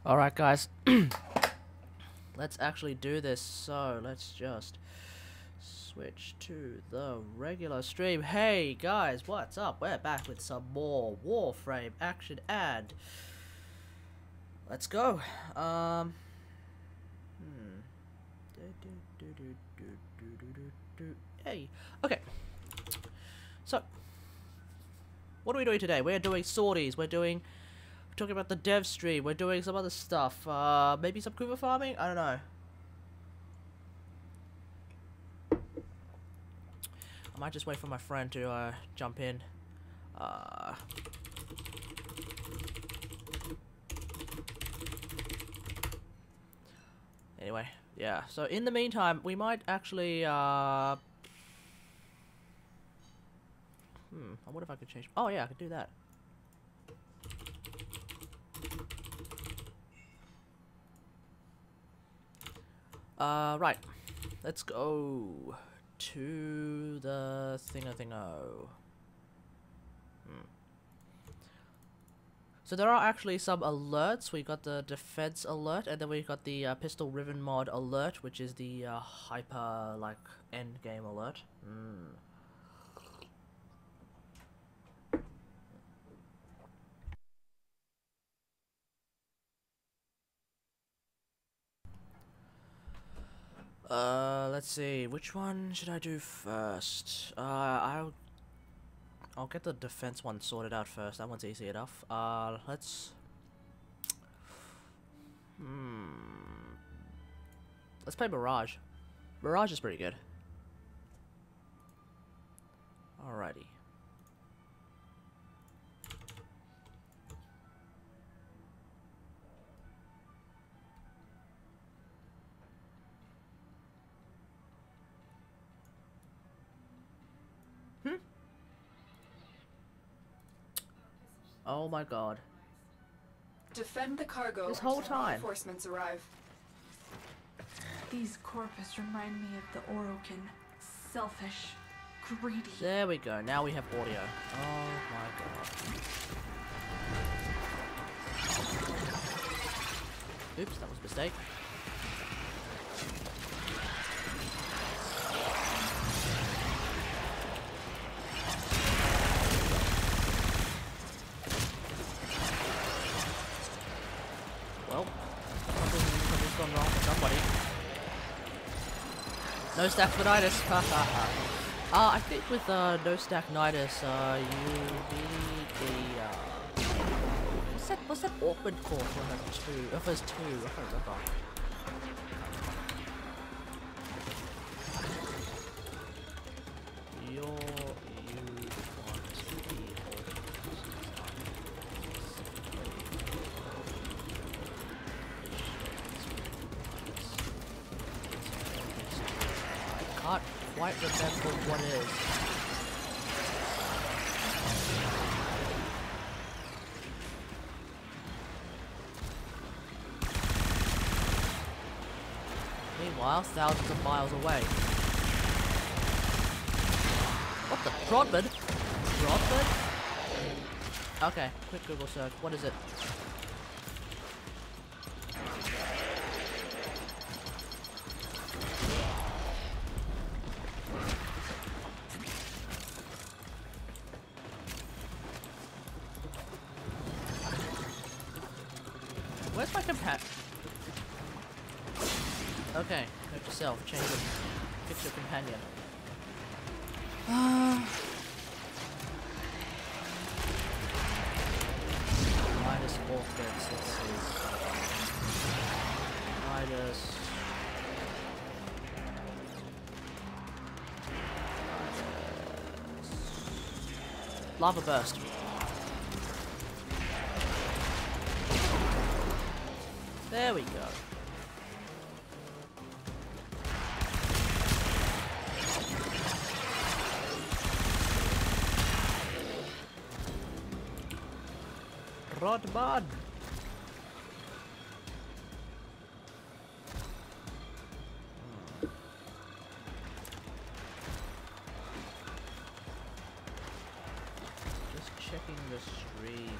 Alright guys, let's actually do this, so let's just switch to the regular stream. Hey guys, what's up? We're back with some more Warframe action and let's go. Hey, okay, so what are we doing today? We're doing sorties, we're talking about the DevStream, we're doing some other stuff, maybe some Kuva farming? I don't know. I might just wait for my friend to jump in. Anyway, yeah, so in the meantime, we might actually, I wonder if I could change, oh yeah, I could do that. Right, let's go to the thingo. So there are actually some alerts. We got the defense alert, and then we got the pistol ribbon mod alert, which is the hyper like end game alert. Let's see, which one should I do first? I'll get the defense one sorted out first. That one's easy enough. Let's play Mirage. Mirage is pretty good. Alrighty. Oh my god. Defend the cargo This whole until time. reinforcements arrive. These corpus remind me of the Orokin. Selfish, greedy. There we go. Now we have audio. Oh my god. Oops, that was a mistake. Well, something's gone wrong for somebody. No stack Nidus. Ha ha ha. I think with no stack Nidus, you need the what's that awkward core for her two? If there's two, I can't remember. You want the I can't quite remember what it is. Meanwhile, thousands of miles away. What the? Trodman? Trodman? Okay, quick Google search. What is it? Where's my companion? Okay, note yourself. Change it. Fix your companion. Minus 4 fits. Let's see. Minus. Lava burst. There we go. Rodman. Just checking the stream.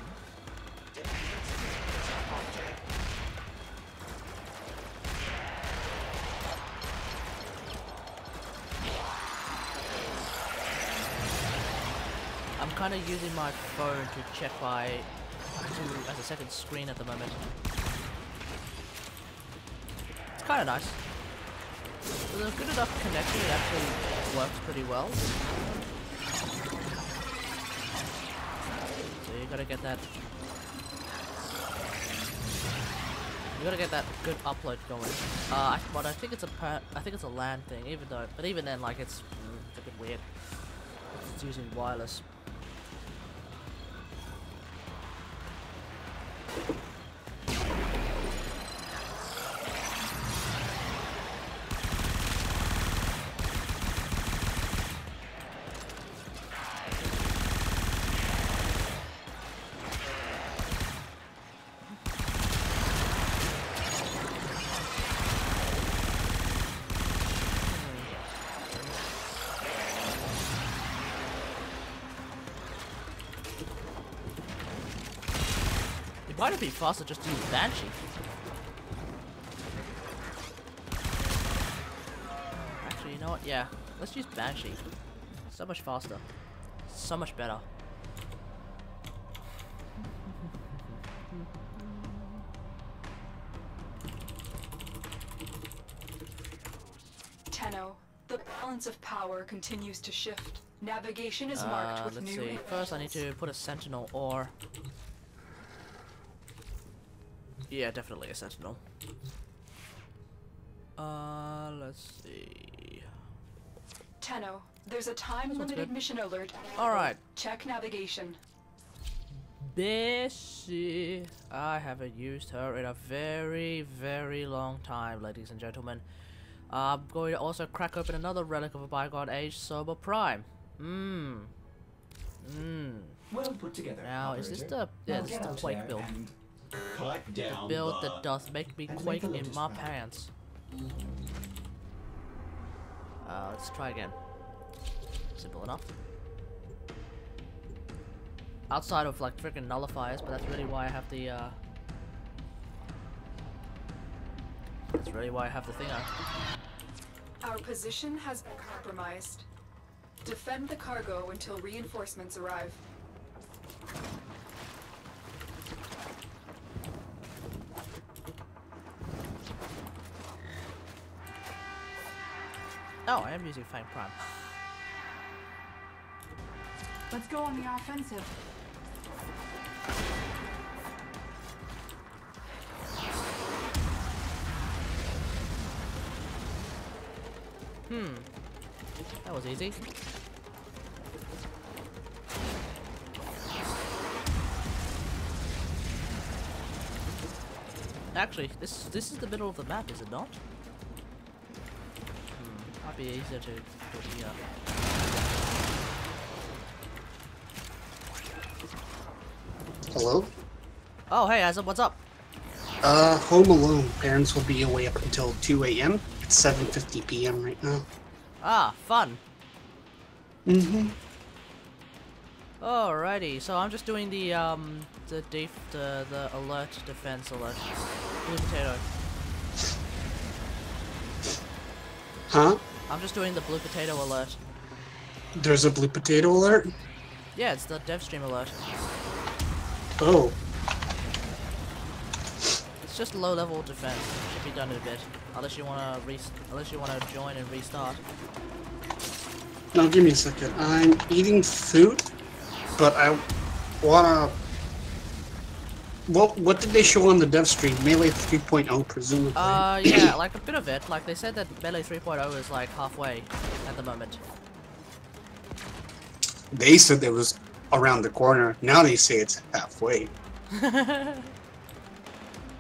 kind of using my phone to check as a second screen at the moment. It's kind of nice. With a good enough connection, it actually works pretty well. So you gotta get that. You gotta get that good upload going. But I think it's a LAN thing. Even then, like it's a bit weird. It's using wireless. It might be faster just to use Banshee. Actually, you know what? Yeah, let's use Banshee. So much faster. So much better. Tenno, the balance of power continues to shift. Navigation is marked with Let's new see. First, I need to put a sentinel ore. Yeah, definitely a sentinel. Let's see. Tenno, there's a time-limited mission alert. Alright. Check navigation. Bessie. I haven't used her in a very, very long time, ladies and gentlemen. I'm going to also crack open another relic of a bygone age, Sober Prime. Well put together. Now, is this the... Yeah, this is the Quake build. Cut down Build that does make me quake in my pants. Let's try again. Simple enough. Outside of like freaking nullifiers, but that's really why I have the that's really why I have the thing on. Our position has been compromised. Defend the cargo until reinforcements arrive. Oh, I am using Fang Prime. Let's go on the offensive. That was easy. Actually, this is the middle of the map, is it not? Might be easier to put here. Hello? Oh, hey, Azam, what's up? Home alone. Parents will be away up until 2 a.m. It's 7:50 p.m. right now. Ah, fun. Mm-hmm. Alrighty, so I'm just doing the alert defense alert. Blue potato. Huh? I'm just doing the blue potato alert. There's a blue potato alert? Yeah, it's the DevStream alert. Oh. It's just low level defense. Should be done in a bit. Unless you wanna join and restart. Now give me a second. I'm eating food, but I wanna... What did they show on the DevStream? Melee 3.0, presumably. Yeah, like a bit of it. Like they said that Melee 3.0 is like halfway at the moment. They said it was around the corner. Now they say it's halfway.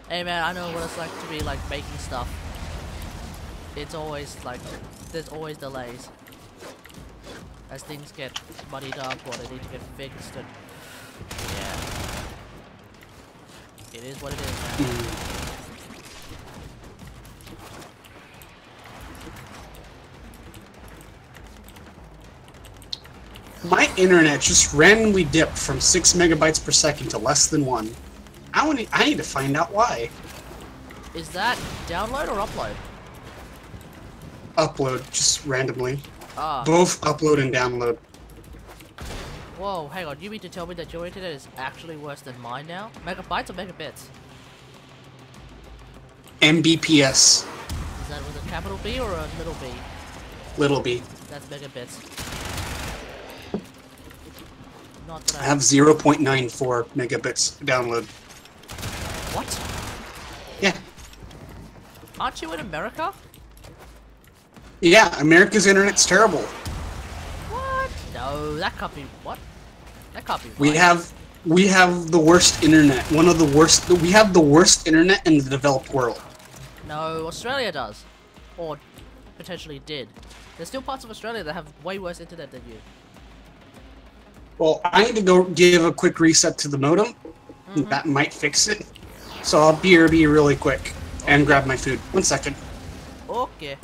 Hey man, I know what it's like to be like making stuff. It's always like, there's always delays. As things get muddied up or they need to get fixed and... Yeah. It is what it is, man. My internet just randomly dipped from 6 megabytes per second to less than 1. I need to find out why. Is that download or upload? Upload, just randomly. Ah. Both upload and download. Whoa, hang on. You mean to tell me that your internet is actually worse than mine now? Megabytes or megabits? Mbps. Is that with a capital B or a little b? Little b. That's megabits. Not that I have 0.94 megabits download. What? Yeah. Aren't you in America? Yeah, America's internet's terrible. What? No, that can't be. What? That can't be right. We have the worst internet. One of the worst. We have the worst internet in the developed world. No, Australia does. Or potentially did. There's still parts of Australia that have way worse internet than you. Well, I need to go give a quick reset to the modem. That might fix it. So I'll BRB really quick and grab my food. 1 second. Okay.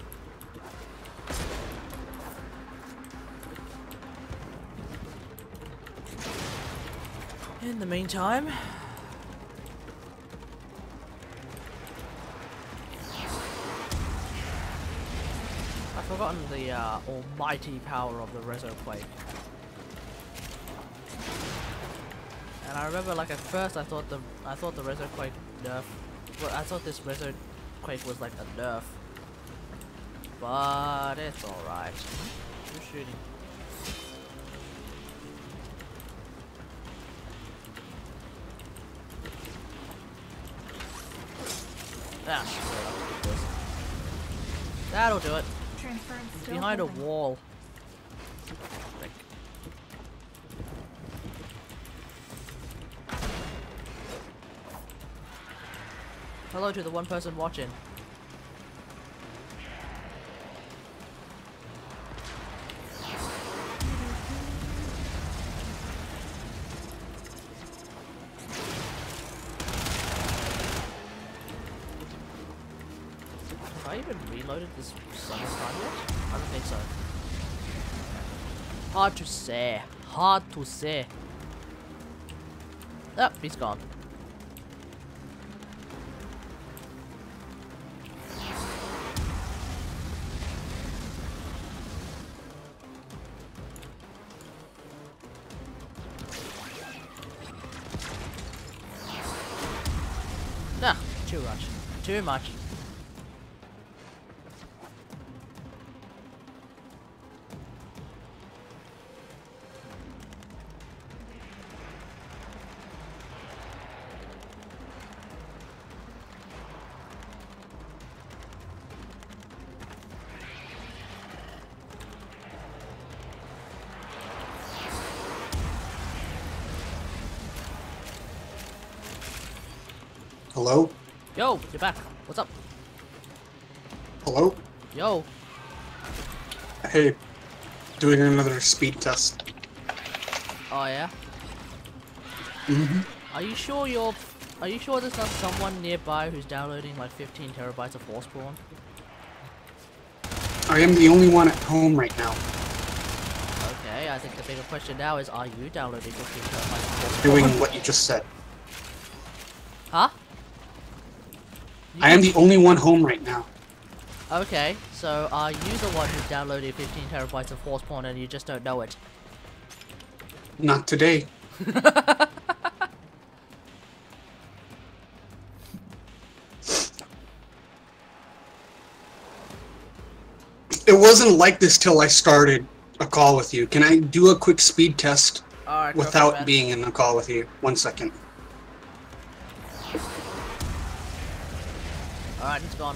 In the meantime... I've forgotten the almighty power of the Resoquake. And I remember, like, at first I thought the Resoquake nerf... Well, I thought this Resoquake was like a nerf. But it's alright. Who's shooting? Ah, shit, I'll just do this. That'll do it. Transference He's still behind a holding. wall. Frick. Hello to the one person watching. Have I even reloaded this summertime yet? I don't think so. Hard to say. Hard to say. Oh, he's gone. Nah, too much. Too much. Hello? Yo, you're back. What's up? Hello? Yo. Hey, doing another speed test. Oh yeah. Are you sure there's not someone nearby who's downloading like 15 terabytes of Forspawn? I am the only one at home right now. Okay, I think the bigger question now is, are you downloading 15 terabytes of Forspawn? Doing what you just said. Huh? I am the only one home right now. Okay, so are you the one who downloaded 15 terabytes of Forspawn and you just don't know it? Not today. It wasn't like this till I started a call with you. Can I do a quick speed test Alright, go for it, without man. being in a call with you? 1 second. Alright, he's gone.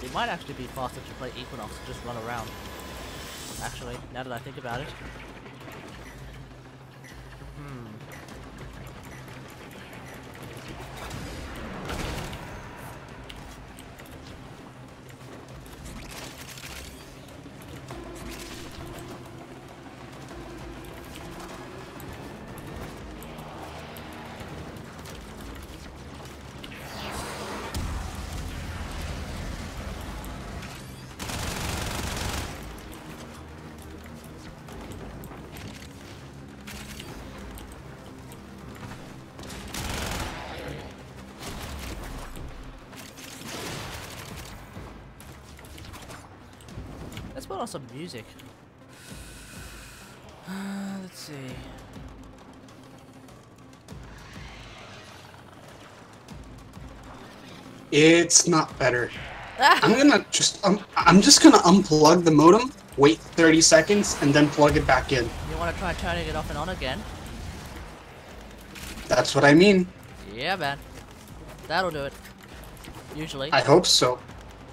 It might actually be faster to play Equinox and just run around. Actually, now that I think about it. Let's put on some music. Let's see. It's not better. I'm just gonna unplug the modem, wait 30 seconds, and then plug it back in. You want to try turning it off and on again? That's what I mean. Yeah, man. That'll do it. Usually. I hope so.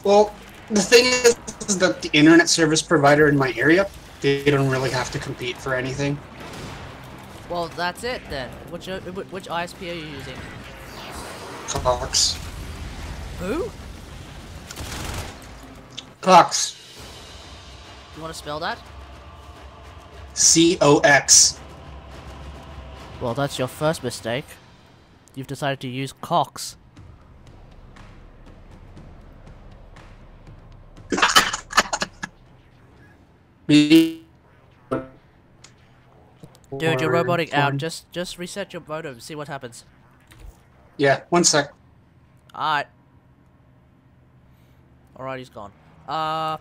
Well, the thing is that the internet service provider in my area, they don't really have to compete for anything. Well, that's it then. Which ISP are you using? Cox. Who? Cox. You want to spell that? COX. Well, that's your first mistake. You've decided to use Cox. Me. Dude, you're roboting out. Just reset your modem. See what happens. Yeah, 1 sec. Alright. Alright, he's gone. What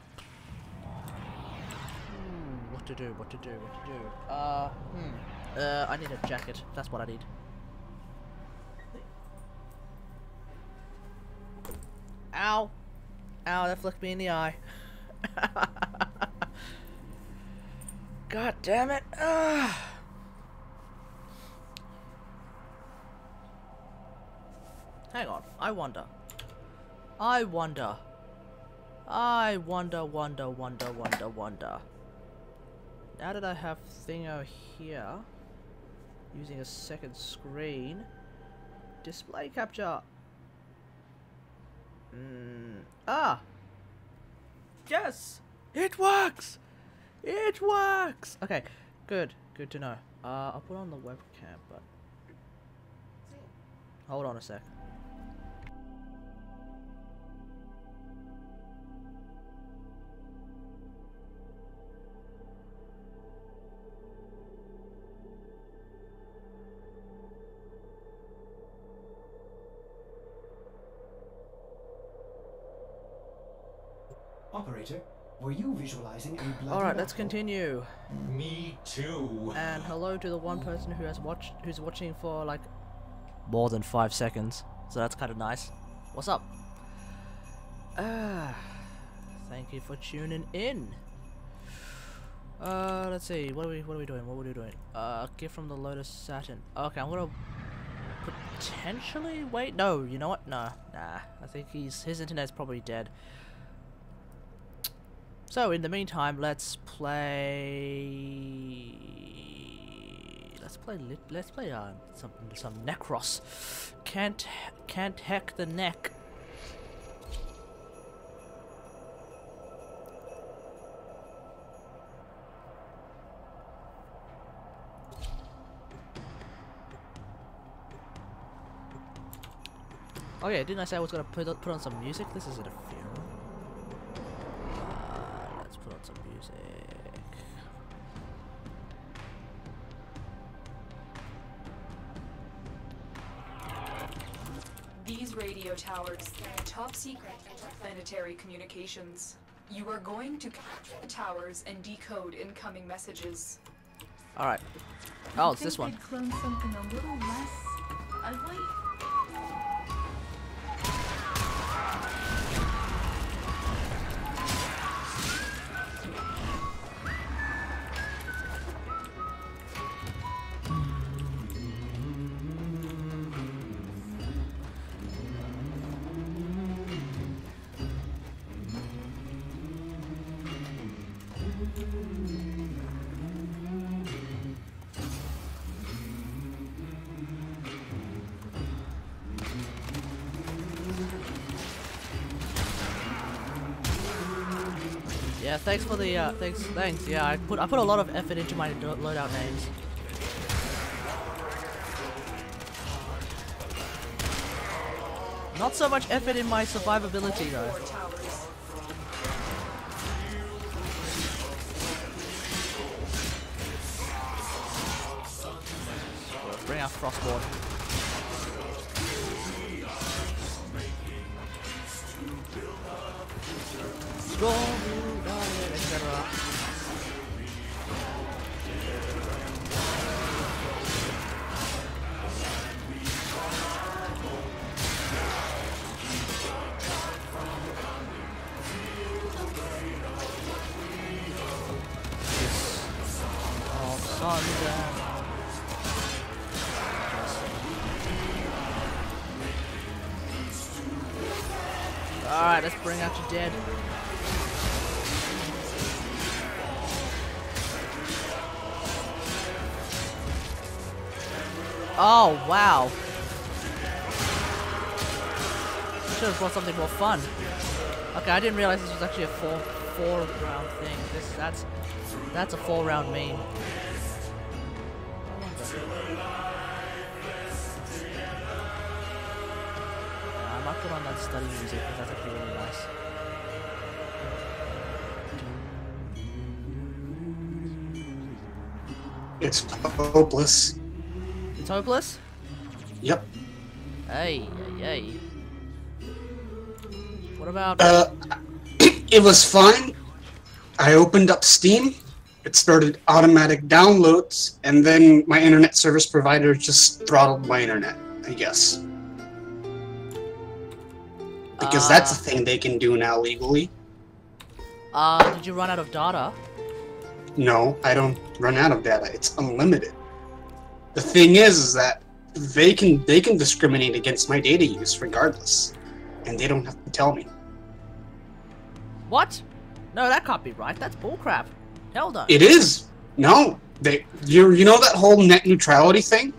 to do? I need a jacket. That's what I need. Ow! Ow, that flicked me in the eye. God damn it! Hang on, I wonder. Now that I have Thingo here, using a second screen, display capture. Yes! It works! It works! Okay, good to know. I'll put on the webcam, but hold on a sec. Operator, were you visualizing a bloody Alright, let's waffle? continue. Me too. And hello to the one person who's watching for like more than 5 seconds. So that's kind of nice. What's up? Thank you for tuning in. Let's see. What are we doing? Gift from the Lotus Saturn. Okay, I'm gonna potentially wait. No, you know what? Nah. I think his internet's probably dead. So in the meantime, let's play some Necros. Can't hack the neck. Oh yeah, didn't I say I was gonna put on some music? This isn't a funeral. Let's put on some music. These radio towers, top secret interplanetary communications. You are going to capture the towers and decode incoming messages. Alright. Oh, it's this one. They'd clone something a little less ugly. Yeah, thanks for the thanks. Yeah, I put a lot of effort into my loadout names. Not so much effort in my survivability though. Towers. Bring out Frostboard. Strong united etc. Alright, let's bring out your dead. Oh, wow. Should have brought something more fun. Okay, I didn't realize this was actually a four round thing. That's a 4-round meme. I might put on that study music because that's actually really nice. It's hopeless. It's hopeless? Yep. Hey. What about... It was fine. I opened up Steam. It started automatic downloads, and then my internet service provider just throttled my internet, I guess. Because that's a thing they can do now legally. Did you run out of data? No, I don't run out of data. It's unlimited. The thing is that they can discriminate against my data use regardless, and they don't have to tell me. What? No, that can't be right. That's bullcrap. Hell no. It is. No, you know that whole net neutrality thing?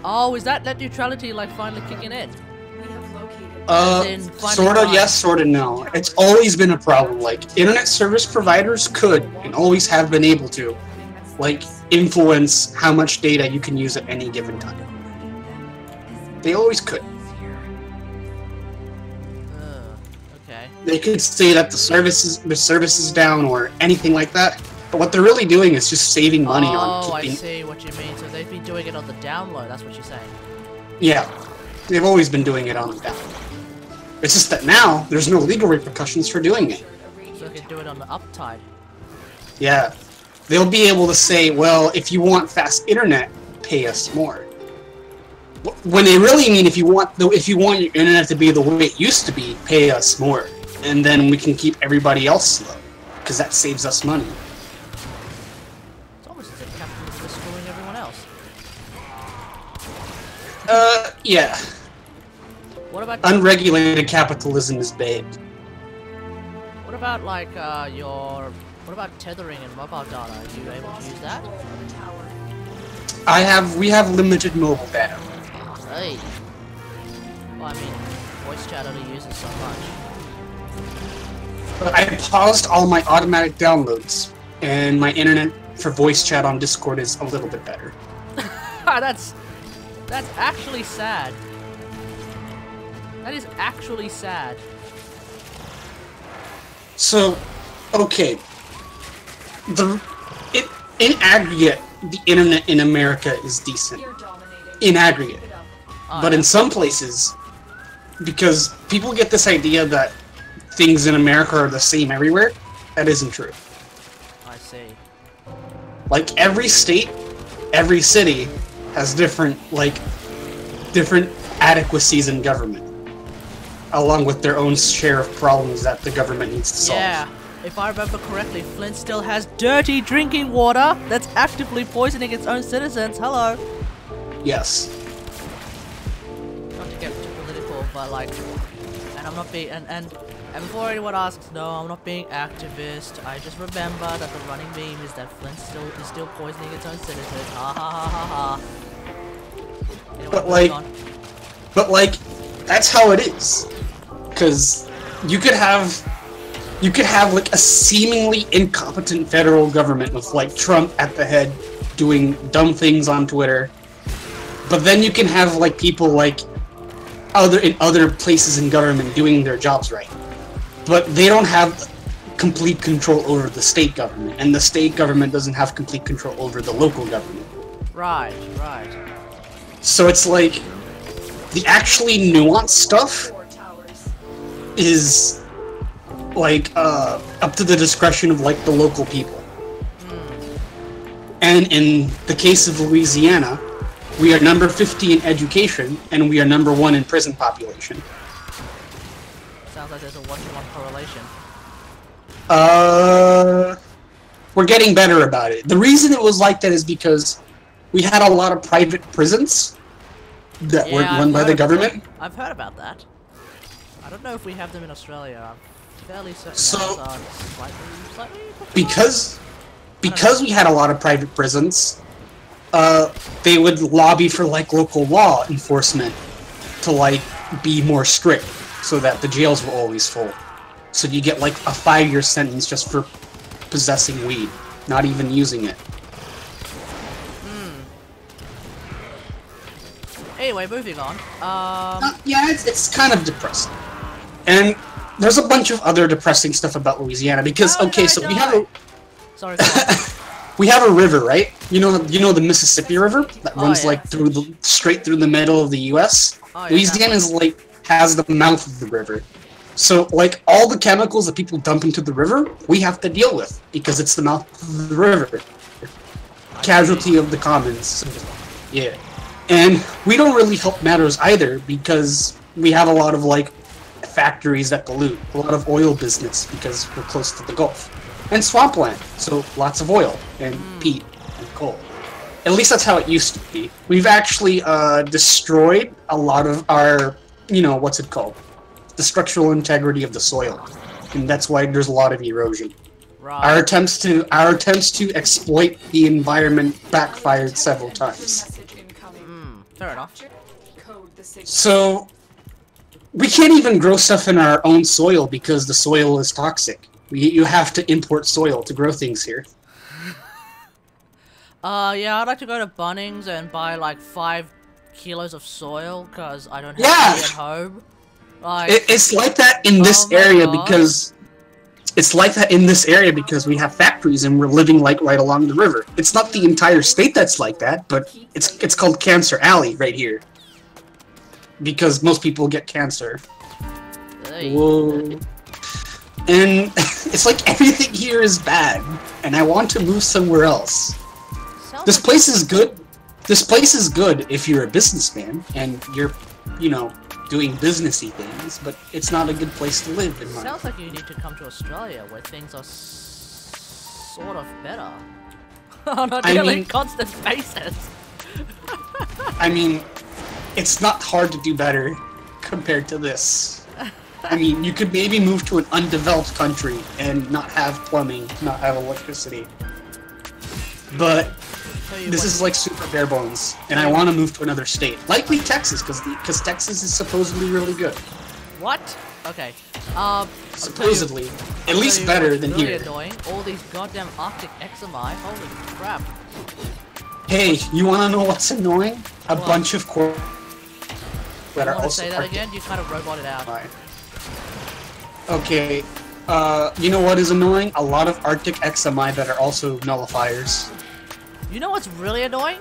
Oh, is that net neutrality like finally kicking in? We have located. As in finding Sorta crime. yes, sorta no. It's always been a problem. Like, internet service providers could, and always have been able to, like, influence how much data you can use at any given time. They always could. Okay. They could say that the service is down or anything like that, but what they're really doing is just saving money on keeping... Oh, I see what you mean. So they've been doing it on the download, that's what you're saying. Yeah, they've always been doing it on the down. It's just that now, there's no legal repercussions for doing it. So they can do it on the uptide. Yeah. They'll be able to say, well, if you want fast internet, pay us more. When they really mean if you want your internet to be the way it used to be, pay us more. And then we can keep everybody else slow. Because that saves us money. It's almost as if capitalism is screwing everyone else. Yeah. What about Unregulated capitalism is bad. what about like what about tethering and mobile data? Are you able to use that? We have limited mobile data. Hey. Well, I mean, voice chat only uses so much. But I paused all my automatic downloads, and my internet for voice chat on Discord is a little bit better. That's actually sad. That is actually sad. So, okay. In aggregate, the internet in America is decent. In aggregate. Oh, But yeah. in some places, because people get this idea that things in America are the same everywhere, that isn't true. I see. Like, every state, every city has different adequacies in government, along with their own share of problems that the government needs to solve. Yeah. If I remember correctly, Flint still has dirty drinking water that's actively poisoning its own citizens. Hello. Yes. Not to get too political, but like, and I'm not being, and before anyone asks, no, I'm not being activist. I just remember that the running meme is that Flint is still poisoning its own citizens. Ha ha ha ha ha. Anyway, But like, that's how it is. Because you could have like a seemingly incompetent federal government with like Trump at the head doing dumb things on Twitter. But then you can have like people like in other places in government doing their jobs right. But they don't have complete control over the state government, and the state government doesn't have complete control over the local government. Right. So it's like the actually nuanced stuff is like a up to the discretion of like the local people. And in the case of Louisiana, we are number 50 in education, and we are number 1 in prison population. Sounds like there's a 1-to-1 correlation. We're getting better about it. The reason it was like that is because we had a lot of private prisons that weren't run by the government. I've heard about that. I don't know if we have them in Australia. I'm fairly certain So, ours are slightly because we had a lot of private prisons, they would lobby for like local law enforcement to like be more strict, so that the jails were always full. So you get like a 5-year sentence just for possessing weed, not even using it. Anyway, moving on. Yeah, it's kind of depressing, and there's a bunch of other depressing stuff about Louisiana because so we have a Sorry. Go on. we have a river, right? You know the Mississippi River that runs yeah. like straight through the middle of the U.S. Oh, yeah, Louisiana is like has the mouth of the river, so like all the chemicals that people dump into the river, we have to deal with because it's the mouth of the river. Casualty of the commons. Yeah. And we don't really help matters either because we have a lot of like factories that pollute, a lot of oil business because we're close to the Gulf, and swampland, so lots of oil and peat and coal. At least that's how it used to be. We've actually destroyed a lot of our, what's it called? The structural integrity of the soil, and that's why there's a lot of erosion. Right. Our attempts to exploit the environment backfired several times. Fair enough. So, we can't even grow stuff in our own soil because the soil is toxic. You have to import soil to grow things here. Yeah, I'd like to go to Bunnings and buy like 5 kilos of soil because I don't have any at home. Like, it's like that in this area because we have factories and we're living like right along the river. It's not the entire state that's like that, but it's called Cancer Alley right here because most people get cancer. Hey. Whoa. And it's like everything here is bad, and I want to move somewhere else. This place is good. This place is good if you're a businessman and you're, doing businessy things, but it's not a good place to live in my Sounds like you need to come to Australia where things are sort of better on a nearly constant basis. I mean, it's not hard to do better compared to this. I mean, you could maybe move to an undeveloped country and not have plumbing, not have electricity. But this is like super bare bones, and I want to move to another state. Likely Texas, because Texas is supposedly really good. What? Okay. Supposedly. At least better than really here. Annoying. All these goddamn Arctic eczema. Holy crap. Hey, you want to know what's annoying? A bunch of that are also say that Arctic. again? You kind of roboted out. Right. Okay. You know what is annoying? A lot of Arctic eczema that are also nullifiers. You know what's really annoying?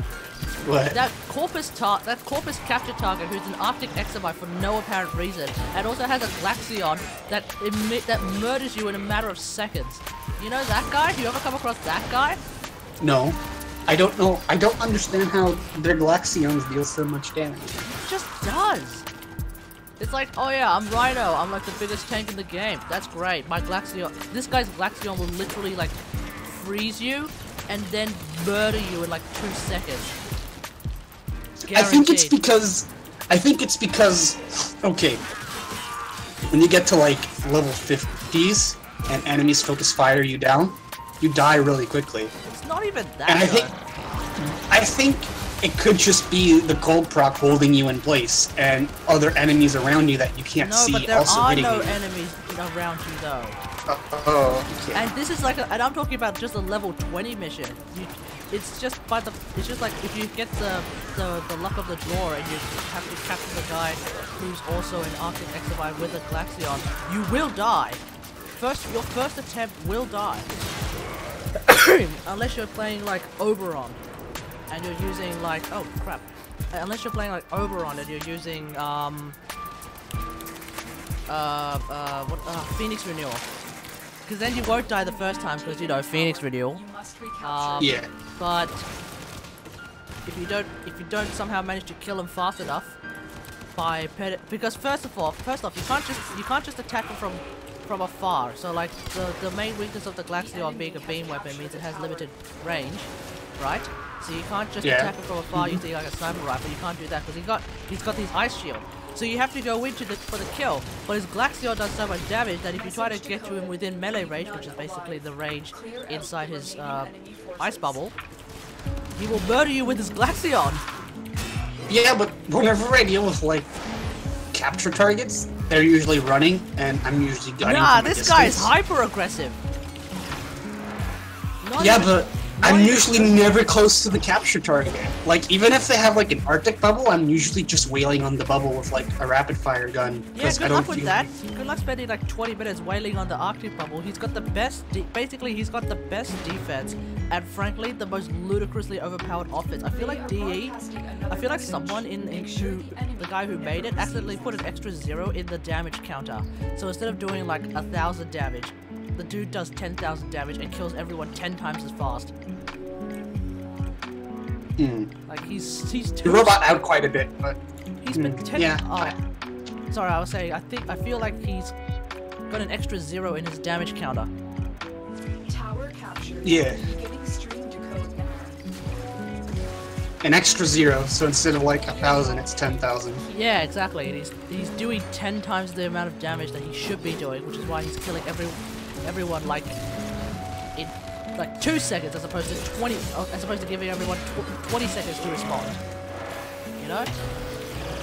What? That Corpus capture target who's an Arctic eczema for no apparent reason, and also has a Glaxion that murders you in a matter of seconds. You know that guy? You ever come across that guy? No. I don't know. I don't understand how their Glaxions deal so much damage. It just does. It's like, oh yeah, I'm Rhino. I'm like the biggest tank in the game. That's great. My Glaxion, this guy's Glaxion will literally like freeze you and then murder you in like 2 seconds. Guaranteed. I think it's because, okay, when you get to like level 50s and enemies focus fire you down, you die really quickly. It's not even that And good. I think it could just be the cold proc holding you in place and other enemies around you that you can't see No, but there also are hitting no you. enemies around you though. Oh, okay. And this is like, and I'm talking about just a level 20 mission. It's just like if you get the luck of the draw and you have to capture the guy who's also an Arctic Exovine with a Glaxion, you will die. Your first attempt will die. Unless you're playing like Oberon and you're using like, oh crap. Unless you're playing like Oberon and you're using Phoenix Renewal. because then you won't die the first time because you know Phoenix renewal. You must recapture. Yeah. But if you don't somehow manage to kill him fast enough by because first off you can't just attack him from afar. So like the main weakness of the Glaxion being a beam weapon means it has limited range, right? So you can't just attack him from afar using like a sniper rifle. You can't do that because he's got these ice shield. So you have to go into for the kill. But his Glaxion does so much damage that if you try to get to him within melee range, which is basically the range inside his ice bubble, he will murder you with his Glaxion. Yeah, but whenever I deal with like capture targets, they're usually running, and I'm usually gunning. Nah, from a this guy is distance. hyper aggressive. Yeah, but I'm usually never close to the capture target. Like, even if they have like an Arctic bubble, I'm usually just wailing on the bubble with like a rapid fire gun. Yeah, I good don't luck with feel- that. Good luck spending like 20 minutes wailing on the Arctic bubble. He's got the best, basically he's got the best defense, and frankly the most ludicrously overpowered offense. I feel like I feel like someone the guy who made it accidentally put an extra 0 in the damage counter. So instead of doing like 1,000 damage, the dude does 10,000 damage and kills everyone 10 times as fast. Like he's The too. robot out quite a bit, but He's been 10. yeah. Oh, sorry, I was saying. I feel like he's got an extra 0 in his damage counter. Tower captured. Yeah. Beginning stream decode now. An extra 0, so instead of like 1,000, it's 10,000. Yeah, exactly. And he's doing 10 times the amount of damage that he should be doing, which is why he's killing everyone like in like 2 seconds as opposed to 20, as opposed to giving everyone 20 seconds to respond. You know?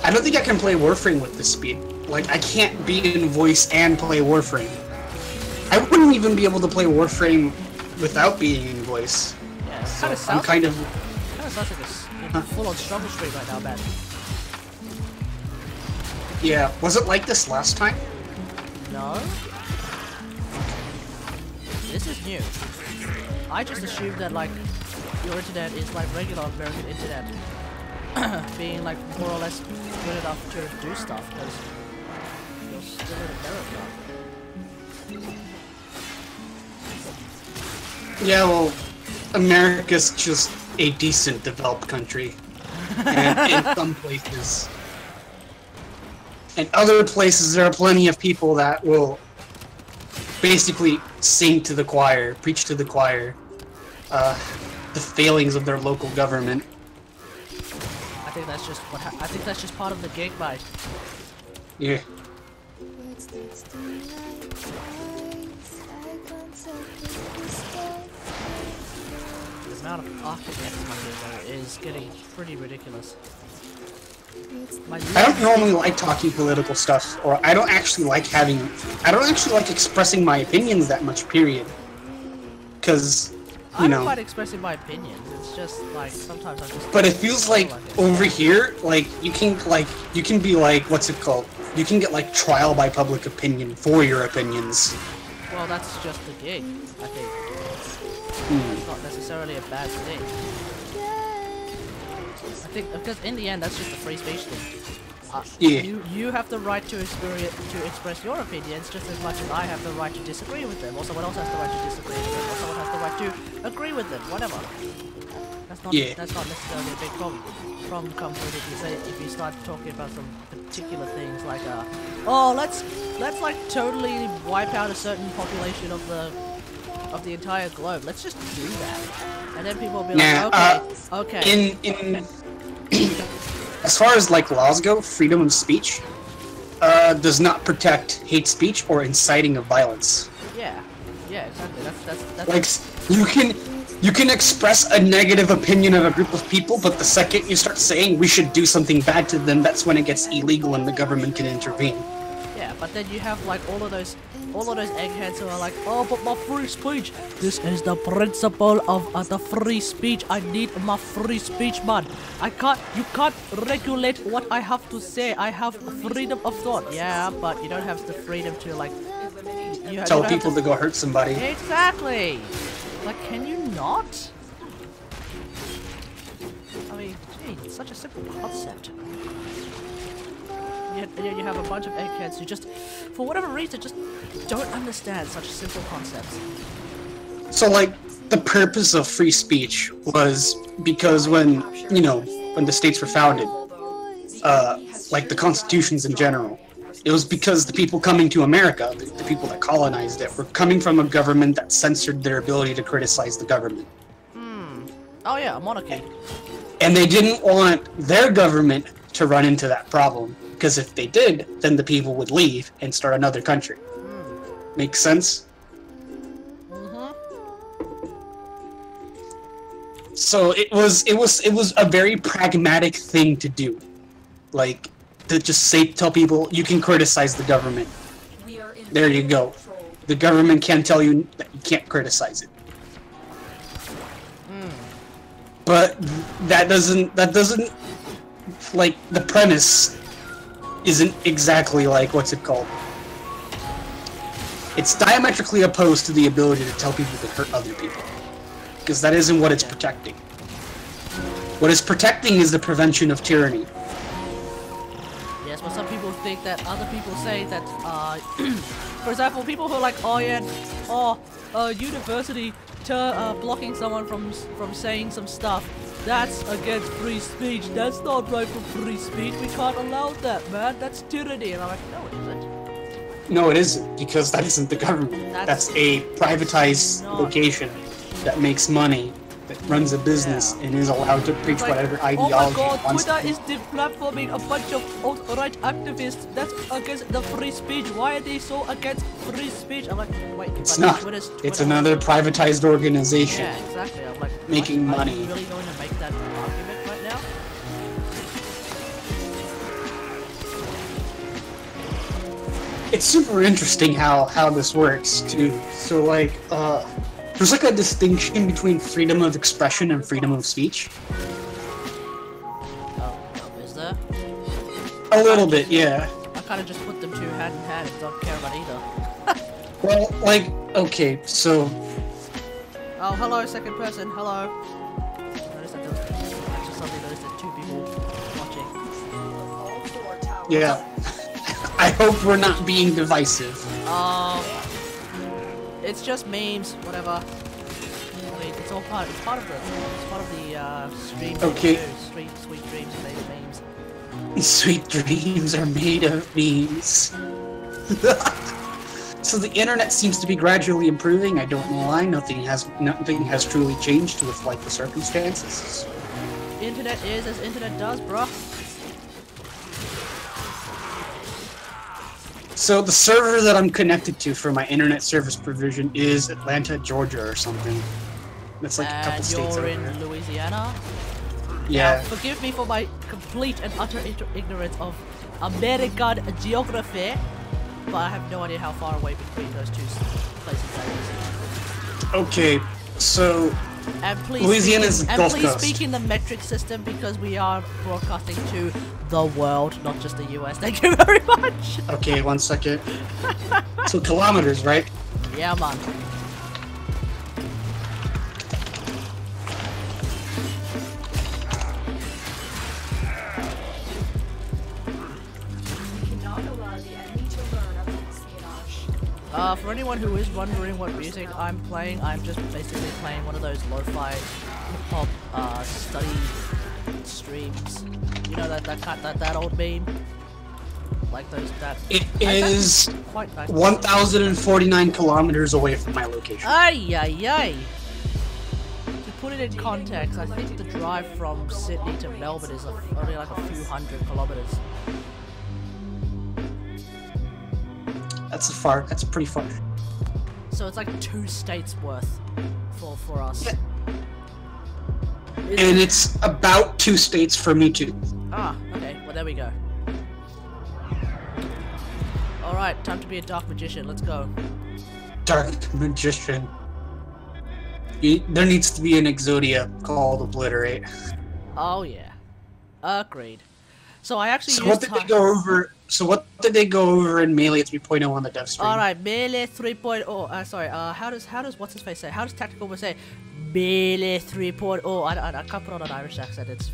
I don't think I can play Warframe with this speed. Like, I can't be in voice and play Warframe. I wouldn't even be able to play Warframe without being in voice. Yeah. So Kind of I'm sounds kind of... like a full-on struggle stream right now, man. Yeah, was it like this last time? No. This is new. I just assumed that like your internet is like regular American internet, being like more or less good enough to do stuff because you're still in America. Yeah, well, America's just a decent developed country. And in some places. In other places, there are plenty of people that will basically sing to the choir, preach to the choir, the failings of their local government. I think that's just I think that's just part of the gig, mate. Yeah. The amount of Arctic X here is getting pretty ridiculous. I don't normally like talking political stuff, or I don't actually like expressing my opinions that much, period. Because, I don't mind expressing my opinions. It's just like sometimes I'm just. But it feels like over here, like you can be like, what's it called? You can get like trial by public opinion for your opinions. Well, that's just the gig, I think. It's not necessarily a bad thing. I think because in the end, that's just a free speech thing. Yeah. You have the right to express your opinions just as much as I have the right to disagree with them, or someone else has the right to disagree with them, or someone has the right to agree with them, whatever. That's not necessarily a big problem. Problem comes with if you start talking about some particular things like oh let's like totally wipe out a certain population of the entire globe. Let's just do that, and then people will be like, okay. In as far as like laws go, freedom of speech does not protect hate speech or inciting of violence. Yeah, exactly. That's like you can express a negative opinion of a group of people, but the second you start saying we should do something bad to them, that's when it gets illegal and the government can intervene. Yeah, but then you have like all of those eggheads who are like, oh, but my free speech. This is the principle of the free speech. I need my free speech, man. You can't regulate what I have to say. I have freedom of thought. Yeah, but you don't have the freedom to like tell people to go hurt somebody. Exactly. Like, can you not? I mean, gee, it's such a simple concept. you have a bunch of eggheads who just, for whatever reason, just don't understand such simple concepts. So, like, the purpose of free speech was because when, you know, when the states were founded, like the constitutions in general, it was because the people coming to America, the people that colonized it, were coming from a government that censored their ability to criticize the government. Oh yeah, a monarchy. And they didn't want their government to run into that problem, because if they did, then the people would leave and start another country. Makes sense? So it was a very pragmatic thing to do, like to just tell people you can criticize the government. There you go. The government can't tell you that you can't criticize it. But that doesn't like the premise isn't exactly like what's it called? It's diametrically opposed to the ability to tell people to hurt other people. Because that isn't what it's protecting. What it's protecting is the prevention of tyranny. Yes, but some people think that other people say that, for example, people who are like, oh yeah, university blocking someone from saying some stuff, that's against free speech. That's not right for free speech. We can't allow that, man. That's tyranny. And I'm like, no, it isn't. No, it isn't, because that isn't the government. That's a privatized location that makes money, that runs a business, and is allowed to preach whatever ideology oh my it wants. God, Twitter is deplatforming a bunch of alt-right activists. That's against the free speech. Why are they so against free speech? I'm like, wait, it's not. Twitter, it's another privatized organization. Yeah, exactly. I'm like, making money. Are you really going to make that argument right now? It's super interesting how this works too. So like, there's like a distinction between freedom of expression and freedom of speech. Oh, is there? A little bit, yeah. I kind of just put them two hand in hand and don't care about either. Well, like, okay, so... Oh, hello, second person, hello. I noticed that there was, I just suddenly noticed that two people watching. Yeah. I hope we're not being divisive. It's just memes, whatever. I mean, it's all part. It's part of the stream. Okay. Sweet dreams are made of memes. Sweet dreams are made of memes. So the internet seems to be gradually improving. I don't know why. Nothing has truly changed with like the circumstances. Internet is as internet does, bruh. So the server that I'm connected to for my internet service provision is Atlanta, Georgia, or something. That's like a couple states over you're in there. Louisiana? Yeah. Now, forgive me for my complete and utter ignorance of American geography, but I have no idea how far away between those two places that is. Okay, so and please Louisiana is the Gulf Coast. Speak in the metric system because we are broadcasting to the world, not just the US. Thank you very much. Okay, 1 second. So kilometers, right? Yeah, man. For anyone who is wondering what music I'm playing, I'm just basically playing one of those lo-fi hip-hop study streams. You know that old meme? Like those It is 1,049 kilometers away from my location. Ay ay ay. To put it in context, I think the drive from Sydney to Melbourne is only like a few hundred kilometers. That's pretty far. So it's like 2 states worth for us. Yeah. And it's about 2 states for me too. Ah, okay. Well, there we go. Alright, time to be a dark magician. Let's go. Dark magician. There needs to be an Exodia called Obliterate. Oh yeah. Agreed. So I actually So what did they go over? So what did they go over in Melee 3.0 on the DevStream? Alright, Melee 3.0. Sorry. How does what's his face say? How does Tactical say? Melee 3.0. I can't put on an Irish accent. It's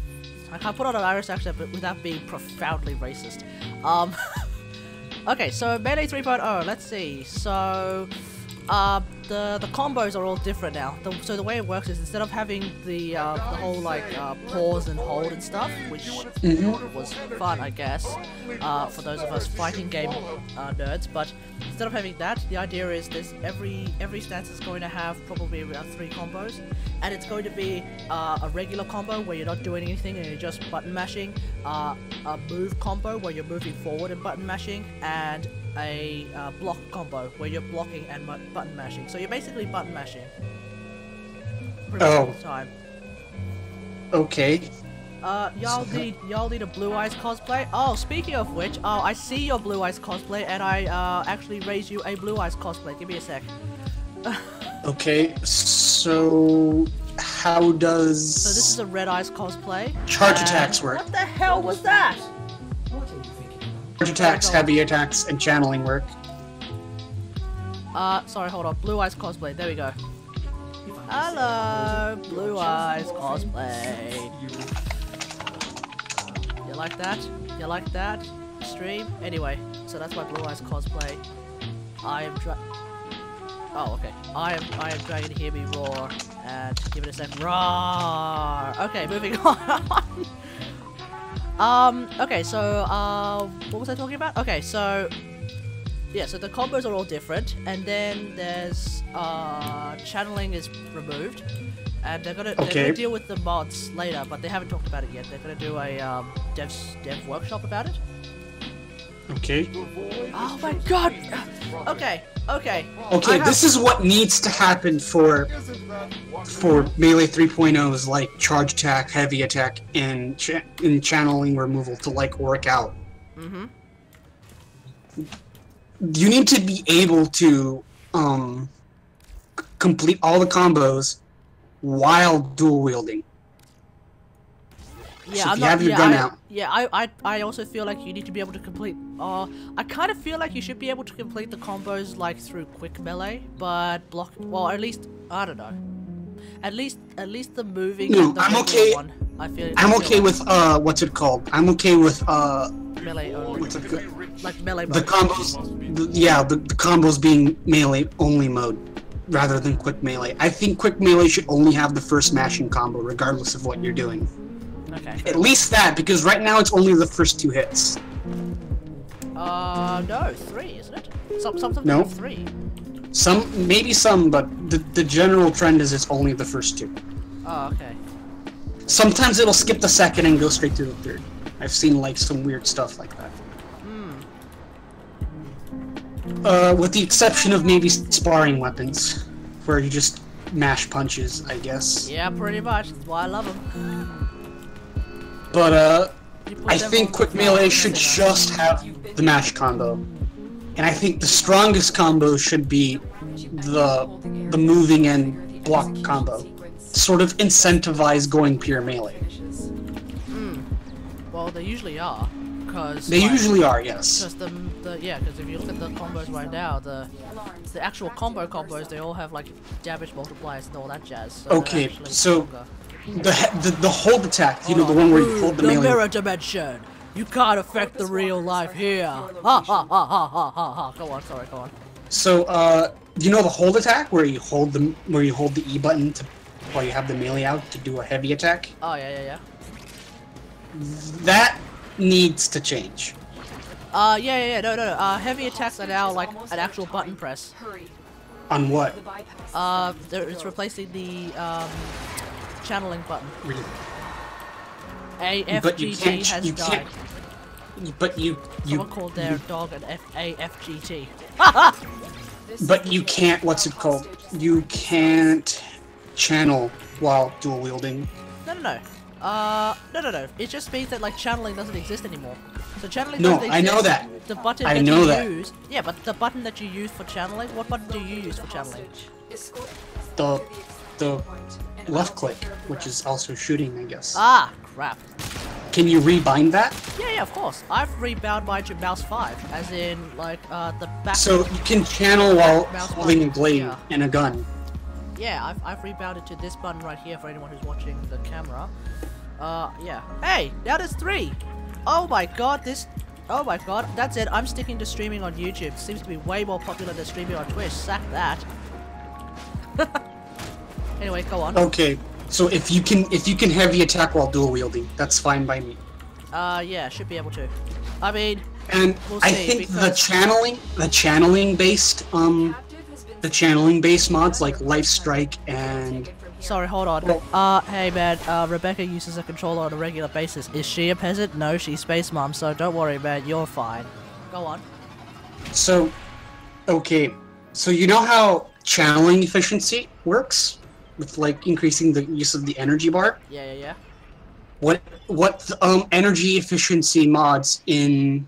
I can't put on an Irish accent but without being profoundly racist. Okay, so Melee 3.0, let's see. So, the combos are all different now. So the way it works is instead of having the whole like pause and hold and stuff, which was fun, I guess, for those of us fighting game nerds. But instead of having that, the idea is there's every stance is going to have probably around 3 combos, and it's going to be a regular combo where you're not doing anything and you're just button mashing, a move combo where you're moving forward and button mashing, and a block combo where you're blocking and button mashing. So you're basically button mashing pretty much all the time. Okay. Y'all need a Blue Eyes cosplay. Oh, speaking of which, I see your Blue Eyes cosplay, and I actually raised you a Blue Eyes cosplay. Give me a sec. Okay, so how does... So this is a Red Eyes cosplay. Charge attacks work. What the hell was that? What are you thinking? Charge attacks, heavy attacks, and channeling work. Sorry, hold on. Blue Eyes cosplay. There we go. Hello, Blue Eyes cosplay. You like that? You like that? Stream? Anyway, so that's my Blue Eyes cosplay. I am Oh, okay. I am Dragon Hear Me Roar, and give it a sec. Roar! Okay, moving on. Okay, so, what was I talking about? Okay, so, yeah, so the combos are all different, and then there's, channeling is removed, and they're gonna deal with the mods later, but they haven't talked about it yet. They're gonna do a, dev workshop about it. Okay. Oh my god! Okay. Okay, this is what needs to happen for Melee 3.0's like charge attack, heavy attack, and channeling removal to like work out. You need to be able to complete all the combos while dual wielding. Yeah, so if you have your gun out. Yeah, I also feel like you need to be able to complete. I kind of feel like you should be able to complete the combos like through quick melee, but block. Well, at least I don't know. At least the moving. No, and the I'm okay. One, I'm okay with what's it called? I'm okay with melee only. What's it called? Like melee mode. The combos. The combos being melee only mode rather than quick melee. I think quick melee should only have the first mashing combo, regardless of what you're doing. Okay. At least that, because right now it's only the first 2 hits. No, 3, isn't it? Something No. 3. Maybe some, but the general trend is it's only the first 2. Oh, okay. Sometimes it'll skip the second and go straight to the third. I've seen like some weird stuff like that. With the exception of maybe sparring weapons, where you just mash punches, I guess. Yeah, pretty much. That's why I love them. But I think quick melee should just have the mash combo, and I think the strongest combo should be the moving and block combo. Sort of incentivize going pure melee. Well, they usually are, because they usually are, yes. Because because if you look at the combos right now, the actual combos, they all have like damage multipliers and all that jazz. So okay, so. The hold attack, you know, the one where you hold the melee. The mirror dimension. You can't affect the real life here. Ha ha ha ha ha ha ha. Go on, sorry, go on. So, you know the hold attack where you hold the E button while you have the melee out to do a heavy attack? Oh yeah. That needs to change. No. Heavy attacks are now like an actual button press. On what? It's replacing the channeling button. Really? AFGT has died. But you Someone called their dog an AFGT. But you can't. What's it called? You can't channel while dual wielding. No. It just means that like channeling doesn't exist anymore. So channeling No, doesn't exist. I know that. The button I know that. use. Yeah, but the button that you use for channeling. What button do you use for channeling? The left click, which is also shooting, I guess. Ah, crap. Can you rebind that? Yeah, of course. I've rebound mine to mouse 5, as in like the back. So you can channel while holding a blade and a gun. Yeah, I've rebounded to this button right here for anyone who's watching the camera. Yeah. Hey, now there's 3. Oh my god, oh my god, that's it. I'm sticking to streaming on YouTube. It seems to be way more popular than streaming on Twitch. Sack that. Anyway, go on. Okay, so if you can heavy attack while dual wielding, that's fine by me. Yeah, should be able to. I mean, and we'll I see, think because... the channeling based mods like Life Strike and... Sorry, hold on. Hey man, Rebecca uses a controller on a regular basis. Is she a peasant? No, she's Space Mom, so don't worry man, you're fine. Go on. So, okay, so you know how channeling efficiency works? With like increasing the use of the energy bar? Yeah. What energy efficiency mods in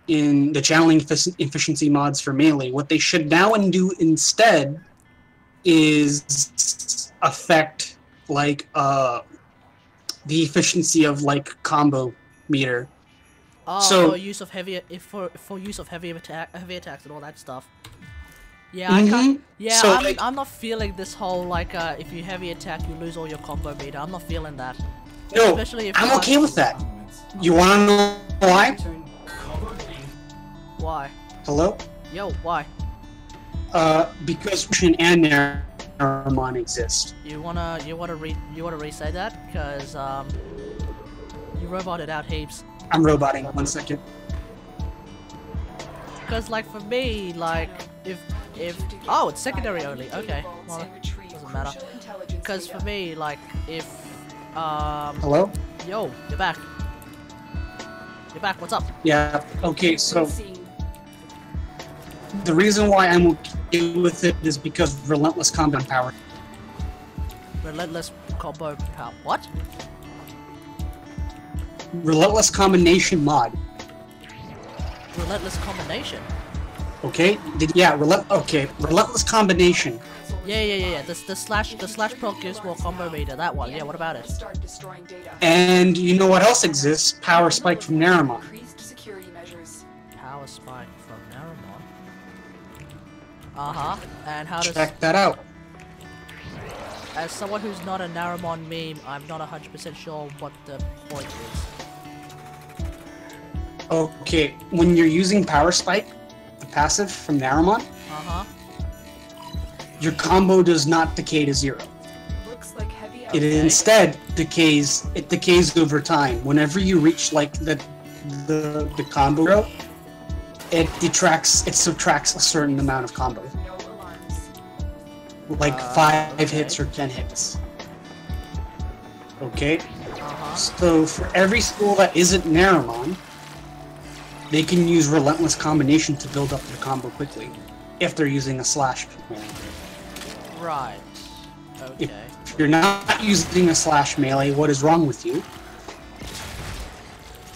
the channeling efficiency mods for Melee, what they should now do instead is affect like the efficiency of like combo meter. Oh, so for use of heavy use of heavy attacks and all that stuff. Yeah, I can't. Yeah, so, I'm not feeling this whole like if you heavy attack you lose all your combo meter. I'm not feeling that. No, especially if I'm okay with that. You wanna know why? Why? Hello? Yo, why? Because Russian and Naramon exist. You wanna re-say that? Because you roboted out heaps. I'm roboting. 1 second. Because like for me, like if oh, it's secondary only. Okay, well it doesn't matter. Because for me, like if Hello? Yo, you're back. You're back. What's up? Yeah. Okay. So the reason why I'm okay with it is because of relentless combat power. Relentless combo power. What? Relentless combination mod. Relentless combination. Okay. Relentless combination. Yeah. The slash proc gives more combo meter. That one. Yeah. What about it? And you know what else exists? Power spike from Naramon. Power spike from Naramon. And how does? Check that out. As someone who's not a Naramon meme, I'm not 100% sure what the point is. Okay, when you're using Power Spike, the passive from Naramon, your combo does not decay to 0. Looks like heavy It instead decays. It decays over time. Whenever you reach like the combo row, it subtracts a certain amount of combo. Like 5 hits or 10 hits. Okay? So for every school that isn't Naramon, they can use Relentless Combination to build up their combo quickly. If they're using a slash. Right. Okay. If you're not using a slash melee, what is wrong with you?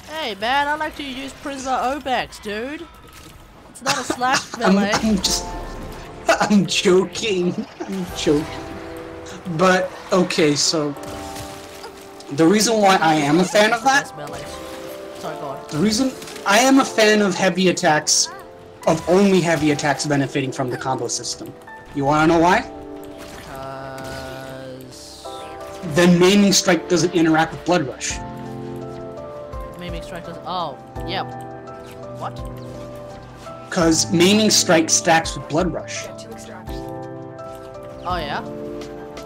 Hey man, I like to use Prisma Obex, dude. It's not a slash melee. I'm joking. I'm joking. But, okay, so... The reason why I am a fan of that... Sorry, go on. The reason I am a fan of heavy attacks... Of only heavy attacks benefiting from the combo system. You wanna know why? Because... The Maiming Strike doesn't interact with Blood Rush. Maiming Strike doesn't... Oh, yeah. What? Because Maiming Strike stacks with Blood Rush. Oh, yeah?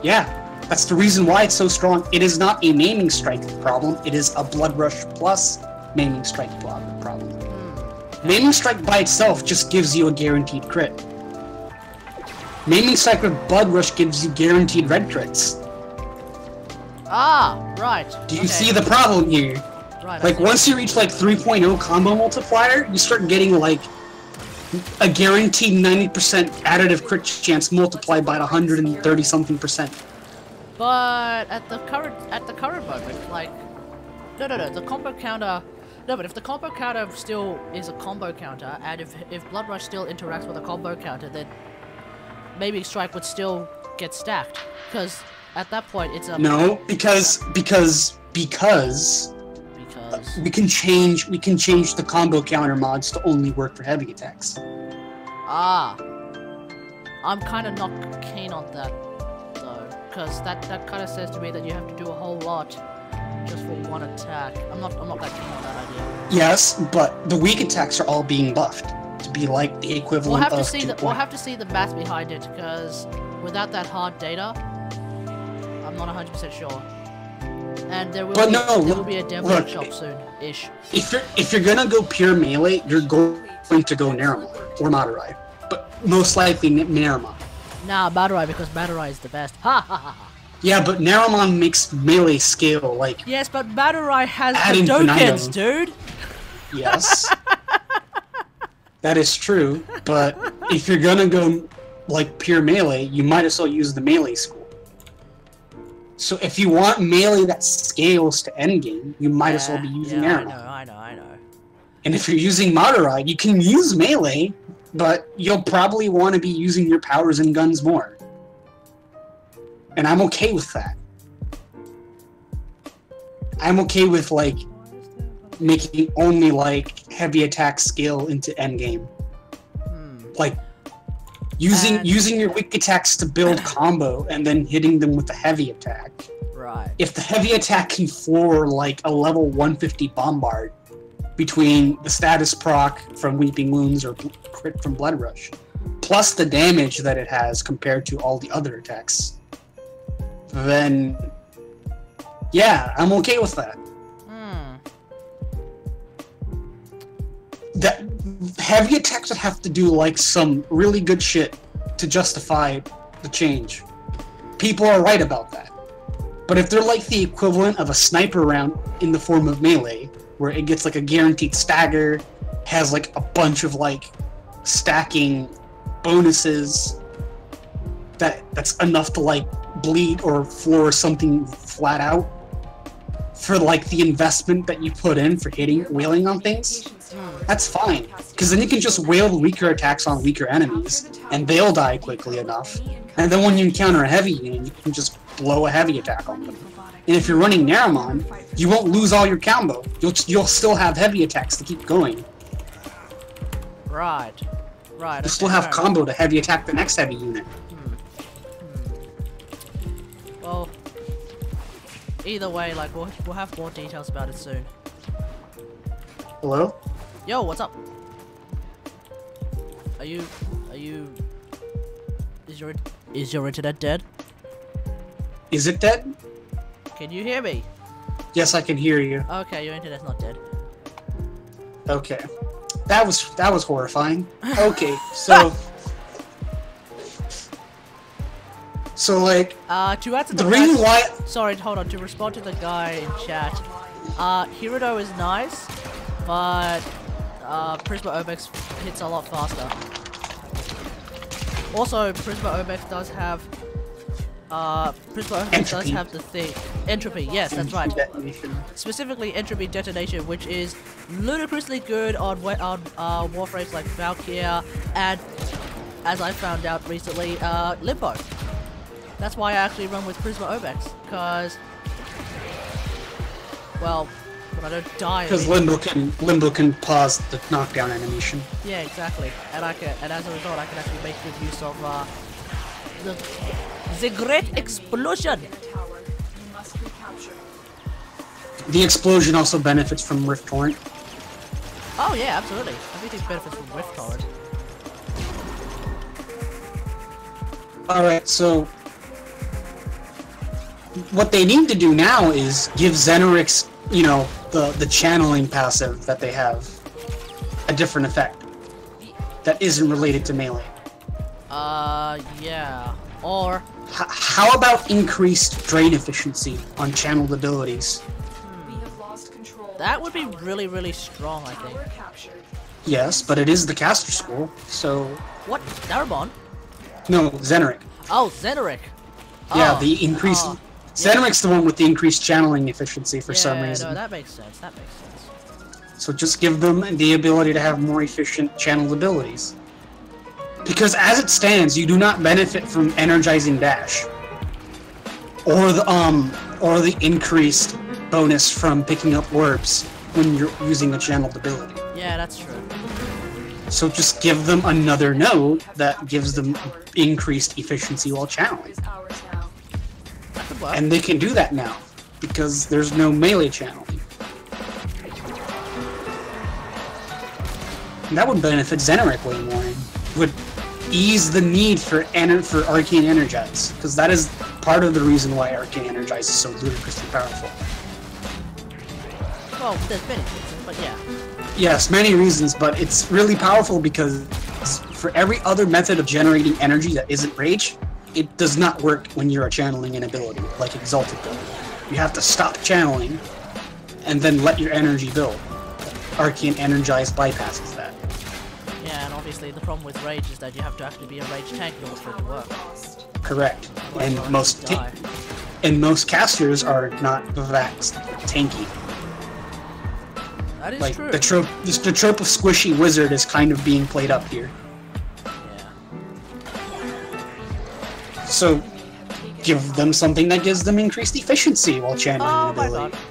Yeah, that's the reason why it's so strong. It is not a Maiming Strike problem, it is a Blood Rush plus Maiming Strike problem. Maiming Strike by itself just gives you a guaranteed crit. Maiming Strike with Blood Rush gives you guaranteed red crits. Ah, right. Do you see the problem here? Right, like, once you reach, like, 3.0 combo multiplier, you start getting, like, a guaranteed 90% additive crit chance multiplied by 130-something%. But at the current moment, like, no, the combo counter. No, but if the combo counter still is a combo counter, and if Blood Rush still interacts with a combo counter, then maybe Strike would still get stacked. Because at that point, it's a... No, because we can change the combo counter mods to only work for heavy attacks. Ah. I'm kind of not keen on that, though. Because that kind of says to me that you have to do a whole lot just for one attack. I'm not that keen on that idea. Yes, but the weak attacks are all being buffed to be like the equivalent We'll have to of see 2 we'll have to see the math behind it, because without that hard data, I'm not 100% sure. And there will be a demo workshop soon-ish. If you're gonna go pure melee, you're going to go Naramon or Madurai, but most likely Naramon. Nah, Madurai, because Madurai is the best. Ha ha ha ha. Yeah, but Naramon makes melee scale like. Yes, but Madurai has ad Hadokens, infinitum. dude. Yes. That is true, but if you're gonna go like pure melee, you might as well use the melee school. So if you want melee that scales to endgame, you might as well be using Naramon. I know. And if you're using Madurai, you can use melee, but you'll probably want to be using your powers and guns more. And I'm okay with that. I'm okay with, like, making only, like, heavy attack scale into endgame. Like, using your weak attacks to build combo and then hitting them with the heavy attack. Right. If the heavy attack can floor, like, a level 150 bombard between the status proc from Weeping Wounds or crit from Blood Rush, plus the damage that it has compared to all the other attacks, then yeah, I'm okay with that. That heavy attacks would have to do like some really good shit to justify the change. People are right about that. But if they're like the equivalent of a sniper round in the form of melee, where it gets like a guaranteed stagger, has like a bunch of like stacking bonuses that's enough to like bleed or floor something flat out for like the investment that you put in for wailing on things, that's fine. Because then you can just wail weaker attacks on weaker enemies, and they'll die quickly enough. And then when you encounter a heavy unit, you can just blow a heavy attack on them. And if you're running Naramon, you won't lose all your combo. You'll still have heavy attacks to keep going. Right. You'll still have combo to heavy attack the next heavy unit. Well, either way, like we'll have more details about it soon. Hello? Yo, what's up? Are you? Is your internet dead? Is it dead? Can you hear me? Yes, I can hear you. Okay, your internet's not dead. Okay. That was horrifying. Okay, so like to answer the reason why. Sorry, hold on. To respond to the guy in chat, Hirudo is nice, but Prisma Obex hits a lot faster. Also, Prisma Obex does have does have the thing entropy. Yes, that's right. Detonation. Specifically, entropy detonation, which is ludicrously good on warframes like Valkyria and, as I found out recently, Limbo. That's why I actually run with Prisma Obex, because, well, when I don't die. Because Limbo can pause the knockdown animation. Yeah, exactly. And as a result, I can actually make good use of the great explosion. The explosion also benefits from Rift Torrent. Oh yeah, absolutely. Everything benefits from Rift Torrent. Alright, so what they need to do now is give Xenarix, you know, the channeling passive that they have, a different effect that isn't related to melee. Yeah. Or how about increased drain efficiency on channeled abilities? That would be really, really strong, I think. Yes, but it is the caster school, so. What? Darabon? No, Xenaric. Oh, Xenaric. Yeah, the increased. Xenaric's the one with the increased channeling efficiency for some reason. No, that makes sense. That makes sense. So just give them the ability to have more efficient channeled abilities. Because as it stands, you do not benefit from energizing dash, or the increased bonus from picking up orbs when you're using a channeled ability. Yeah, that's true. So just give them another node that gives them increased efficiency while channeling. That could work. And they can do that now. because there's no melee channeling. And that would benefit Xenoric way more. It would ease the need for Arcane Energize, because that is part of the reason why Arcane Energize is so ludicrously powerful. Well, there's many reasons, but yeah. Yes, many reasons, but it's really powerful because for every other method of generating energy that isn't Rage, it does not work when you're channeling an ability, like Exalted build. You have to stop channeling, and then let your energy build. Arcane Energize bypasses that. Yeah, and obviously the problem with Rage is that you have to actually be a Rage tank in order for it to work. Correct. Otherwise And you'll most actually die. and most casters are not that tanky. That is Like true. the trope of squishy wizard is kind of being played up here. Yeah. So give them something that gives them increased efficiency while channeling Oh an my ability. god.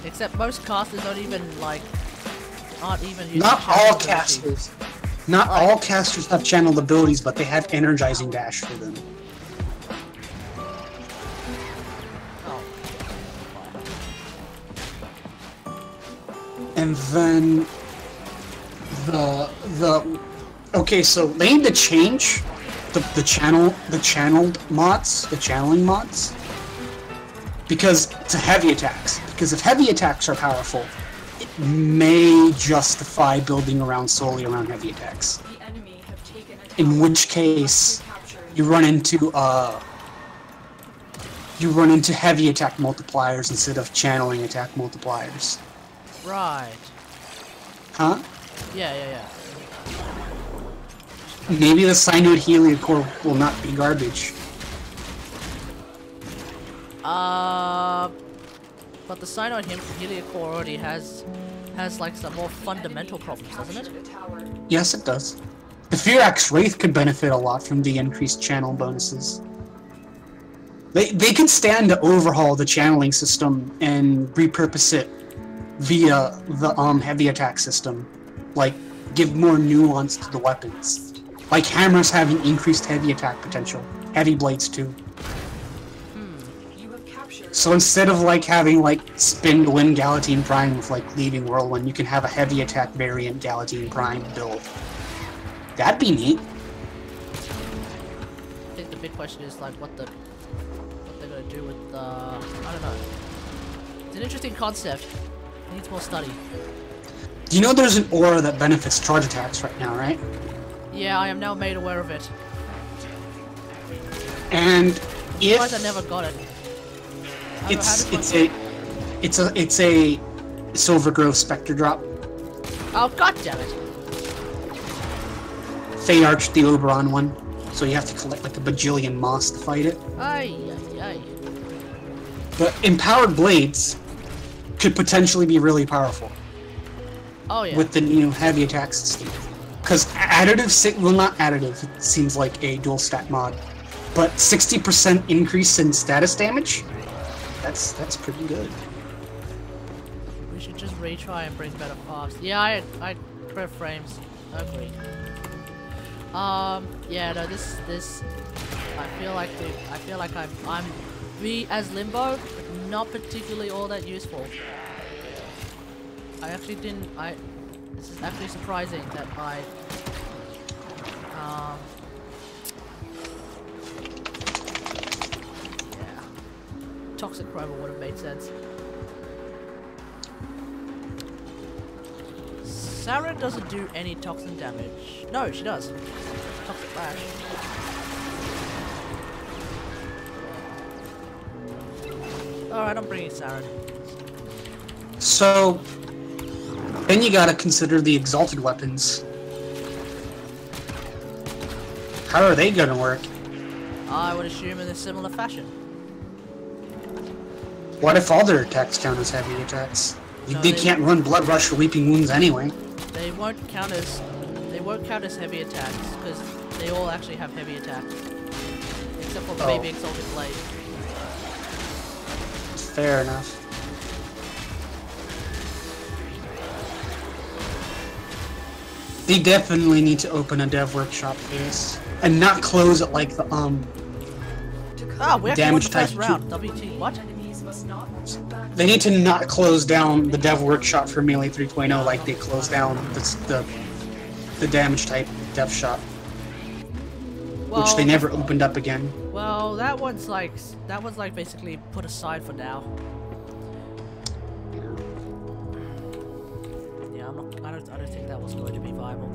Except most casters aren't even using Not channel all ability. casters. Not all casters have channeled abilities, but they have energizing dash for them. Oh. And then okay, so they need to change the channeling mods, because to heavy attacks. Because if heavy attacks are powerful, it may justify building solely around heavy attacks. The enemy have taken a In tower. which case, Captured. you run into heavy attack multipliers instead of channeling attack multipliers. Right. Huh? Yeah. Maybe the Cyanoid Heliocore will not be garbage. But the Cyanoid Heliocore already has like some more fundamental problems, doesn't it? Captured a tower. Yes, it does. The Firax Wraith could benefit a lot from the increased channel bonuses. They could stand to overhaul the channeling system and repurpose it via the heavy attack system. Like, give more nuance to the weapons. Like hammers having increased heavy attack potential. Heavy blades too. You have captured. So instead of like having like spin to win Galatine Prime with like leaving Whirlwind, you can have a heavy attack variant Galatine Prime build. That'd be neat. I think the big question is like what they're gonna do with I don't know. It's an interesting concept. It needs more study. Do you know there's an aura that benefits charge attacks right now, right? Yeah, I am now made aware of it. And Surprised I never got it. I don't know, it's a Silver Grove Spectre drop. Oh god damn it! Fey Arch the Oberon one. So you have to collect like a bajillion moss to fight it. Ay. But Empowered Blades could potentially be really powerful Oh yeah. with the new heavy attack system. Because not additive, it seems like a dual stat mod. But 60% increase in status damage? That's pretty good. We should just retry and bring better paths. Yeah, I crit frames. Agreed. Yeah, no, this I feel like I'm me as Limbo, but not particularly all that useful. I actually didn't. This is actually surprising that my yeah, Toxic Chroma would have made sense. Sarah doesn't do any toxin damage. No, she does. Toxic Flash. Alright, I'm bringing Sarah. So, then you gotta consider the exalted weapons. How are they gonna work? I would assume in a similar fashion. What if all their attacks count as heavy attacks? No, They they- can't run Blood Rush or Weeping Wounds anyway. They won't count as heavy attacks because they all actually have heavy attacks, except for maybe Exalted Blade. Fair enough. They definitely need to open a dev workshop for this. And not close it like the Ah, we actually won damage the type. first round. WT, what? Enemies must not back. They need to not close down the Dev Workshop for Melee 3.0 like they closed down the damage type Dev Shop, Well, which they never opened up again. Well, that one's like basically put aside for now. Yeah, I don't think that was going to be viable.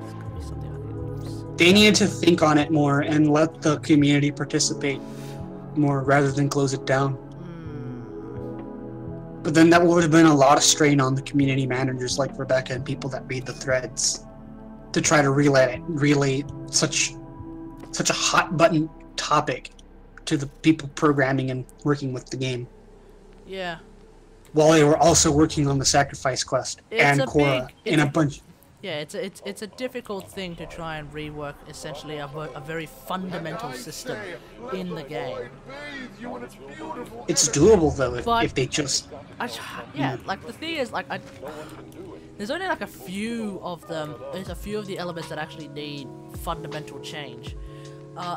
It's gonna be something I can use. They needed to think on it more and let the community participate more rather than close it down. But then that would have been a lot of strain on the community managers like Rebecca and people that read the threads to try to relay such a hot button topic to the people programming and working with the game. Yeah. While they were also working on the sacrifice quest and Korra and a bunch. Yeah, it's a difficult thing to try and rework essentially a very fundamental system in the game. It's doable though But- if they just. Like the thing is, like there's only like a few of them. There's a few of the elements that actually need fundamental change.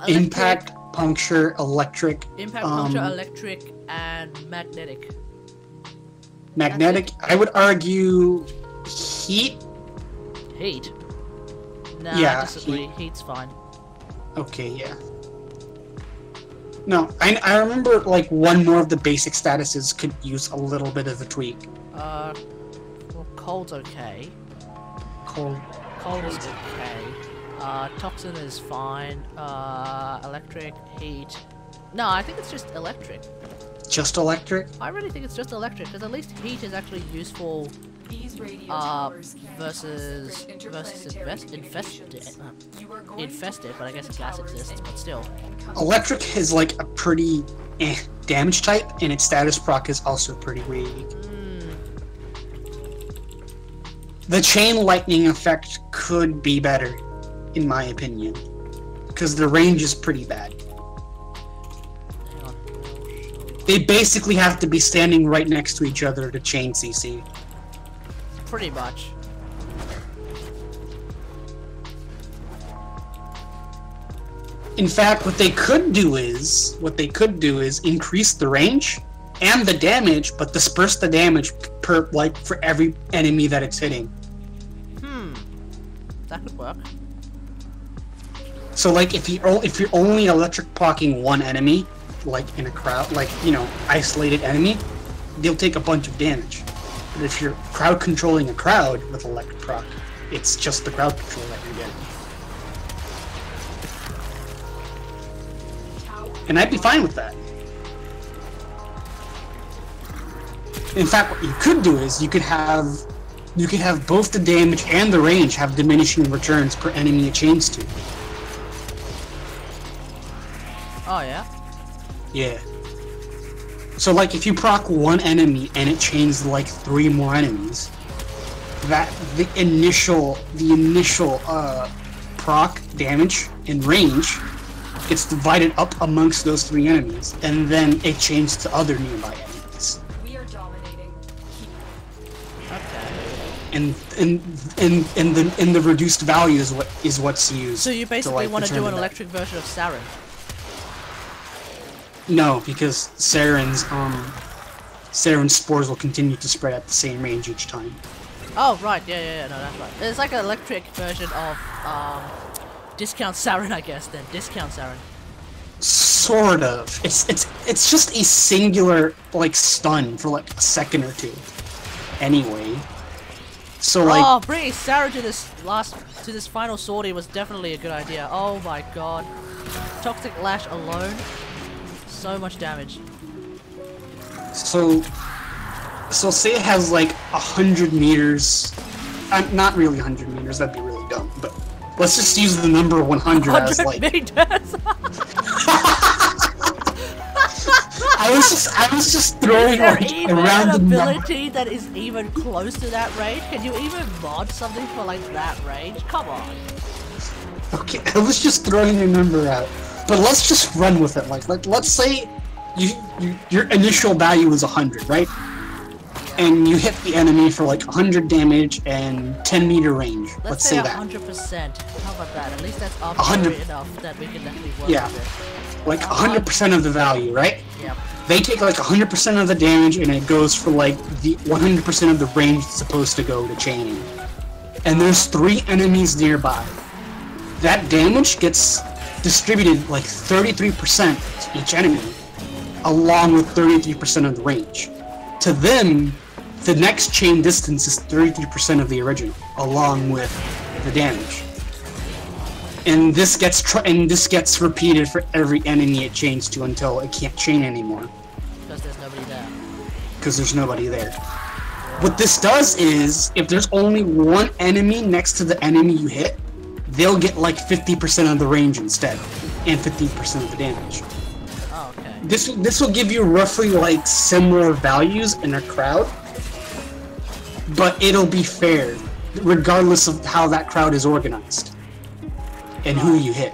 Impact, puncture, electric. Puncture, electric, and magnetic. Magnetic. I would argue heat. Heat. Nah, Yeah, I disagree. Heat's fine. Okay, yeah. No, I remember like one more of the basic statuses could use a little bit of a tweak. Well, cold's okay. Cold. Cold is okay. Toxin is fine. Electric, heat. No, I think it's just electric. Just electric? I really think it's just electric, because at least heat is actually useful These radio towers versus infested, but I guess gas exists, but still. Electric is like a pretty damage type, and its status proc is also pretty weak. The chain lightning effect could be better, in my opinion, because the range is pretty bad. Hang on. They basically have to be standing right next to each other to chain CC. Pretty much. In fact, what they could do is increase the range and the damage, but disperse the damage per for every enemy that it's hitting. That could work. So like if you're only electric procking one enemy, like in a crowd, like isolated enemy, they'll take a bunch of damage. But if you're crowd controlling a crowd with electric proc, it's just the crowd control that you're getting. And I'd be fine with that. In fact, what you could do is you could have both the damage and the range have diminishing returns per enemy it chains to. Oh yeah? Yeah. So like if you proc one enemy and it chains like 3 more enemies, that the initial proc damage and range gets divided up amongst those 3 enemies, and then it chains to other nearby enemies. We are dominating. Okay. And the reduced value is what's used. So you basically like, want to do an determine that. electric version of Saren? No, because Saren's spores will continue to spread at the same range each time. Oh right, yeah, no, that's right. It's like an electric version of Discount Saren, I guess. Then Discount Saren. Sort of. It's just a singular like stun for like a second or two. Anyway. So like. Oh, bringing Saren to this final sortie was definitely a good idea. Oh my god, Toxic Lash alone, so much damage. So say it has like 100 meters. Not really 100 meters. That'd be really dumb. But let's just use the number 100 as 100 like. meters. I was just throwing Is there like even around an the number. ability that is even close to that range? Can you even mod something for like that range? Come on. Okay, I was just throwing a number out, but let's just run with it. Like let's say your initial value is 100, right? Yeah. and you hit the enemy for like 100 damage and 10-meter range. Let's say that. 100%. How about that? At least that's 100 arbitrary enough that we can definitely work with it. Like 100% of the value, right? Yep. They take like 100% of the damage, and it goes for like the 100% of the range it's supposed to go to chaining. And there's 3 enemies nearby. That damage gets distributed like 33% to each enemy, along with 33% of the range. To them, the next chain distance is 33% of the original, along with the damage. And this gets repeated for every enemy it chains to until it can't chain anymore. Because there's nobody there. Because there's nobody there. What this does is, if there's only one enemy next to the enemy you hit, they'll get like 50% of the range instead, and 15% of the damage. Oh, okay. This will give you roughly like similar values in a crowd, but it'll be fair, regardless of how that crowd is organized and who you hit.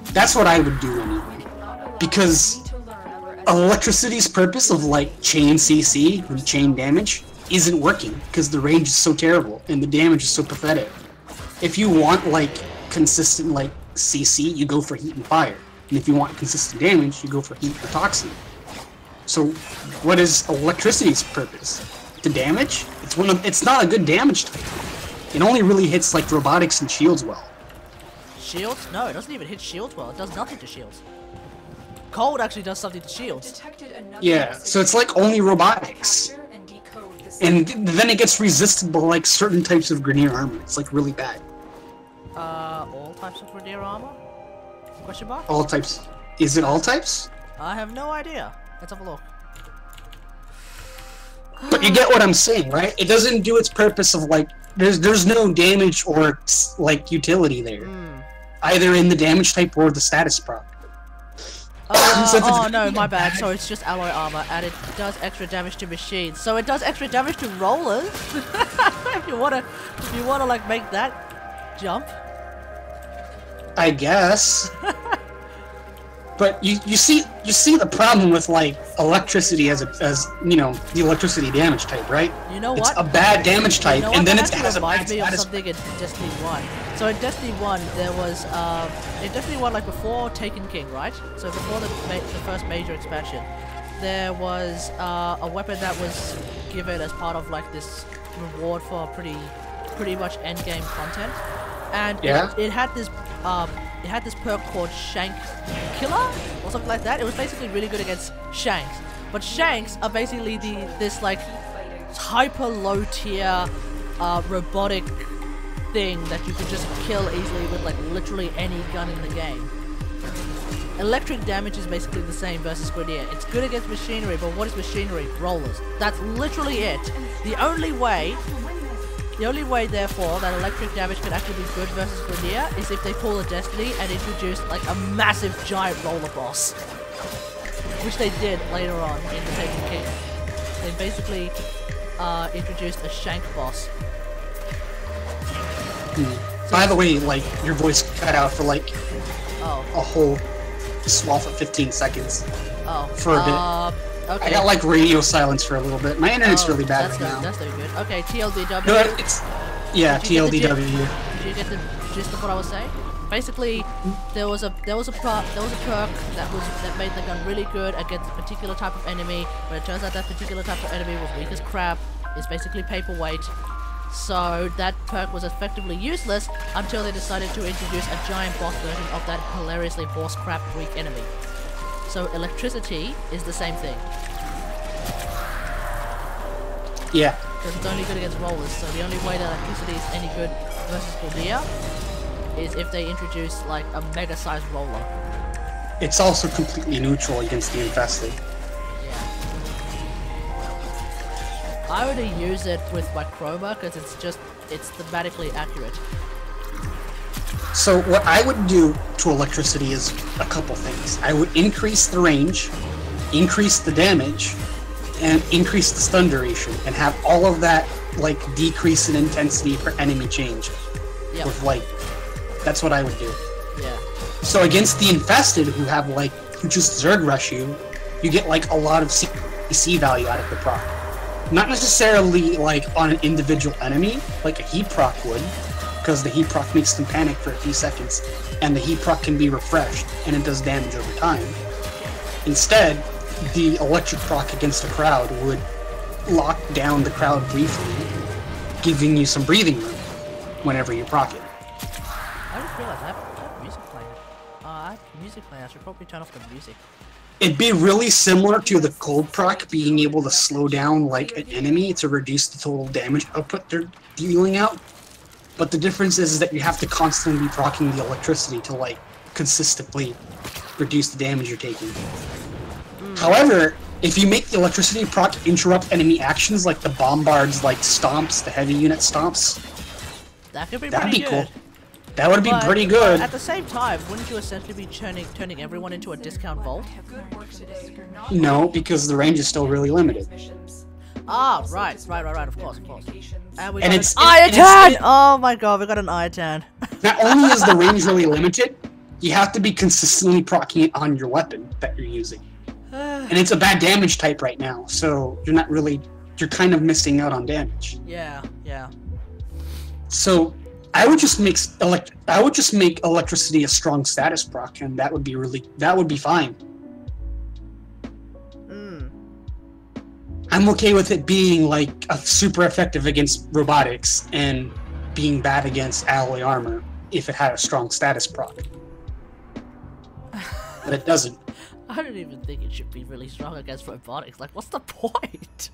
That's what I would do anyway, because electricity's purpose of like chain CC and chain damage isn't working because the range is so terrible and the damage is so pathetic. If you want like consistent like CC, you go for heat and fire, and if you want consistent damage, you go for heat or toxin. So, what is electricity's purpose? To damage? It's not a good damage type. It only really hits like robotics and shields well. Shields? No, it doesn't even hit shields well. It does nothing to shields. Cold actually does something to shields. Yeah, so it's like only robotics. And then it gets resistant to like certain types of Grineer armor. It's like really bad. All types of Grineer armor? Question mark? All types. Is it all types? I have no idea. Let's have a look. But you get what I'm saying, right? It doesn't do its purpose of like there's no damage or like utility there, either in the damage type or the status prop. Oh no, my bad. So it's just alloy armor, and it does extra damage to machines. So it does extra damage to rollers. if you wanna like make that jump. I guess. But you see the problem with like electricity as you know, the electricity damage type, right? You know it's what? a bad damage type, and then it has a bad me of status. something in Destiny 1. So in Destiny 1 there was in Destiny 1, like before Taken King, right? So before the first major expansion, there was a weapon that was given as part of like this reward for pretty much end game content, and it had this perk called Shank Killer or something like that. It was basically really good against Shanks, but Shanks are basically this like hyper low tier robotic thing that you could just kill easily with like literally any gun in the game. Electric damage is basically the same versus Grineer. It's good against machinery, but what is machinery? Rollers. That's literally it. The only way, therefore, that electric damage can actually be good versus Grineer is if they pull a Destiny and introduce like a massive giant roller boss, which they did later on in the Taken King. They basically introduced a Shank boss. So by the way, like your voice cut out for like a whole swath of 15 seconds. For a bit. Okay. I got like radio silence for a little bit. My internet's really bad right now. That's very good. Okay, TLDW. No, it's TLDW. Did you get the gist of what I was saying? Basically, there was a perk that made the gun really good against a particular type of enemy, but it turns out that particular type of enemy was weak as crap. It's basically paperweight. So that perk was effectively useless until they decided to introduce a giant boss version of that hilariously horse crap weak enemy. So electricity is the same thing. Yeah. Because it's only good against rollers, so the only way that electricity is any good versus Grineer is if they introduce like a mega sized roller. It's also completely neutral against the infested. I would use it with my Chroma because it's thematically accurate. So what I would do to electricity is a couple things. I would increase the range, increase the damage, and increase the stun duration, and have all of that like decrease in intensity per enemy change. Yep. With like, that's what I would do. Yeah. So against the infested who just Zerg rush you, you get like a lot of CC value out of the proc. Not necessarily like on an individual enemy, like a heat proc would, because the heat proc makes them panic for a few seconds, and the heat proc can be refreshed, and it does damage over time. Instead, the electric proc against a crowd would lock down the crowd briefly, giving you some breathing room whenever you proc it. I just realized I have music playing. I have music playing. I should probably turn off the music. It'd be really similar to the cold proc being able to slow down like an enemy to reduce the total damage output they're dealing out. But the difference is that you have to constantly be proccing the electricity to like consistently reduce the damage you're taking. However, if you make the electricity proc interrupt enemy actions like the bombards like stomps, the heavy unit stomps, That could be that'd pretty be good. cool. That would be But pretty good. At the same time, wouldn't you essentially be turning everyone into a discount vault? Good work today. No, because the range is still really limited. Ah, right, of course. And we And got it's- an Iron and it's- Tan! Oh my god, we got an Iron Tan. Not only is the range really limited, you have to be consistently proccing it on your weapon that you're using. And it's a bad damage type right now, so you're kind of missing out on damage. Yeah. So I would just make electricity a strong status proc, and that would be fine. I'm okay with it being like a super effective against robotics and being bad against alloy armor if it had a strong status proc. But it doesn't. I don't even think it should be really strong against robotics. Like, what's the point?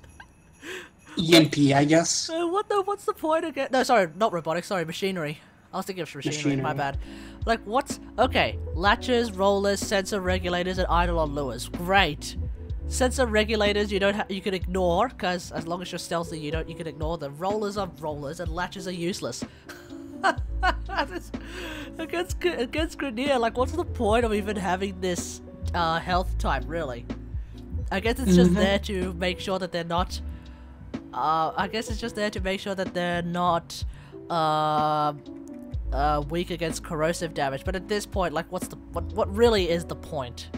EMP, I guess. What's the point again? No, sorry, not robotics. Sorry, machinery. I was thinking of machinery. My Machinery. bad. Like, okay? Latches, rollers, sensor regulators, and eidolon lures. Great. Sensor regulators you can ignore, because as long as you're stealthy you can ignore them. Rollers are rollers and latches are useless. Against Grenier, like what's the point of even having this health type really? I guess it's just there to make sure that they're not weak against corrosive damage, but at this point, like what really is the point?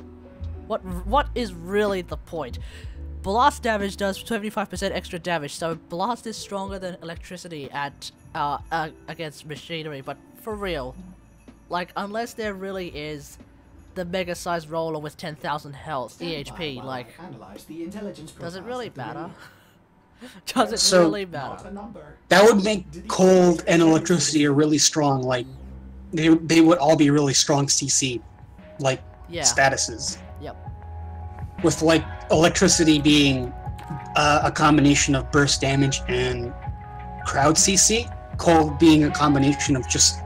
What is really the point? Blast damage does 25% extra damage, so blast is stronger than electricity at against machinery, but for real, like unless there really is the mega sized roller with 10,000 health EHP, like does it really matter? Does it really matter? That would make cold and electricity are really strong. Like they would all be really strong CC, like statuses. Yep. With like electricity being a combination of burst damage and crowd CC, cold being a combination of just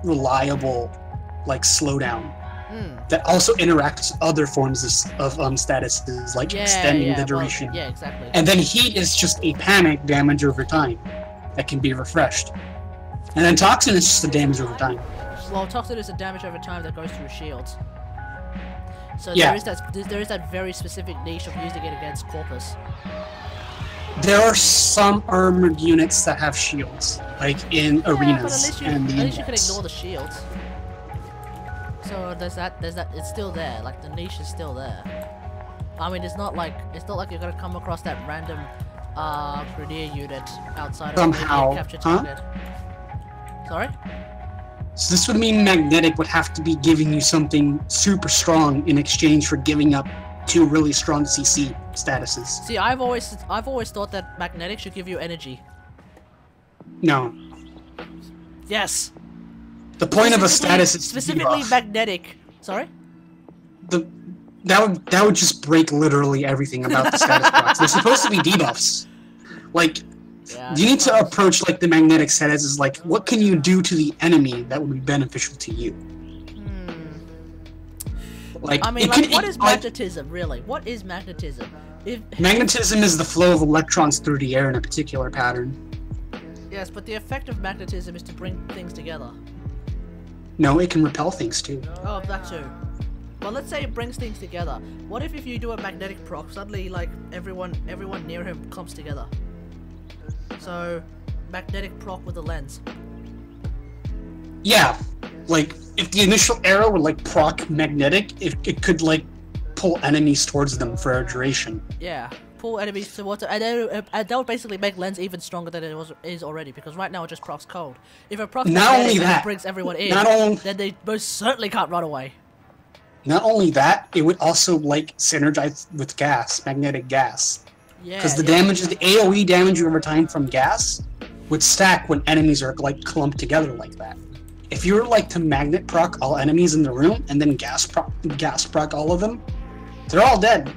reliable like slowdown that also interacts with other forms of statuses like extending the duration. Well, yeah, exactly. And then heat is just a panic damage over time that can be refreshed. And then toxin is just a damage over time. Well, toxin is a damage over time that goes through shields. So Yeah. there is that very specific niche of using it against Corpus. There are some armored units that have shields, like in arenas But and at the least you can index. ignore the shields. So there's that, it's still there, like the niche is still there. I mean, it's not like you're gonna come across that random Grenier unit outside of Somehow, a capture huh? target. Sorry? So this would mean Magnetic would have to be giving you something super strong in exchange for giving up 2 really strong CC statuses. See, I've always thought that Magnetic should give you energy. No. Yes. The point of a status is to specifically debuff. Magnetic. Sorry? That would just break literally everything about the status box. They're supposed to be debuffs. Like, Yeah, you need to approach like the Magnetic status as like, what can you do to the enemy that would be beneficial to you? Like, I mean, it like, can, what is magnetism, really? What is magnetism? magnetism is the flow of electrons through the air in a particular pattern. Yes, but the effect of magnetism is to bring things together. No, it can repel things too. Oh, that too. Well, let's say it brings things together. What if you do a magnetic proc, suddenly, like, everyone near him comes together? So, magnetic proc with a lens. Yeah, like, if the initial arrow would, like, proc magnetic, it could, like, pull enemies towards them for a duration. Yeah, pull enemies towards it, and they'll basically make lens even stronger than it is already, because right now it just procs cold. If it procs magnetic and it brings everyone in, then they most certainly can't run away. Not only that, it would also like synergize with gas, magnetic gas. Yeah. Because the damage, the AOE damage over time from gas would stack when enemies are like clumped together like that. If you were like to magnet proc all enemies in the room and then gas proc all of them, they're all dead.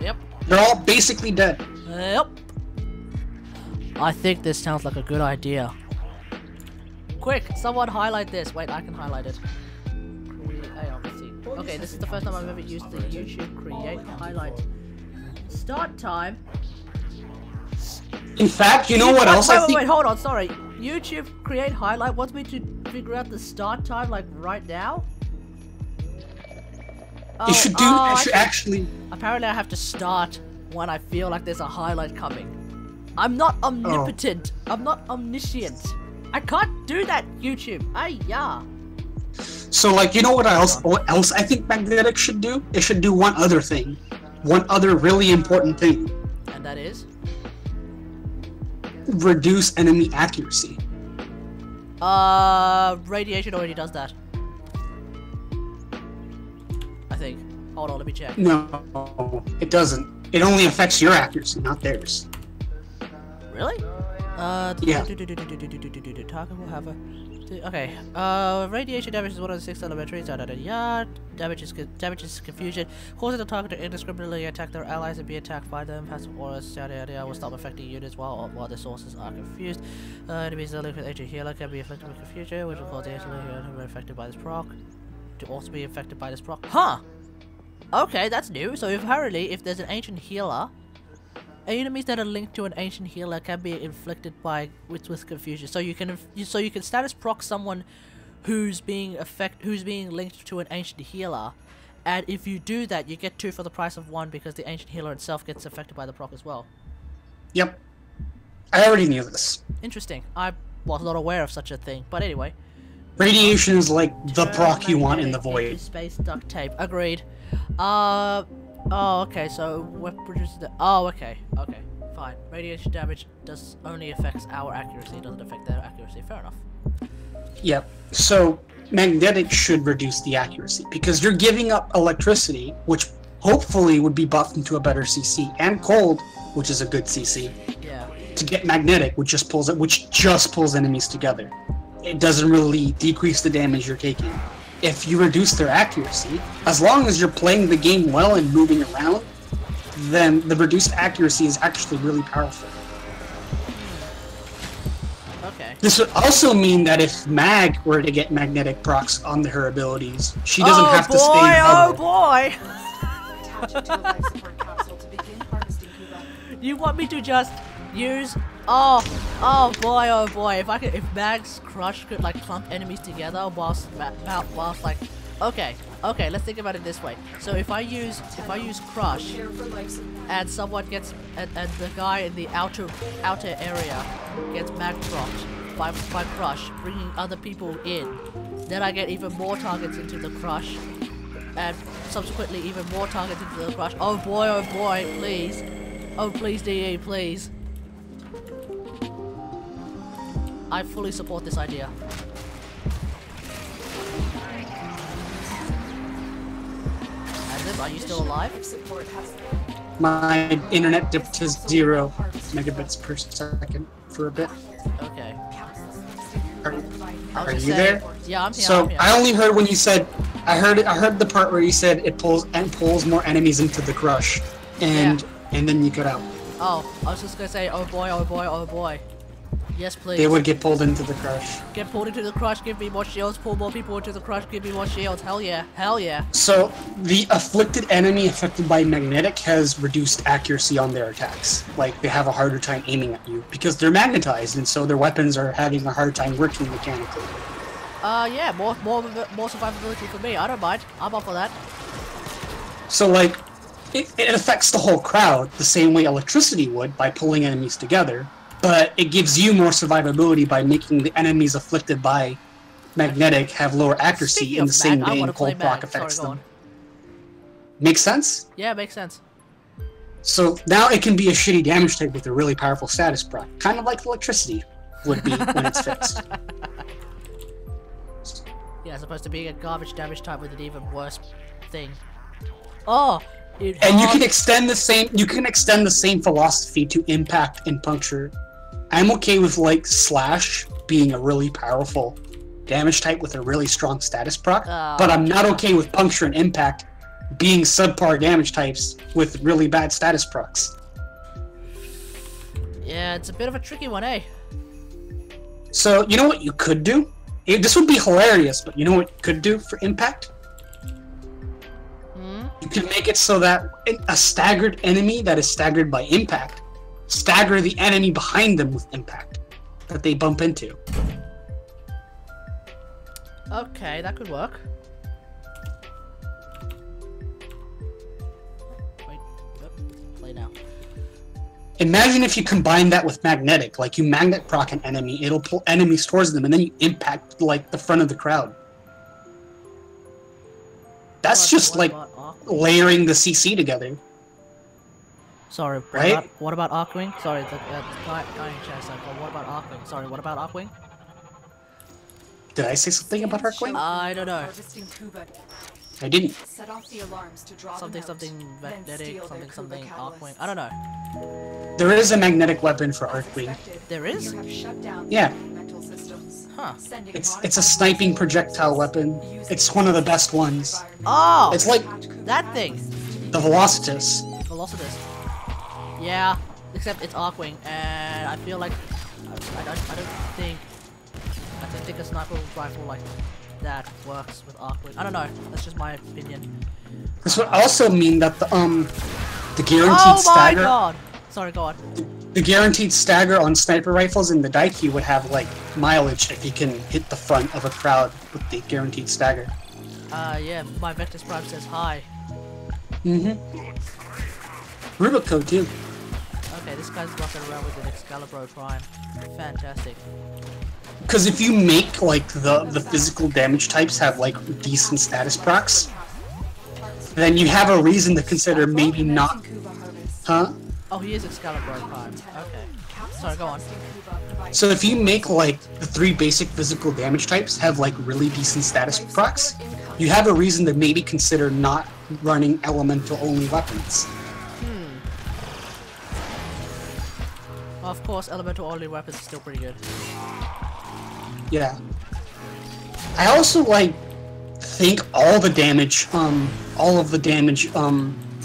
Yep. They're all basically dead. Yep. I think this sounds like a good idea. Quick, someone highlight this. Wait, I can highlight it. Okay, this is the first time I've ever used the YouTube create highlight. Start time. In fact, you know what else I think? Wait, hold on, sorry. YouTube create highlight wants me to figure out the start time, like, right now? Oh, it should actually... Apparently I have to start when I feel like there's a highlight coming. I'm not omnipotent. Oh. I'm not omniscient. I can't do that, YouTube. Yeah. So, like, you know what else I think Magnetic should do? It should do one other thing. One other really important thing. And that is? Reduce enemy accuracy. Radiation already does that. I think. Hold on, let me check. No, it doesn't. It only affects your accuracy, not theirs. Really? Yeah. Target will have a... Okay, radiation damage is one of the 6 elementaries, damage is confusion, causing the target to indiscriminately attack their allies and be attacked by them, passive auras, will stop affecting units while the sources are confused. Enemies that live with ancient healer can be afflicted with confusion, which will cause the ancient healer to be affected by this proc, Huh! Okay, that's new, so apparently if there's an ancient healer, enemies that are linked to an ancient healer can be inflicted with confusion. So you can status proc someone who's being linked to an ancient healer, and if you do that, you get 2 for the price of 1 because the ancient healer itself gets affected by the proc as well. Yep, I already knew this. Interesting. I was not aware of such a thing, but anyway. Radiation is like the proc you want in the void. Space duct tape. Agreed. Oh, okay, so we're producing the... Oh, okay, fine. Radiation damage only affects our accuracy, it doesn't affect their accuracy. Fair enough. Yep, so magnetic should reduce the accuracy, because you're giving up electricity, which hopefully would be buffed into a better CC, and cold, which is a good CC, yeah, to get magnetic, which just pulls enemies together. It doesn't really decrease the damage you're taking. If you reduce their accuracy, as long as you're playing the game well and moving around, then the reduced accuracy is actually really powerful. Okay. This would also mean that if Mag were to get magnetic procs on her abilities, she doesn't have to stay in Oh bubble. boy! Attach it to a life support capsule to begin harvesting Kuva. You want me to just use... Oh boy, if Mag's Crush could like clump enemies together whilst like... Okay, let's think about it this way. So if I use Crush and someone gets and the guy in the outer area gets Mag procced by Crush, bringing other people in, then I get even more targets into the Crush, and subsequently even more targets into the Crush. Oh boy, please. Oh please, DE, please. I fully support this idea. Azim, are you still alive? My internet dipped to 0 megabits per second for a bit. Okay. Are you there? Yeah, I'm here. So I only heard when you said, I heard the part where you said it pulls more enemies into the Crush, and then you cut out. Oh, I was just gonna say, oh boy. Yes, please. They would get pulled into the Crush. Get pulled into the Crush, give me more shields. Pull more people into the Crush, give me more shields. Hell yeah. So, the afflicted enemy affected by magnetic has reduced accuracy on their attacks. Like, they have a harder time aiming at you, because they're magnetized, and so their weapons are having a hard time working mechanically. Yeah, more survivability for me. I don't mind. I'm up for that. So, like, it affects the whole crowd the same way electricity would by pulling enemies together. But it gives you more survivability by making the enemies afflicted by magnetic have lower accuracy in the same way cold proc affects them. Makes sense? Yeah, makes sense. So now it can be a shitty damage type with a really powerful status proc, kind of like electricity would be when it's fixed. Yeah, as opposed to being a garbage damage type with an even worse thing. Oh, and you can extend the same. You can extend the same philosophy to impact and puncture. I'm okay with like slash being a really powerful damage type with a really strong status proc, but I'm not okay with puncture and impact being subpar damage types with really bad status procs. Yeah, it's a bit of a tricky one, eh? So you know what you could do? This would be hilarious, but you know what you could do for impact? You can make it so that a staggered enemy that is staggered by impact, stagger the enemy behind them with impact that they bump into. Okay, that could work. Wait, play now. Imagine if you combine that with magnetic, like you magnet proc an enemy, it'll pull enemies towards them, and then you impact like the front of the crowd. That's just like layering the CC together. Sorry, right? What about Arcwing? Sorry, the guy in chat said, but what about Arcwing? Sorry, what about Arcwing? Did I say something about Arcwing? I don't know. I didn't. Set off the alarms to draw Something magnetic, something Arcwing. I don't know. There is a magnetic weapon for Arcwing. There is? Yeah. Huh. It's a sniping projectile weapon. It's one of the best ones. Oh! It's like that thing. The Velocitus. Velocitus. Yeah, except it's Arcwing, and I feel like I don't think a sniper rifle like that works with Arcwing. I don't know. That's just my opinion. This would also mean that the guaranteed oh my stagger. God! Sorry, go on. The guaranteed stagger on sniper rifles in the Daiki would have like mileage if you can hit the front of a crowd with the guaranteed stagger. Yeah, my Vectus Prime says hi. Rubico too. Okay, this guy's rocking around with an Excalibur Prime. Fantastic. Because if you make like the physical damage types have like decent status procs, then you have a reason to consider maybe not. Huh? Oh, he is Excalibur Prime. Okay. Sorry, go on. So if you make like the 3 basic physical damage types have like really decent status procs, you have a reason to maybe consider not running elemental only weapons. Of course, elemental only weapons are still pretty good. Yeah. I also like think all of the damage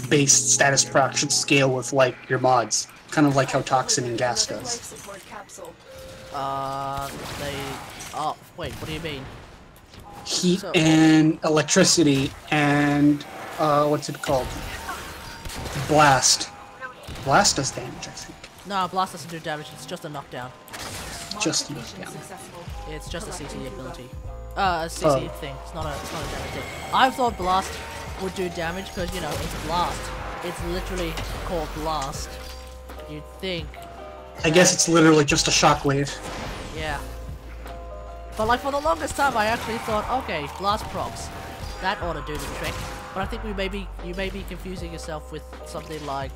based status proc should scale with like your mods, kind of like how Toxin and Gas does. Oh, wait, what do you mean? Heat and electricity and what's it called? Blast. Blast does damage, I think. No, Blast doesn't do damage, it's just a knockdown. Just a knockdown. It's just a CC ability. A CC thing. It's not a damage thing. I thought Blast would do damage because, you know, it's Blast. It's literally called Blast. You'd think. I guess it's literally just a shockwave. Yeah. But like for the longest time I actually thought, okay, Blast procs. That ought to do the trick. But I think you may be confusing yourself with something like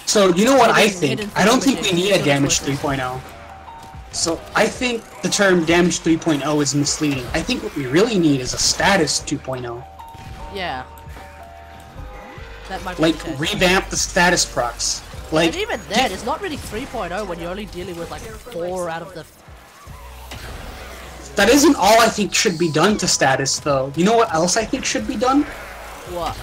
So, you know what I think? I don't think we need a damage 3.0. So, I think the term damage 3.0 is misleading. I think what we really need is a status 2.0. Yeah. That might be like, the case. revamp the status procs. Like, and even then, it's not really 3.0 when you're only dealing with like 4 out of the... That isn't all I think should be done to status, though. You know what else I think should be done? What?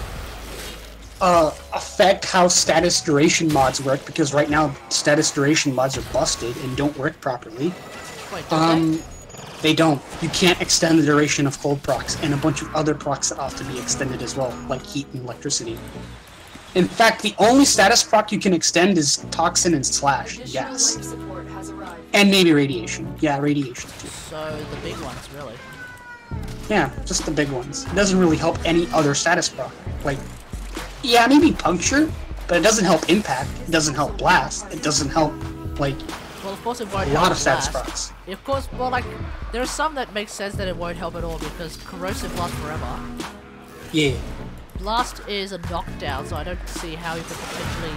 Affect how status duration mods work, because right now status duration mods are busted and don't work properly. Wait, they don't. You can't extend the duration of cold procs, and a bunch of other procs that have to be extended as well, like heat and electricity. In fact, the only status proc you can extend is Toxin and Slash, gas. And maybe Radiation. Yeah, Radiation too. So, the big ones, really. Yeah, just the big ones. It doesn't really help any other status proc. Like, yeah, maybe Puncture, but it doesn't help Impact, it doesn't help Blast, it doesn't help, like, well, of course it won't a help lot of status Blast. procs. Of course, well, like, there are some that make sense that it won't help at all, because Corrosive lasts forever. Yeah. blast is a knockdown, so I don't see how you could potentially,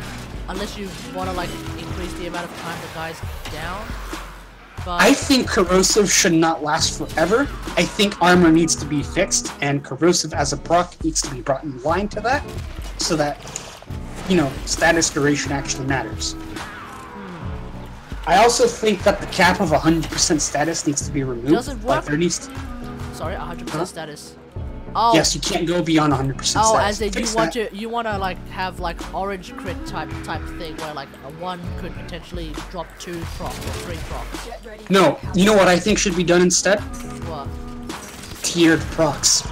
unless you want to like increase the amount of time the guy's down. But I think corrosive should not last forever. I think armor needs to be fixed, and corrosive as a proc needs to be brought in line to that, so that, you know, status duration actually matters. I also think that the cap of 100% status needs to be removed. Does it work? Like, there needs to... Sorry, 100% status. Oh. Yes, you can't go beyond 100% status. Oh, as in Fix you want to like have like orange crit type thing where like a 1 could potentially drop 2 procs or 3 procs. No, you know what I think should be done instead? What? Tiered procs.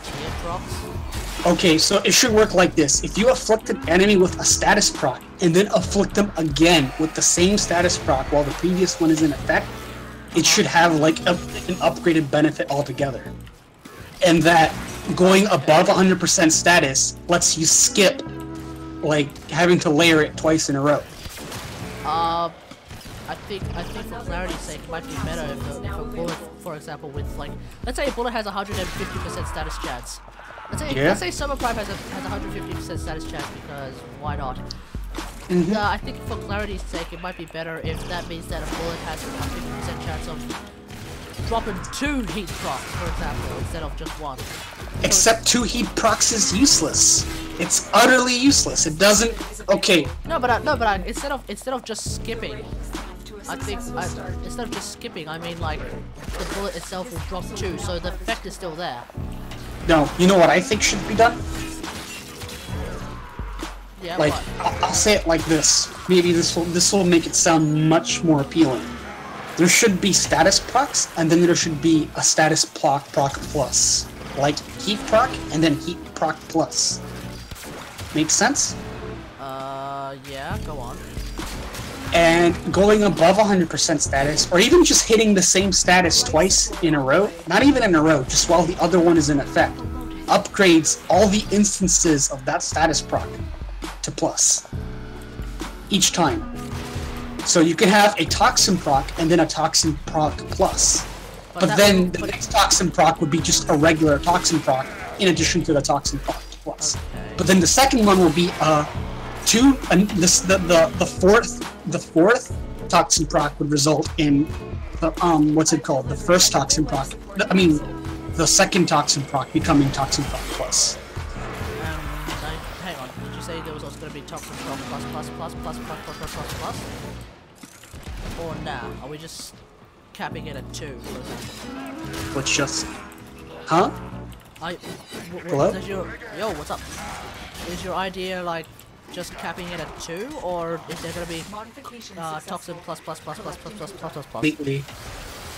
Tiered procs? Okay, so it should work like this. If you afflict an enemy with a status proc, and then afflict them again with the same status proc while the previous one is in effect, it should have like an upgraded benefit altogether. And that going above 100% status lets you skip, like, having to layer it twice in a row. I think for clarity's sake, it might be better if a bullet, for example, with like, let's say a bullet has 150% status chance. Let's say Summer Prime has a 150% status chance, because why not? I think for clarity's sake, it might be better if that means that a bullet has a 50% chance of dropping 2 heat procs, for example, instead of just 1. Except 2 heat procs is useless. It's utterly useless. It doesn't. Okay. No, but instead of just skipping, I think instead of just skipping, I mean like the bullet itself will drop 2, so the effect is still there. No, you know what I think should be done? Yeah. Like, What? I'll say it like this. Maybe this will make it sound much more appealing. There should be status procs, and then there should be a status proc plus. Like heat proc, and then heat proc plus. Make sense? Yeah, go on. And going above 100% status, or even just hitting the same status twice in a row, not even in a row, just while the other one is in effect, upgrades all the instances of that status proc to plus. Each time. So you can have a toxin proc and then a toxin proc plus. But then the next toxin proc would be just a regular toxin proc in addition to the toxin proc plus. Okay. But then the second one will be the fourth toxin proc would result in the what's it called? The first toxin proc. I mean, the second toxin proc becoming toxin proc plus. Hang on. Did you say there was also going to be toxin proc plus? Or nah? Are we just capping it at 2, for example? Which just, huh? Hello? Yo, what's up? Is your idea like just capping it at 2, or is there gonna be toxin plus? Completely.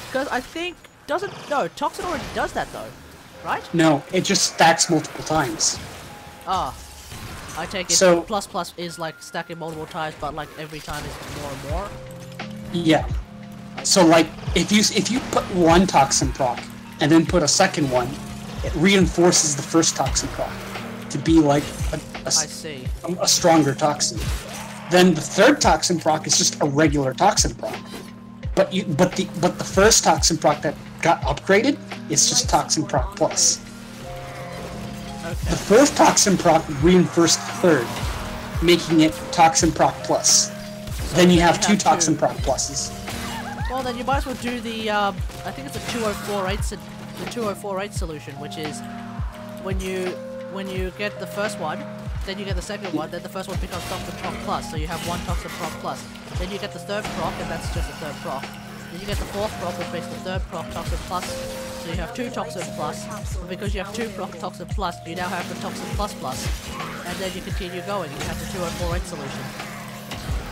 Because I think toxin already does that though, right? No, it just stacks multiple times. Ah, I take it. So plus is like stacking multiple times, but like every time is more and more. Yeah. So like if you put one toxin proc and then put a second one, it reinforces the first toxin proc to be like a stronger toxin. Then the third toxin proc is just a regular toxin proc. But the first toxin proc that got upgraded is just toxin proc plus. Okay. The fourth toxin proc reinforced the third, making it toxin proc plus. So then you have 2 toxin proc pluses. Well, then you might as well do the I think it's a 204.8 solution, which is when you get the first one, then you get the second one, then the first one becomes toxin proc plus, so you have 1 toxin proc plus. Then you get the third proc, and that's just a third proc. Then you get the fourth proc, which makes the third proc toxin plus, so you have 2 toxin plus. But because you have 2 proc toxin plus, you now have the toxin plus plus, and then you continue going. You have the 204.8 solution.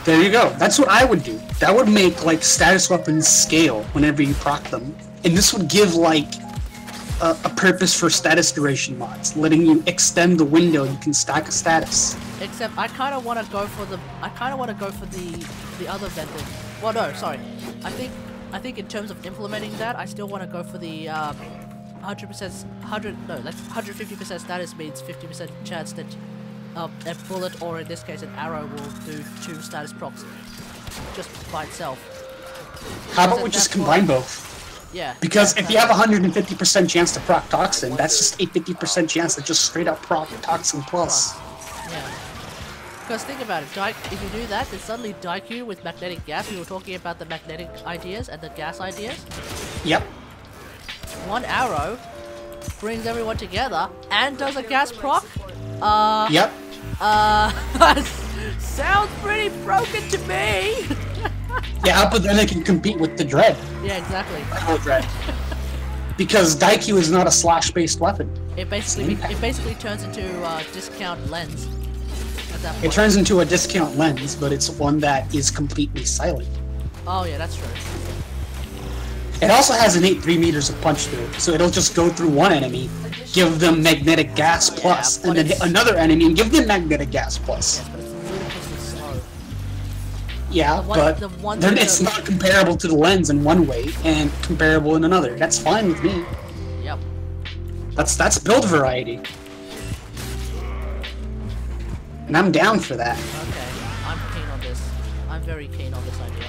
There you go. That's what I would do. That would make like status weapons scale whenever you proc them, and this would give like a purpose for status duration mods, letting you extend the window you can stack a status. Except I kind of want to go for the other method. Well, no, sorry. I think in terms of implementing that, I still want to go for the 150% status means 50% chance that a bullet, or in this case an arrow, will do 2 status procs just by itself. How about we just combine both? Yeah. Because if you have a 150% chance to proc Toxin, that's just a 50% chance to just straight up proc Toxin plus. Yeah. Because think about it, if you do that, then suddenly Daiku with magnetic gas, we were talking about the magnetic ideas and the gas ideas. Yep. One arrow brings everyone together and does a gas proc. Yep. Sounds pretty broken to me. Yeah, but then it can compete with the Dread. Yeah, exactly. Or Dread. Because Daiku is not a slash-based weapon. It basically turns into a discount lens. At that point. It turns into a discount lens, but it's one that is completely silent. Oh yeah, that's true. It also has innate 3 meters of punch through, so it'll just go through one enemy, give them magnetic gas plus, and then hit another enemy and give them magnetic gas plus. Yeah, but it's ludicrously slow. Yeah, but then it's not comparable to the lens in one way and comparable in another. That's fine with me. Yep. That's build variety. And I'm down for that. Okay, I'm keen on this. I'm very keen on this idea.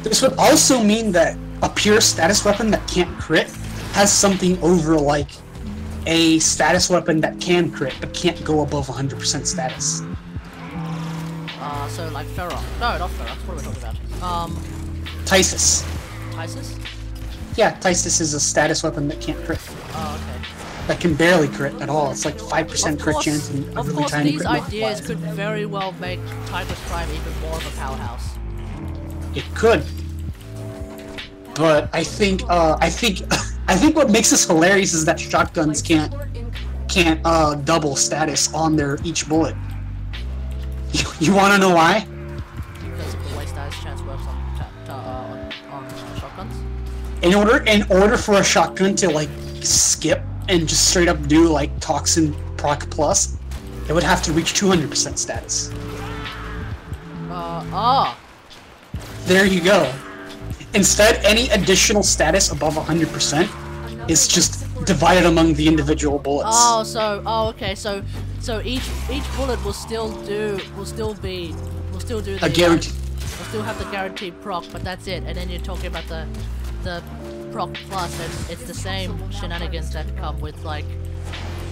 This would also mean that a pure status weapon that can't crit has something over like a status weapon that can crit but can't go above 100% status. So like Ferox. No, not Ferox. What are we talking about? Tysis. Tysis? Yeah, Tysis is a status weapon that can't crit. Oh, okay. That can barely crit at all. It's like 5% crit chance and a really tiny crit. Of course, these ideas could very well make Tigress Prime even more of a powerhouse. It could, but I think what makes this hilarious is that shotguns can't double status on their each bullet. You want to know why? Because of the way status chance works on shotguns. In order for a shotgun to like skip and just straight up do like Toxin proc plus, it would have to reach 200% status. There you go. Instead, any additional status above 100% is just divided among the individual bullets. Okay. So each bullet will still do the a guarantee. Will still have the guaranteed proc, but that's it. And then you're talking about the proc plus. It's the same shenanigans that come with like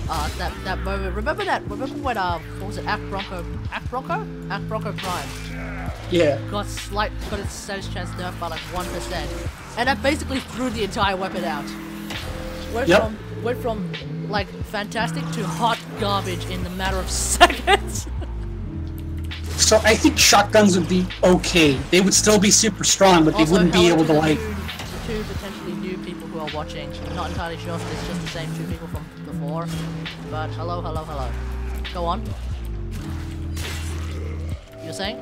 that moment. Remember when what was it? Act Bronco Prime. Yeah. Got its status chance nerfed by like 1%, and that basically threw the entire weapon out. Went from like fantastic to hot garbage in the matter of seconds. So I think shotguns would be okay. They would still be super strong, but they wouldn't be able to like. Two potentially new people who are watching. I'm not entirely sure if it's just the same two people from before, but hello. Go on. You're saying?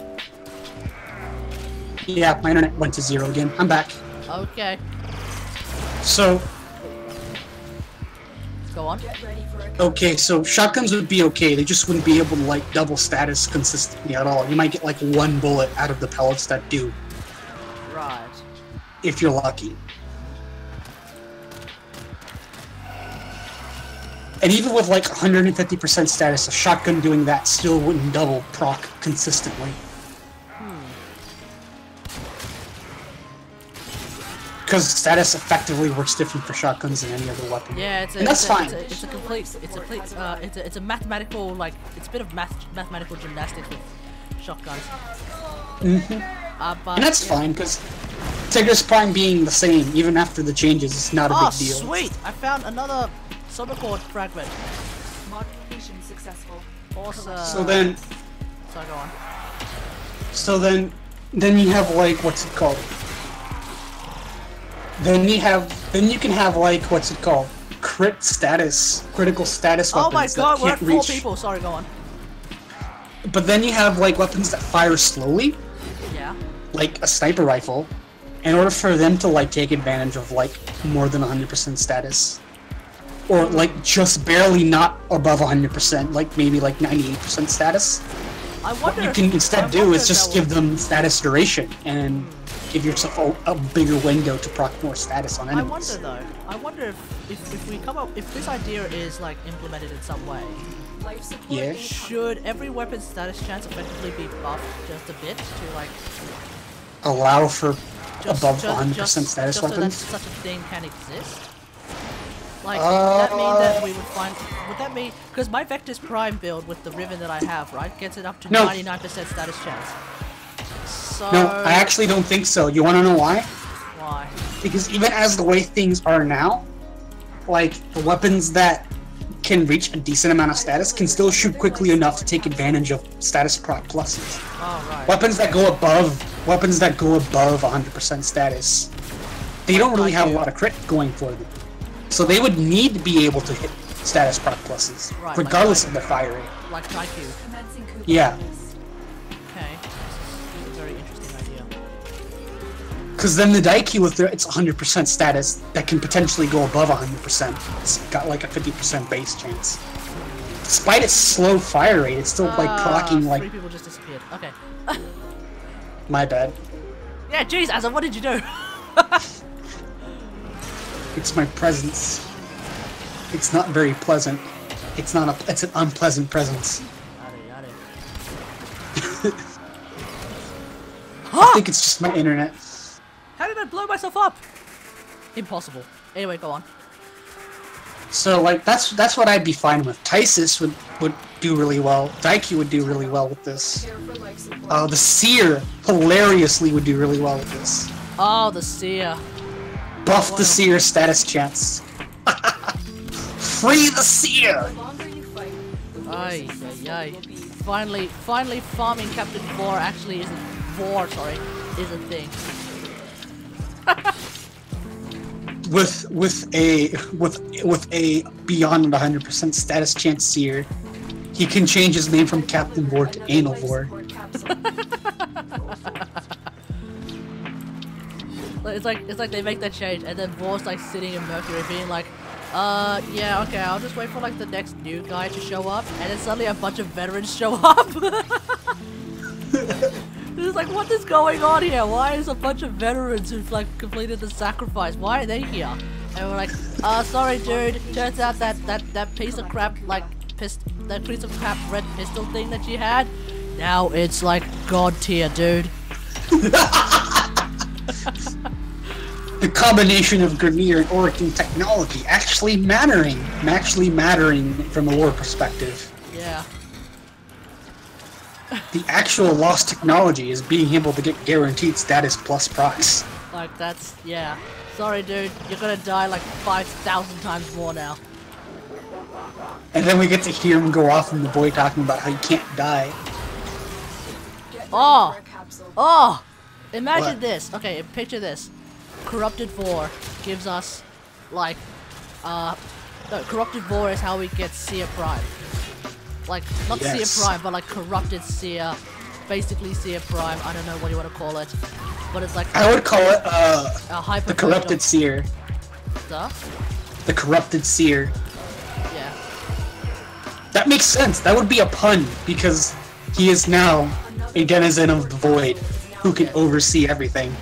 Yeah, my internet went to 0 again. I'm back. Okay. So. Go on. Okay, so shotguns would be okay. They just wouldn't be able to like double status consistently at all. You might get like one bullet out of the pellets that do. Right. If you're lucky. And even with like 150% status, a shotgun doing that still wouldn't double proc consistently. Because status effectively works different for shotguns than any other weapon. Yeah, that's fine. It's a mathematical, like, it's a bit of mathematical gymnastics with shotguns. And that's fine, because Tigress Prime being the same, even after the changes, is not a big deal. Oh, sweet! I found another Sobercord fragment. Modification successful. Awesome. So then... So go on. So then you have, like, what's it called? Then you can have like what's it called? Critical status weapons. Oh my god, we're at 4 reach. people. Sorry, go on. But then you have like weapons that fire slowly. Yeah. Like a sniper rifle. In order for them to like take advantage of like more than 100% status, or like just barely not above 100%, like maybe like 98% status. What you can instead do is just give them status duration and give yourself a bigger window to proc more status on enemies. I wonder if this idea is like implemented in some way. Yeah. Should every weapon's status chance effectively be buffed just a bit to like allow for above just- 100% status just so that weapons. such a thing can exist? Like, would that mean that we would find... Would that mean... Because my Vector's Prime build with the Riven that I have, right, gets it up to No. 99% status chance. So... No, I actually don't think so. You want to know why? Why? Because even as the way things are now, like, the weapons that can reach a decent amount of status can still shoot quickly enough to take advantage of status proc pluses. Oh, right. Weapons that go above 100% status, they don't really have a lot of crit going for them. So they would need to be able to hit status proc pluses, Right, regardless like- of their fire rate. Like Haiku. Commencing Kuva Yeah. process. Okay. This is a very interesting idea. Because then the Daiki with its 100% status that can potentially go above 100%. It's got like a 50% base chance. Despite its slow fire rate, it's still like proccing 3 like people just disappeared. Okay. my bad. Yeah, jeez, Asa, what did you do? It's my presence. It's not very pleasant. It's not a. It's an unpleasant presence. I think it's just my internet. How did I blow myself up? Impossible. Anyway, go on. So like that's what I'd be fine with. Tysis would do really well. Daiki would do really well with this. Care for life support. The Seer hilariously would do really well with this. Oh, the Seer. Buff the Seer status chance. Free the Seer! The longer you fight, the worse Ay, success ay, ay. will be. Finally farming Captain Vor actually isn't... Vor, sorry, is a thing. With a beyond 100% status chance Seer, he can change his name from Captain Vor to Anal Vor. Life support capsule. It's like they make that change and then Vor's like sitting in Mercury being like, yeah, okay, I'll just wait for like the next new guy to show up, and then suddenly a bunch of veterans show up. It's like, what is going on here? Why is a bunch of veterans who've like completed the sacrifice? Why are they here? And we're like, sorry, dude. Turns out that piece of crap, like that piece of crap red pistol thing that you had, now it's like god tier, dude. The combination of Grineer and Orokin technology actually mattering from a lore perspective. Yeah. The actual lost technology is being able to get guaranteed status plus procs. Like, that's, yeah. Sorry, dude, you're gonna die like 5,000 times more now. And then we get to hear him go off from the boy talking about how you can't die. Get ready Oh. for a capsule. Oh! Imagine What? this. Okay, picture this. Corrupted Vor gives us, like, no, Corrupted Vor is how we get Seer Prime. Like, not Yes. Seer Prime, but like Corrupted Seer, basically Seer Prime, I don't know what you want to call it. But it's like I would call it a hyper the Corrupted Seer. The Corrupted Seer. Yeah. That makes sense. That would be a pun because he is now a denizen of the void who can oversee everything.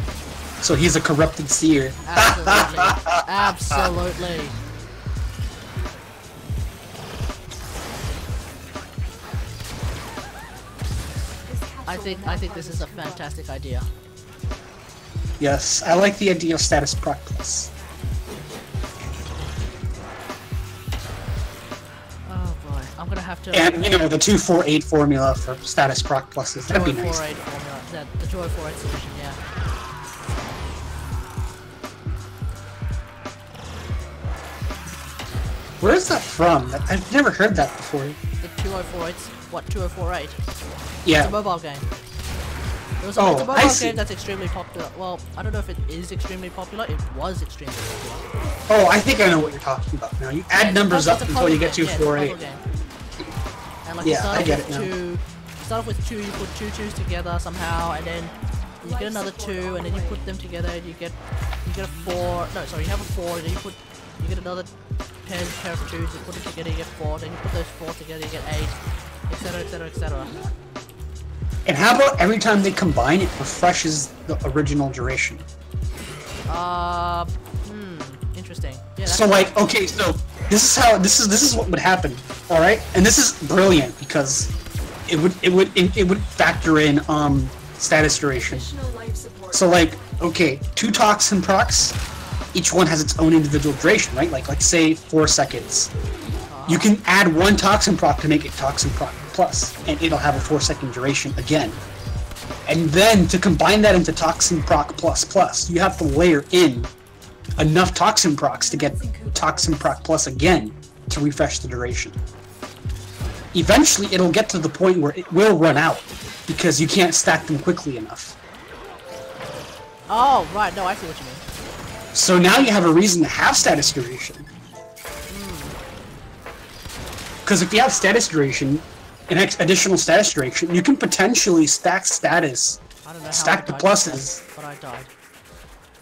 So he's a corrupted seer. Absolutely. Absolutely. I think this is a fantastic idea. Yes, I like the idea of status proc plus. Oh boy, I'm gonna have to. And you know the 248 formula for status proc pluses. That'd be nice. 248 formula. The 248 solution, yeah. Where is that from? I've never heard that before. The 248. What 2048? It's a Yeah. mobile game. It's a Oh, mobile I see. game that's extremely popular. Well, I don't know if it is extremely popular. It was extremely popular. Oh, I think I know what you're talking about now. You add numbers It's up a until puzzle you get game, yeah, it's a 248. puzzle game. And like Yeah, you start I off get with it now. two. You start off with two. You put two twos together somehow, and then you get another two, and then you put them together, and you get a four. No, sorry, you have a four, and then you get another pair of twos. You put them together, you get four. Then you put those four together, you get eight, etc., etc., etc. And how about every time they combine, it refreshes the original duration? Interesting. Yeah. That's So like, okay, so this is what would happen, all right? And this is brilliant because it would factor in status duration. Additional life support. So like, okay, 2 toxin procs, each one has its own individual duration, right? Like say 4 seconds. You can add 1 toxin proc to make it toxin proc plus, and it'll have a 4-second duration again. And then to combine that into toxin proc plus plus, you have to layer in enough toxin procs to get toxin proc plus again to refresh the duration. Eventually, it'll get to the point where it will run out because you can't stack them quickly enough. Oh, right. No, I see what you mean. So now you have a reason to have status duration. Because if you have status duration, an additional status duration, you can potentially stack status, I don't know how stack I the died, pluses. but I died.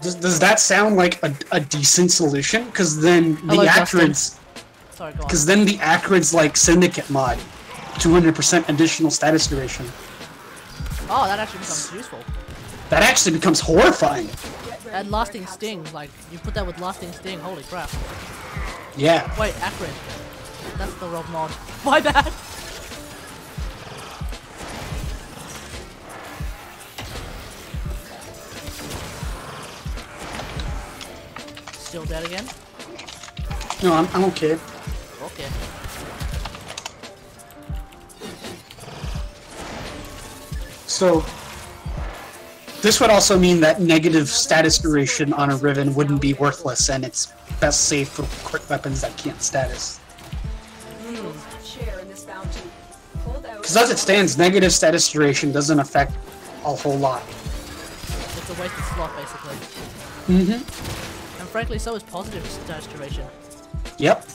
Does that sound like a decent solution? Because then the Hello, Justin. Acrids, Sorry, go on. because then the Acrids like Syndicate mod, 200% additional status duration. Oh, that actually becomes useful. That actually becomes horrifying. And lasting sting, like you put that with lasting sting. Holy crap! Yeah. Wait, Acrid. That's the wrong mod. My bad. Still dead again? No, I'm okay. Okay. So this would also mean that negative status duration on a Riven wouldn't be worthless, and it's best safe for quick weapons that can't status. Share in this bounty. Hold out. Because as it stands, negative status duration doesn't affect a whole lot. It's a wasted slot, basically. Mm-hmm. And frankly, so is positive status duration. Yep.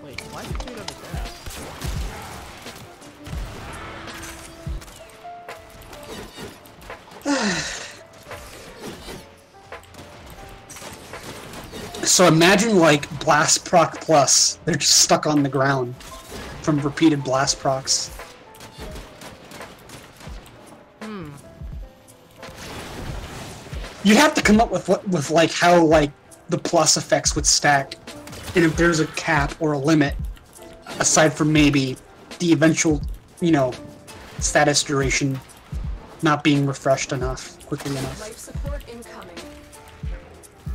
Wait, why is it dude over there? So imagine like blast proc plus. They're just stuck on the ground from repeated blast procs. You'd have to come up with like how like the plus effects would stack, and if there's a cap or a limit, aside from maybe the eventual, you know, status duration not being refreshed quickly enough. Life support incoming.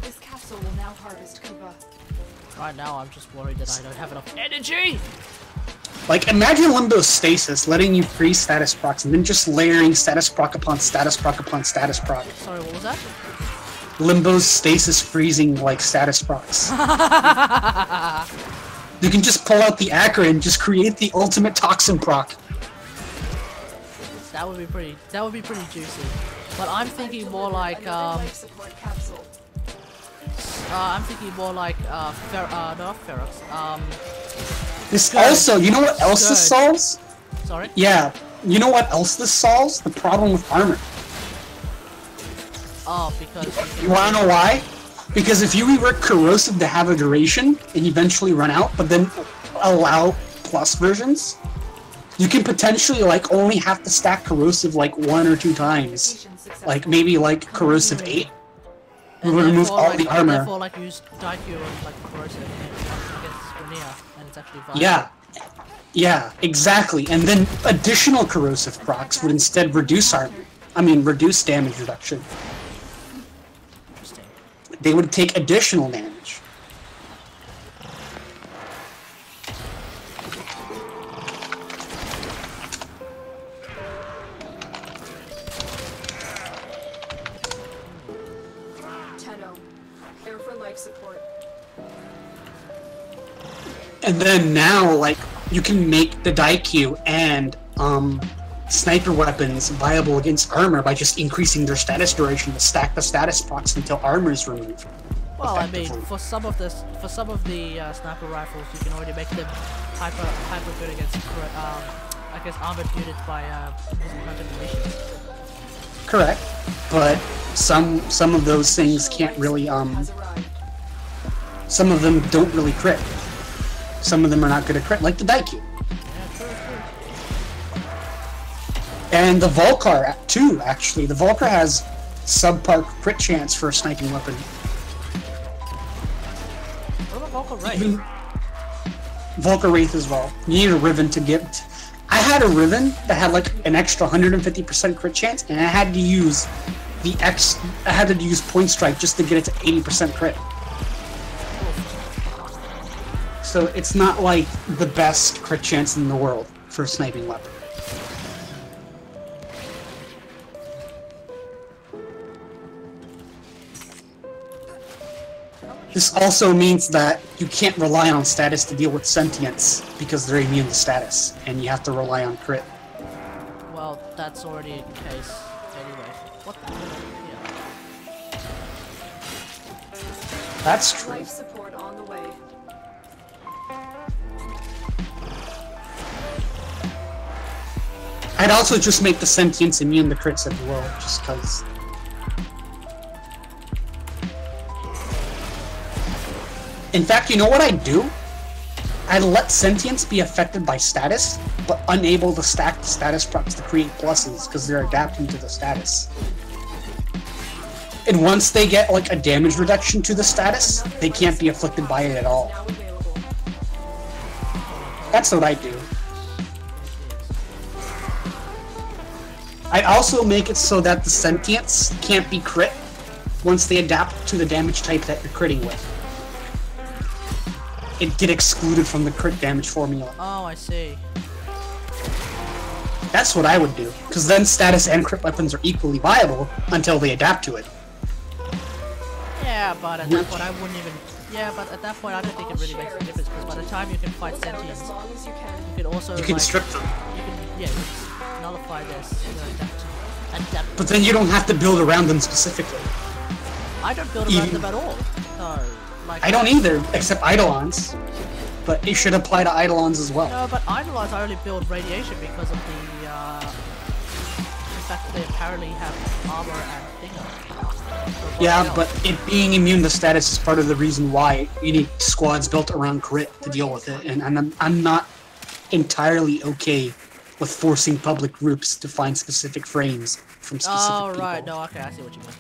This capsule will now harvest Kuva. Right now, I'm just worried that I don't have enough energy. Like, imagine Limbo's stasis letting you freeze status procs and then just layering status proc upon status proc upon status proc. Sorry, what was that? Limbo's stasis freezing like status procs. You can just pull out the Acra and just create the ultimate toxin proc. That would be pretty. That would be pretty juicy. But I'm thinking more like Life support capsule. I'm thinking more like not Ferox. This also, you know what else this Scourge. solves? Sorry. Yeah, you know what else this solves? The problem with armor. Oh, because You wanna know why? Because if you rework corrosive to have a duration and eventually run out, but then allow plus versions, you can potentially like only have to stack corrosive like 1 or 2 times. Like maybe like corrosive 8. and Remove therefore, all like, the armor. Therefore, like use Daikyu and like corrosive against Grenier, and it's actually fine. Yeah. Yeah, exactly. And then additional corrosive procs would instead reduce reduce damage reduction. Interesting. They would take additional damage. Tenno. Air for life support. And then now, like, you can make the Daikyu and sniper weapons viable against armor by just increasing their status duration to stack the status procs until armor is removed. Well, I mean, effectively. for some of the sniper rifles, you can already make them hyper good against I guess armored units by using hunter munitions. Correct, but some of those things can't really Has arrived. some of them don't really crit. Some of them are not good at crit, like the Daikyu. Yeah, true. And the Volcar too, actually. The Volcar has subpar crit chance for a sniping weapon. What about Vocal Ray? Even Volcar Wraith as well. You need a Riven to get... I had a Riven that had like an extra 150% crit chance, and I had to use I had to use Point Strike just to get it to 80% crit. So it's not like the best crit chance in the world for a sniping weapon. This also means that you can't rely on status to deal with sentience because they're immune to status, and you have to rely on crit. Well, that's already the case anyway. What the hell? Yeah. That's true. Life support on the way. I'd also just make the sentience immune to crits as well, just cause. In fact, you know what I'd do? I'd let sentience be affected by status, but unable to stack the status procs to create pluses, because they're adapting to the status. And once they get like a damage reduction to the status, they can't be afflicted by it at all. Now available. That's what I do. I'd also make it so that the sentience can't be crit once they adapt to the damage type that you're critting with. It get excluded from the crit damage formula. Oh, I see. That's what I would do, because then status and crit weapons are equally viable until they adapt to it. Yeah, but at that point I wouldn't even... Yeah, but at that point I don't think it really makes a difference, because by the time you can fight sentience, As long as you can. you can also, You can like, strip them. you can, yeah, you can nullify this, you know, adapt. But then you don't have to build around them specifically. I don't build around them at all. No, like... I don't either, except Eidolons. But it should apply to Eidolons as well. No, but Eidolons I only build radiation because of the fact that they apparently have armor and thinger. Yeah, but it being immune to status is part of the reason why you need squads built around crit to deal with it, and I'm not entirely okay with forcing public groups to find specific frames from specific Oh, people. right, no, okay, I see what you mean.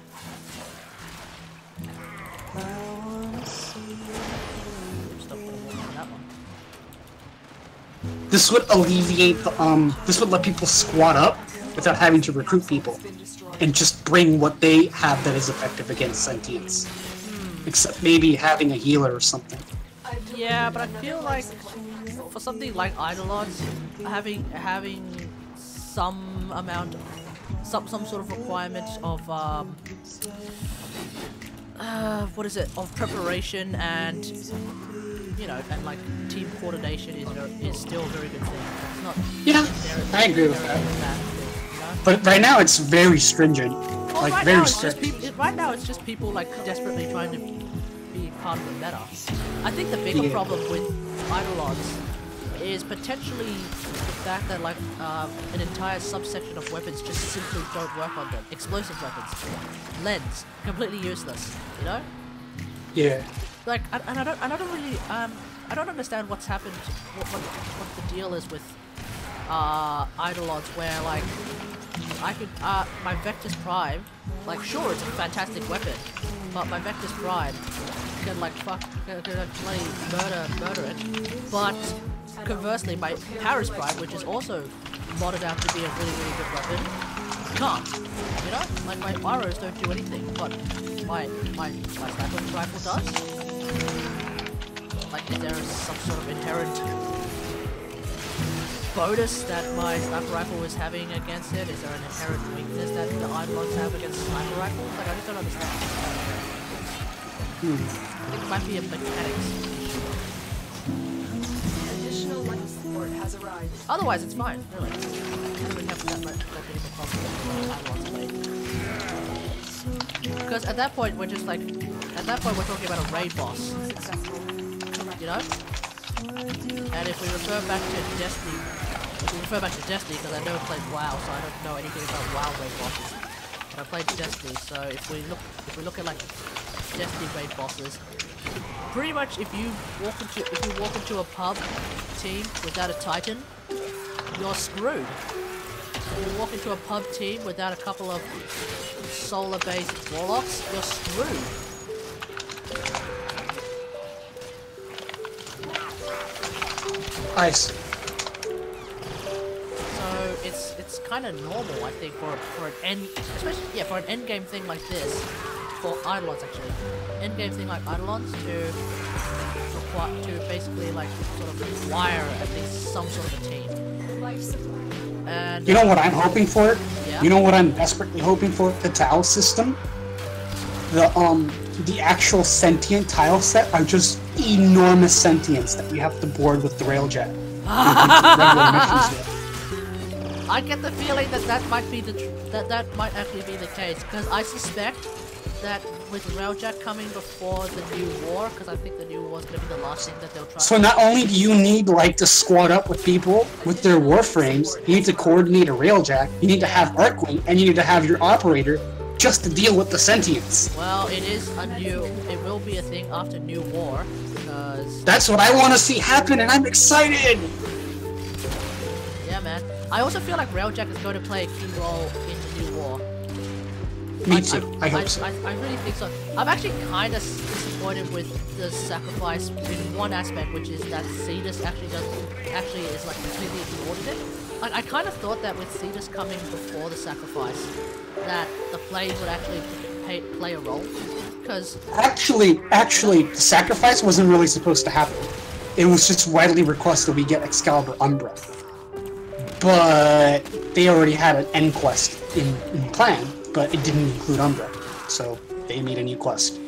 Stop walking on that one. This would alleviate the, this would let people squat up without having to recruit people, and just bring what they have that is effective against sentience. Except maybe having a healer or something. Yeah, but I feel like for something like Eidolons, having some amount, some sort of requirement of what is it, of preparation and you know, and like team coordination is still a very good thing. It's not. Yeah, I agree with that. Bad thing, you know? But right now it's very stringent. Well, Like right very now it's just strict. right now it's just people like desperately trying to be part of the meta. I think the bigger Yeah. problem with Eidolons is potentially the fact that like an entire subsection of weapons just simply don't work on them. Explosive weapons, lens, completely useless. You know, Yeah. like I don't really I don't understand what's happened. What the deal is with Eidolons where like I could my Vector's Prime, like sure it's a fantastic weapon, but my Vector's Prime can like can actually murder it. But conversely, my Paris Prime, which is also modded out to be a really good weapon, can't. You know, like my arrows don't do anything, but my sniper rifle does. Like, is there some sort of inherent bonus that my sniper rifle is having against it? Is there an inherent weakness that the Eidolons have against sniper rifles? Like, I just don't understand. I think it might be a mechanics issue. Additional life support has arrived. Otherwise, it's fine, really. I don't really have that much big of a problem with Eidolons play. Because at that point, we're just like, at that point, we're talking about a raid boss. You know? And if we refer back to Destiny, because I never played WoW, so I don't know anything about WoW raid bosses. But I played Destiny, so if we look at like Destiny raid bosses, pretty much if you walk into a pub team without a Titan, you're screwed. If you walk into a pub team without a couple of solar-based warlocks, you're screwed. I see. it's kind of normal, I think, for an especially for an end game thing like this, for Eidolons actually, end game thing like Eidolons to basically like sort of require at least some sort of a team. Life supply. And You know what I'm hoping for? Yeah? You know what I'm desperately hoping for? The tile system. The actual sentient tile set are just enormous sentients that you have to board with the railjet. Regular missions with. I get the feeling that might be that might actually be the case, because I suspect that with Railjack coming before the new war, because I think the new war is going to be the last thing that they'll try. So not only do you need like to squad up with people with their warframes, you need to coordinate a railjack, you need to have Arcwing, and you need to have your operator just to deal with the sentients. Well, it will be a thing after New War, because... That's what I want to see happen, and I'm excited! Yeah, man. I also feel like Railjack is going to play a key role in the New War. Me too. I hope so. I really think so. I'm actually kind of disappointed with the sacrifice in one aspect, which is that Cetus actually is like completely ignored in it. Like, I kind of thought that with Cetus coming before the sacrifice, that the plays would actually play a role, because Actually, the sacrifice wasn't really supposed to happen. It was just widely requested we get Excalibur Umbra. But they already had an end quest in plan, but it didn't include Umbra, so they made a new quest.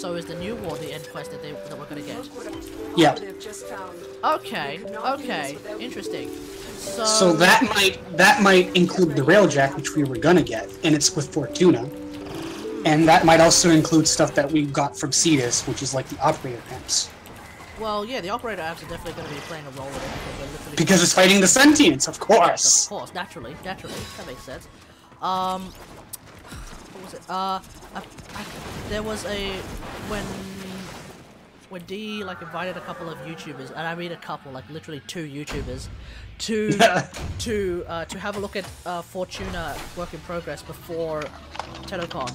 so is the New War the end quest that we're gonna get? Yeah. Just found. Okay, interesting. So that might include the Railjack, which we were gonna get, and it's with Fortuna. And that might also include stuff that we got from Cetus, which is like the operator camps. Well, yeah, the operator apps are definitely going to be playing a role in it, Because it's fighting the sentients, of course. Yes, of course, naturally, that makes sense. What was it? There was a when D like invited a couple of YouTubers, and I mean a couple, like literally 2 YouTubers, to have a look at Fortuna work in progress before TennoCon.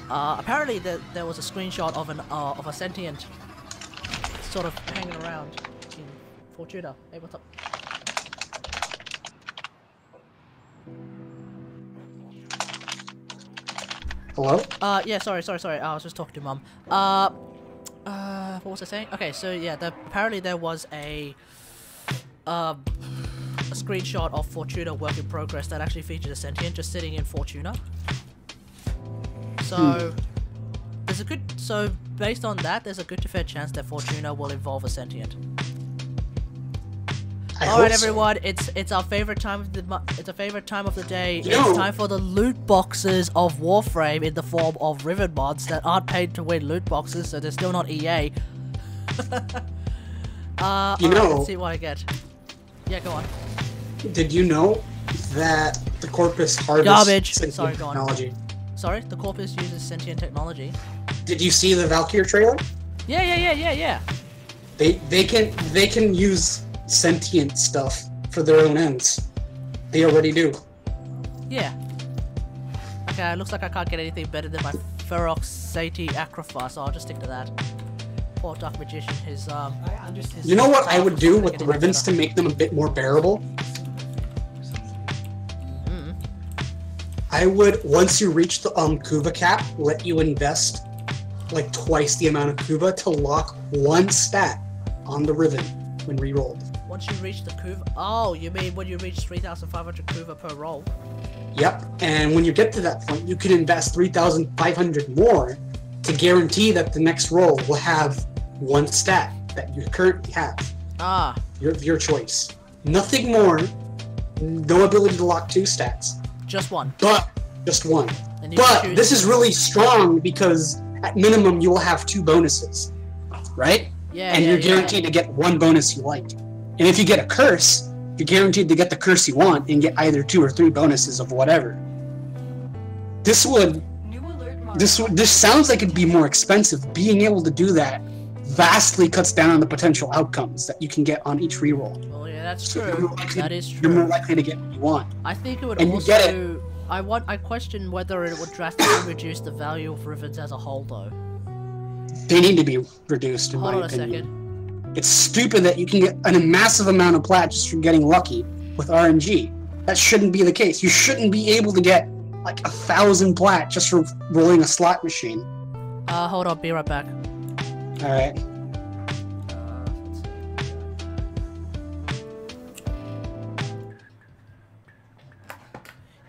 Apparently there was a screenshot of a sentient sort of hanging around in Fortuna. Hey, what's up? Hello? Yeah, sorry. I was just talking to Mum. What was I saying? Okay, so yeah, apparently there was a screenshot of Fortuna work in progress that actually featured a sentient just sitting in Fortuna. So based on that, there's a good to fair chance that Fortuna will involve a sentient. Alright, everyone, it's our favorite time of the day. It's time for the loot boxes of Warframe in the form of Riven mods that aren't paid to win loot boxes, so they're still not EA. Let's see what I get. Yeah, go on. Did you know that the Corpus harvests Garbage. sentient Sorry, go on. technology? Sorry, the Corpus uses sentient technology. Did you see the Valkyrie trailer? Yeah. They can use sentient stuff for their own ends. They already do. Yeah. Okay, it looks like I can't get anything better than my Ferox Sati Acrophar, so I'll just stick to that. Poor Dark Magician, his You know what I would do with the Rivens to make them a bit more bearable? I would, once you reach the Kuva cap, let you invest like twice the amount of Kuva to lock 1 stat on the Riven when re-rolled. Once you reach the Kuva... Oh, you mean when you reach 3,500 Kuva per roll? Yep, and when you get to that point, you can invest 3,500 more to guarantee that the next roll will have 1 stat that you currently have. Ah. Your choice. Nothing more, no ability to lock 2 stats. Just 1. But, just 1. But this is really strong because at minimum you will have 2 bonuses, right? Yeah. And you're guaranteed to get 1 bonus you like. And if you get a curse, you're guaranteed to get the curse you want and get either 2 or 3 bonuses of whatever. This sounds like it'd be more expensive. Being able to do that vastly cuts down on the potential outcomes that you can get on each reroll. Oh yeah, that's true. That is true. You're more likely to get what you want. I think it would and also... You get it. I question whether it would drastically reduce the value of Rivens as a whole, though. They need to be reduced, in my opinion. Hold on a second. It's stupid that you can get a massive amount of plat just from getting lucky with RNG. That shouldn't be the case. You shouldn't be able to get like 1,000 plat just for rolling a slot machine. Hold on, be right back. All right.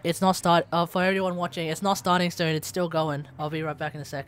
It's not for everyone watching, it's not starting soon, it's still going. I'll be right back in a sec.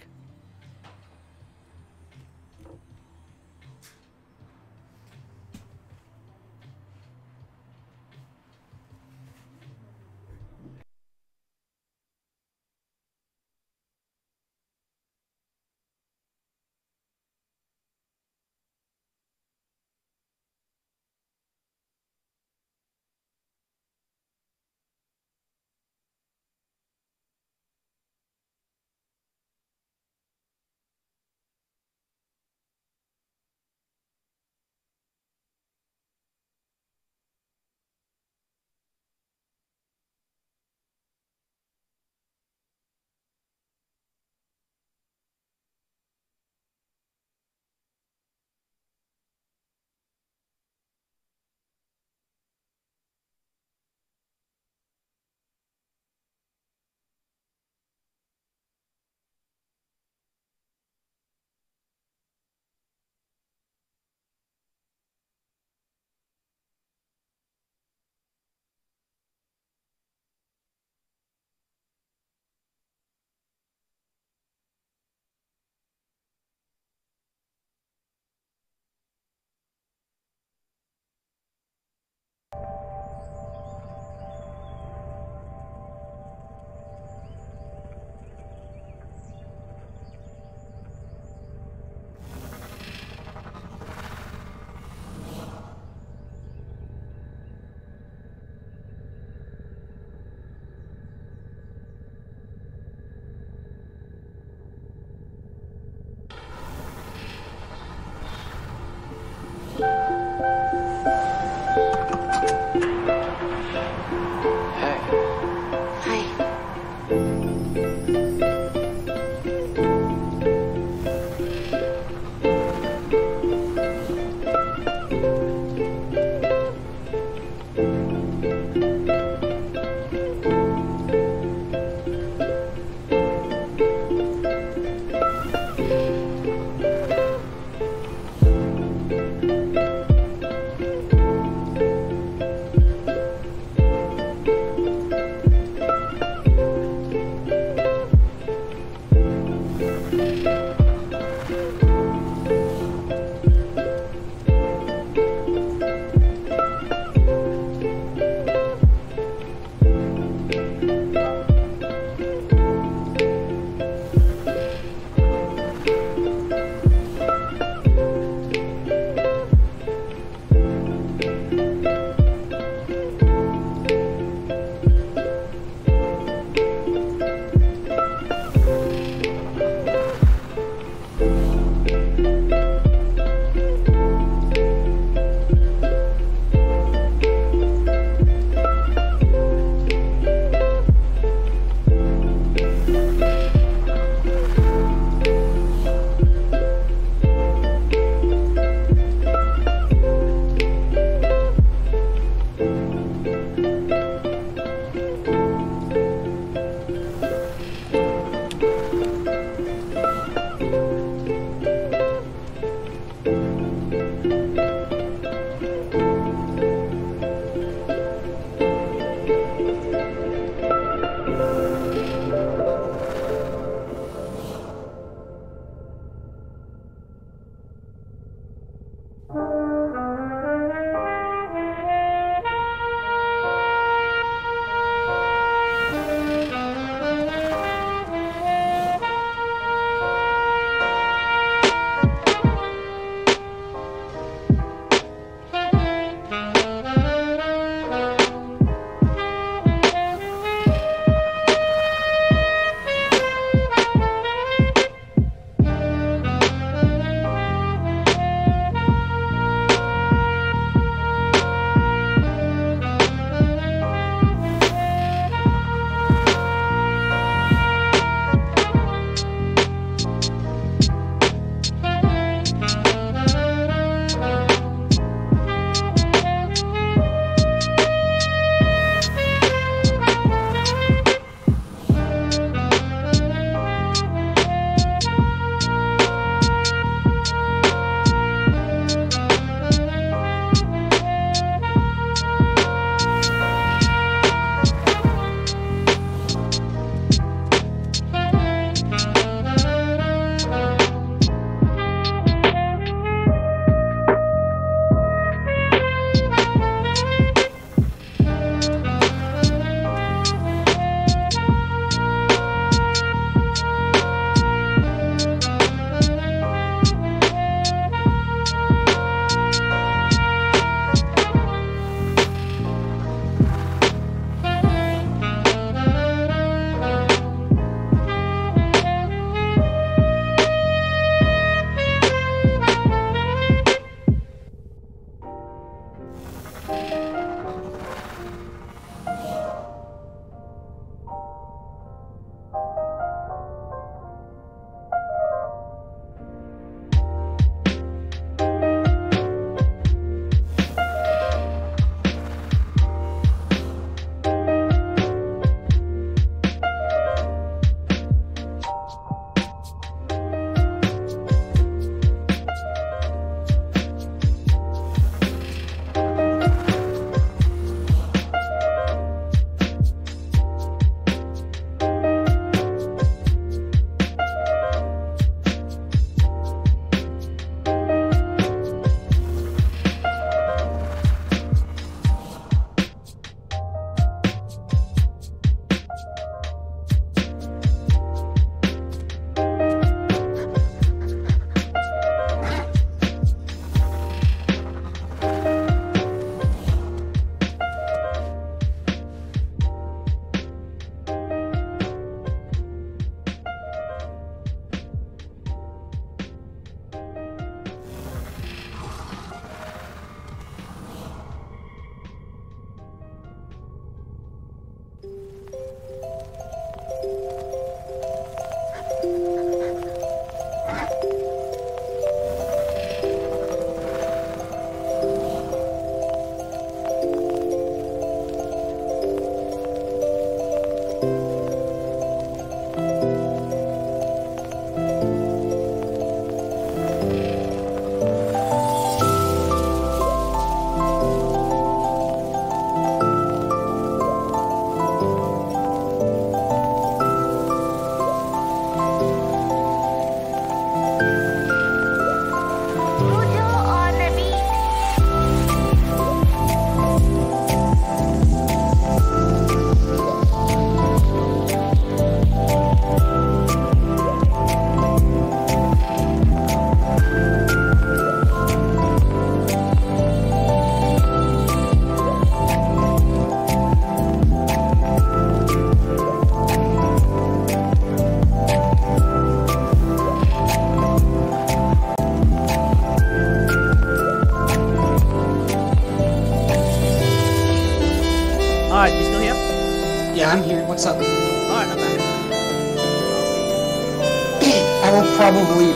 I will probably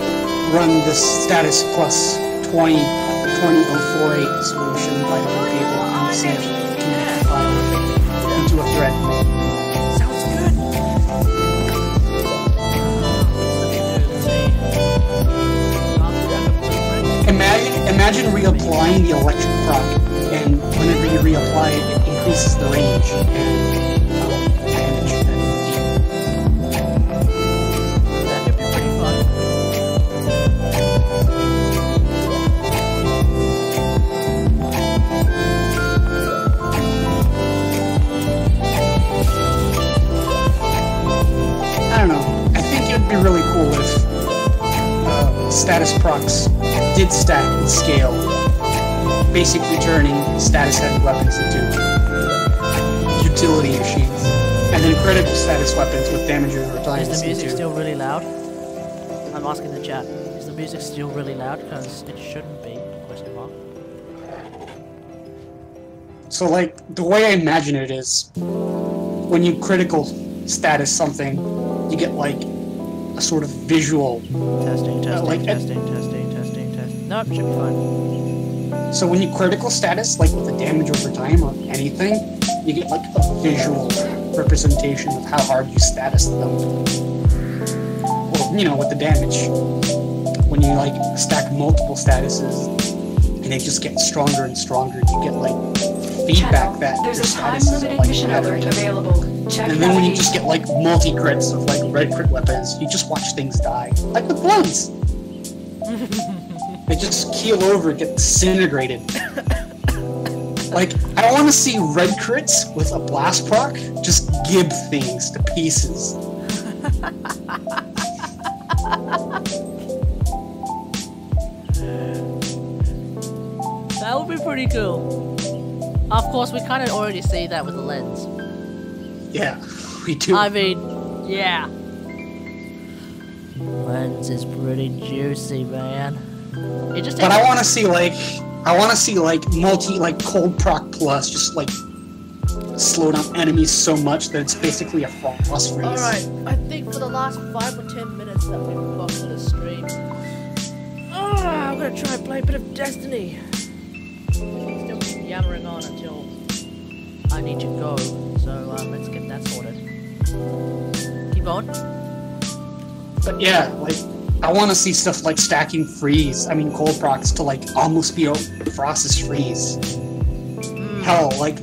run this status plus 20048 solution if I don't be able to see if it can make the file into a thread. Sounds good. Imagine reapplying the electric proc, and whenever you reapply it, it increases the range and damage. That could be pretty fun. I don't know. I think it would be really cool if status procs did stack and scale, basically turning status-heavy weapons into utility machines, and then critical status weapons with damage over time. Is the music still really loud? I'm asking the chat. Is the music still really loud? Because it shouldn't be. Question mark. So, like, the way I imagine it is, when you critical status something, you get, like, a sort of visual... Testing. Nope, should be fine. So when you critical status, like with the damage over time or anything, you get, like, a visual representation of how hard you status them. Or, you know, with the damage. When you, like, stack multiple statuses, and they just get stronger and stronger, you get, like, feedback that There's your a statuses are, time-limited like, mission alert available. Check and then when you navigation. just get, like, multi-crits of, like, red crit weapons, you just watch things die. Like with bloods! They just keel over and get disintegrated. Like, I want to see red crits with a blast proc just gib things to pieces. That would be pretty cool. Of course, we kind of already see that with the lens. Yeah, we do. I mean, yeah. Lens is pretty juicy, man. It just takes... But I want to see, like, multi, like, cold proc plus, just, like, slow down enemies so much that it's basically a frost freeze. Alright, I think for the last 5 or 10 minutes that we've got for the stream, I'm gonna try and play a bit of Destiny. Still keep yammering on until I need to go, so let's get that sorted. Keep going. But yeah, like, I want to see stuff like stacking cold procs to, like, almost be a Frost's freeze. Hell, like,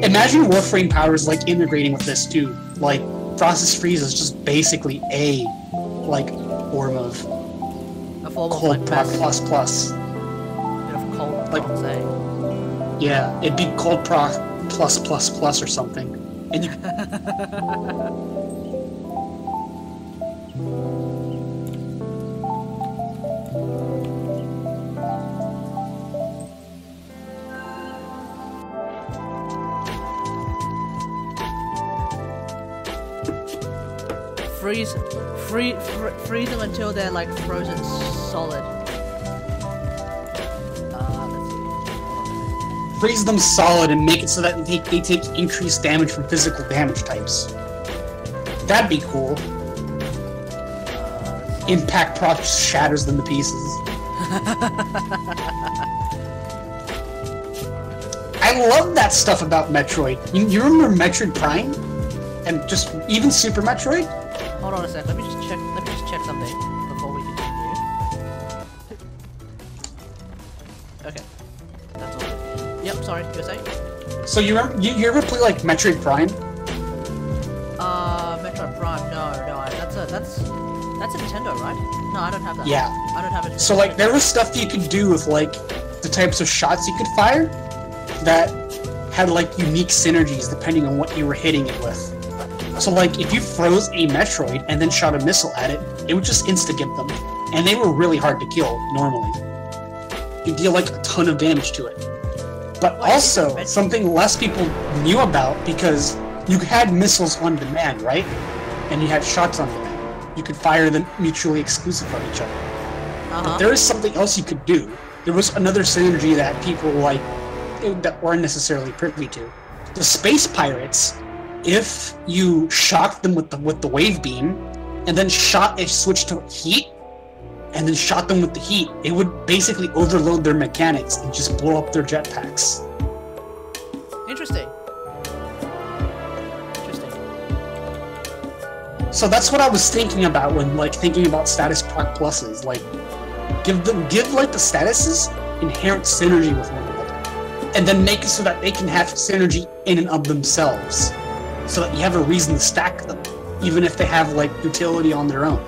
imagine Warframe powers, like, integrating with this too. Like, Frost's freeze is just basically a, like, form of cold proc plus plus. Bit of cold Like, procs, eh? yeah, it'd be cold proc plus plus plus or something. And you freeze them until they're like frozen solid. Let's see. freeze them solid and make it so that they take increased damage from physical damage types. That'd be cool. Impact proc shatters them to pieces. I love that stuff about Metroid. You remember Metroid Prime? And just even Super Metroid? Hold on a sec. Let me just check something before we continue. Okay, that's all. Yep. Sorry, you were saying? So you ever play like Metroid Prime? Metroid Prime. No. That's a Nintendo, right? No, I don't have that. Yeah. I don't have it. So like there was stuff you could do with like the types of shots you could fire that had like unique synergies depending on what you were hitting it with. So like if you froze a Metroid and then shot a missile at it, it would just insta-gimp them. And they were really hard to kill normally. You deal like a ton of damage to it. But also something less people knew about, because you had missiles on demand, right? And you had shots on demand. You could fire them mutually exclusive from each other. But there is something else you could do. There was another synergy that people like that weren't necessarily privy to. The space pirates, if you shocked them with the wave beam, and then shot a switch to heat, and then shot them with the heat, it would basically overload their mechanics and just blow up their jetpacks. Interesting. Interesting. So that's what I was thinking about when like thinking about status proc pluses. Like, give like the statuses inherent synergy with one another, and then make it so that they can have synergy in and of themselves, so that you have a reason to stack them, even if they have like utility on their own.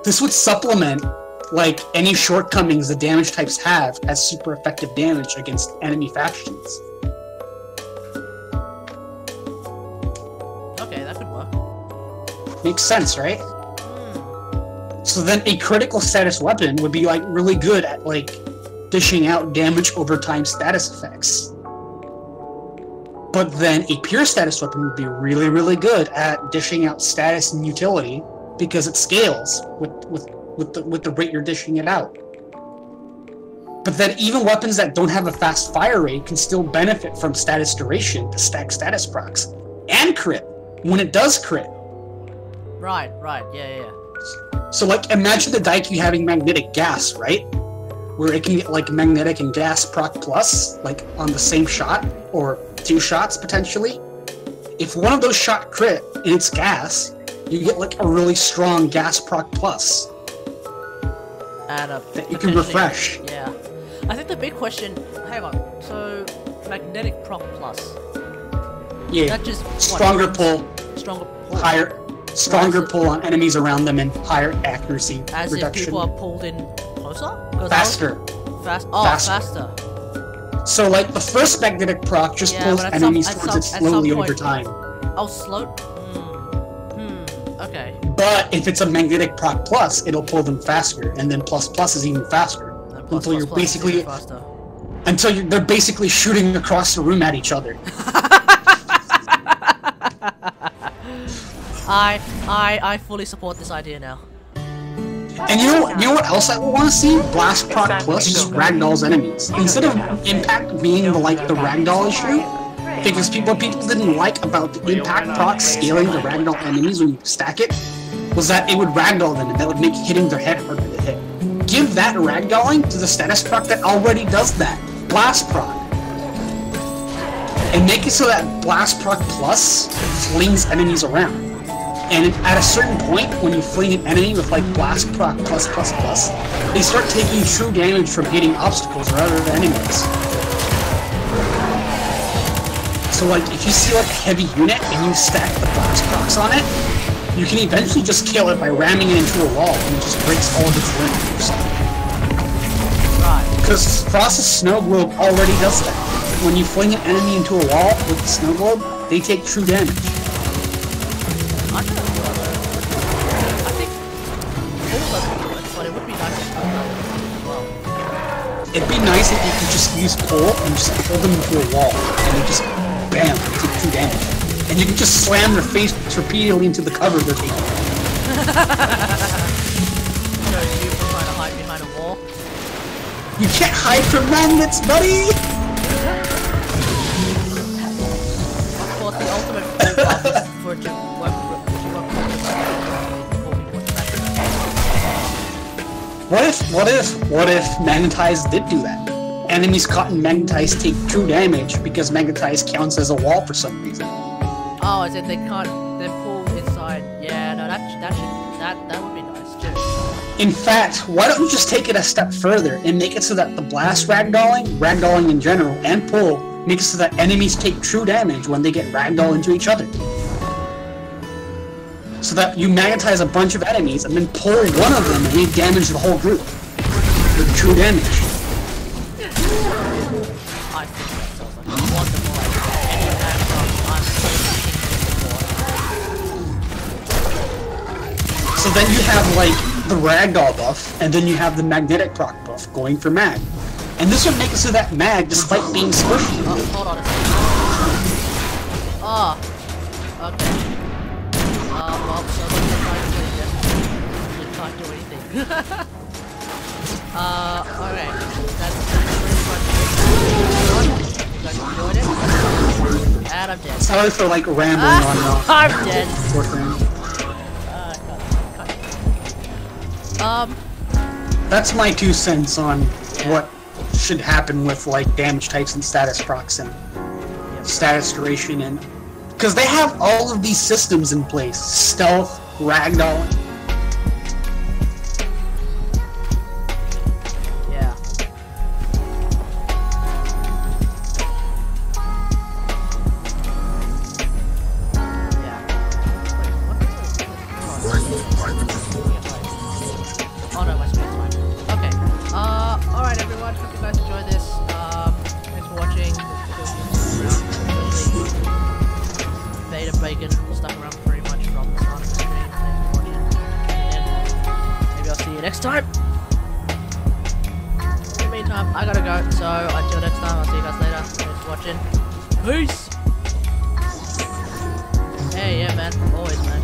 This would supplement like any shortcomings the damage types have as super effective damage against enemy factions. Okay, that could work. Makes sense, right? So then a critical status weapon would be like really good at like dishing out damage over time status effects. But then a pure status weapon would be really, really good at dishing out status and utility because it scales with the rate you're dishing it out. But then even weapons that don't have a fast fire rate can still benefit from status duration to stack status procs and crit when it does crit. Right, yeah. So like imagine the Daiki having magnetic gas, right? Where it can get like magnetic and gas proc plus, like on the same shot, or 2 shots potentially. If one of those shot crit and it's gas, you get like a really strong gas proc plus that you can refresh. Yeah. I think the big question, hang on, so magnetic proc plus. Yeah, that just stronger pull, higher, stronger pull on enemies around them and higher accuracy as reduction. If people are pulled in closer? Faster. Faster. So like the first magnetic proc just pulls enemies towards it slowly over time. Oh, slow? Okay. But if it's a magnetic proc plus, it'll pull them faster, and then plus plus is even faster. Until you're basically they're basically shooting across the room at each other. I fully support this idea now. And you know what else I want to see? Blast proc plus just ragdolls enemies. Instead of impact being the ragdoll issue, because what people didn't like about the impact proc scaling the ragdoll enemies when you stack it, was that it would ragdoll them and that would make hitting their head harder to hit. Give that ragdolling to the status proc that already does that. Blast proc. And make it so that blast proc plus flings enemies around. And at a certain point, when you fling an enemy with like blast proc plus, they start taking true damage from hitting obstacles or other enemies. So like, if you see like a heavy unit and you stack the blast procs on it, you can eventually just kill it by ramming it into a wall and it just breaks all of its limbs or something. Right. Because Frost's snow globe already does that. When you fling an enemy into a wall with the snow globe, they take true damage. I think all of them do it, but it would be nice to put that as well. It'd be nice if you could just use pull and just pull them into a wall, and they just bam, they take true damage. And you can just slam their face repeatedly into the cover they're taking. So you trying to hide behind a wall? You can't hide from magnets, buddy! Of course, the ultimate buff is for it to work What if Magnetize did do that? Enemies caught in Magnetize take true damage because Magnetize counts as a wall for some reason. Oh, as if they can't, they're pulled inside. Yeah, no, that would be nice too. In fact, why don't we just take it a step further and make it so that the blast ragdolling in general, and pull, makes it so that enemies take true damage when they get ragdoll into each other. So that you magnetize a bunch of enemies and then pull one of them and you damage the whole group with true damage. I think that sounds like a wonderful idea. So then you have like the ragdoll buff, and then you have the magnetic proc buff going for mag. And this would make it so that mag, despite being squishy. Oh, hold on a second. Oh, okay. Well, so let's try to do this. You can't do anything. Okay. That's pretty much it. You guys enjoyed it? And I'm dead. Sorry for like rambling on. I'm dead. That's my 2 cents on what should happen with like damage types and status procs and status duration, and because they have all of these systems in place: stealth, ragdoll. Yeah. Oh no, my screen's fine. Okay. Alright everyone, hope you guys enjoyed this. Thanks for watching. Beta Bacon stuck around pretty much from the start of the stream. Thanks for watching. Maybe I'll see you next time. In the meantime, I gotta go. So until next time, I'll see you guys later. Thanks for watching. Peace! Hey, yeah man. Always man.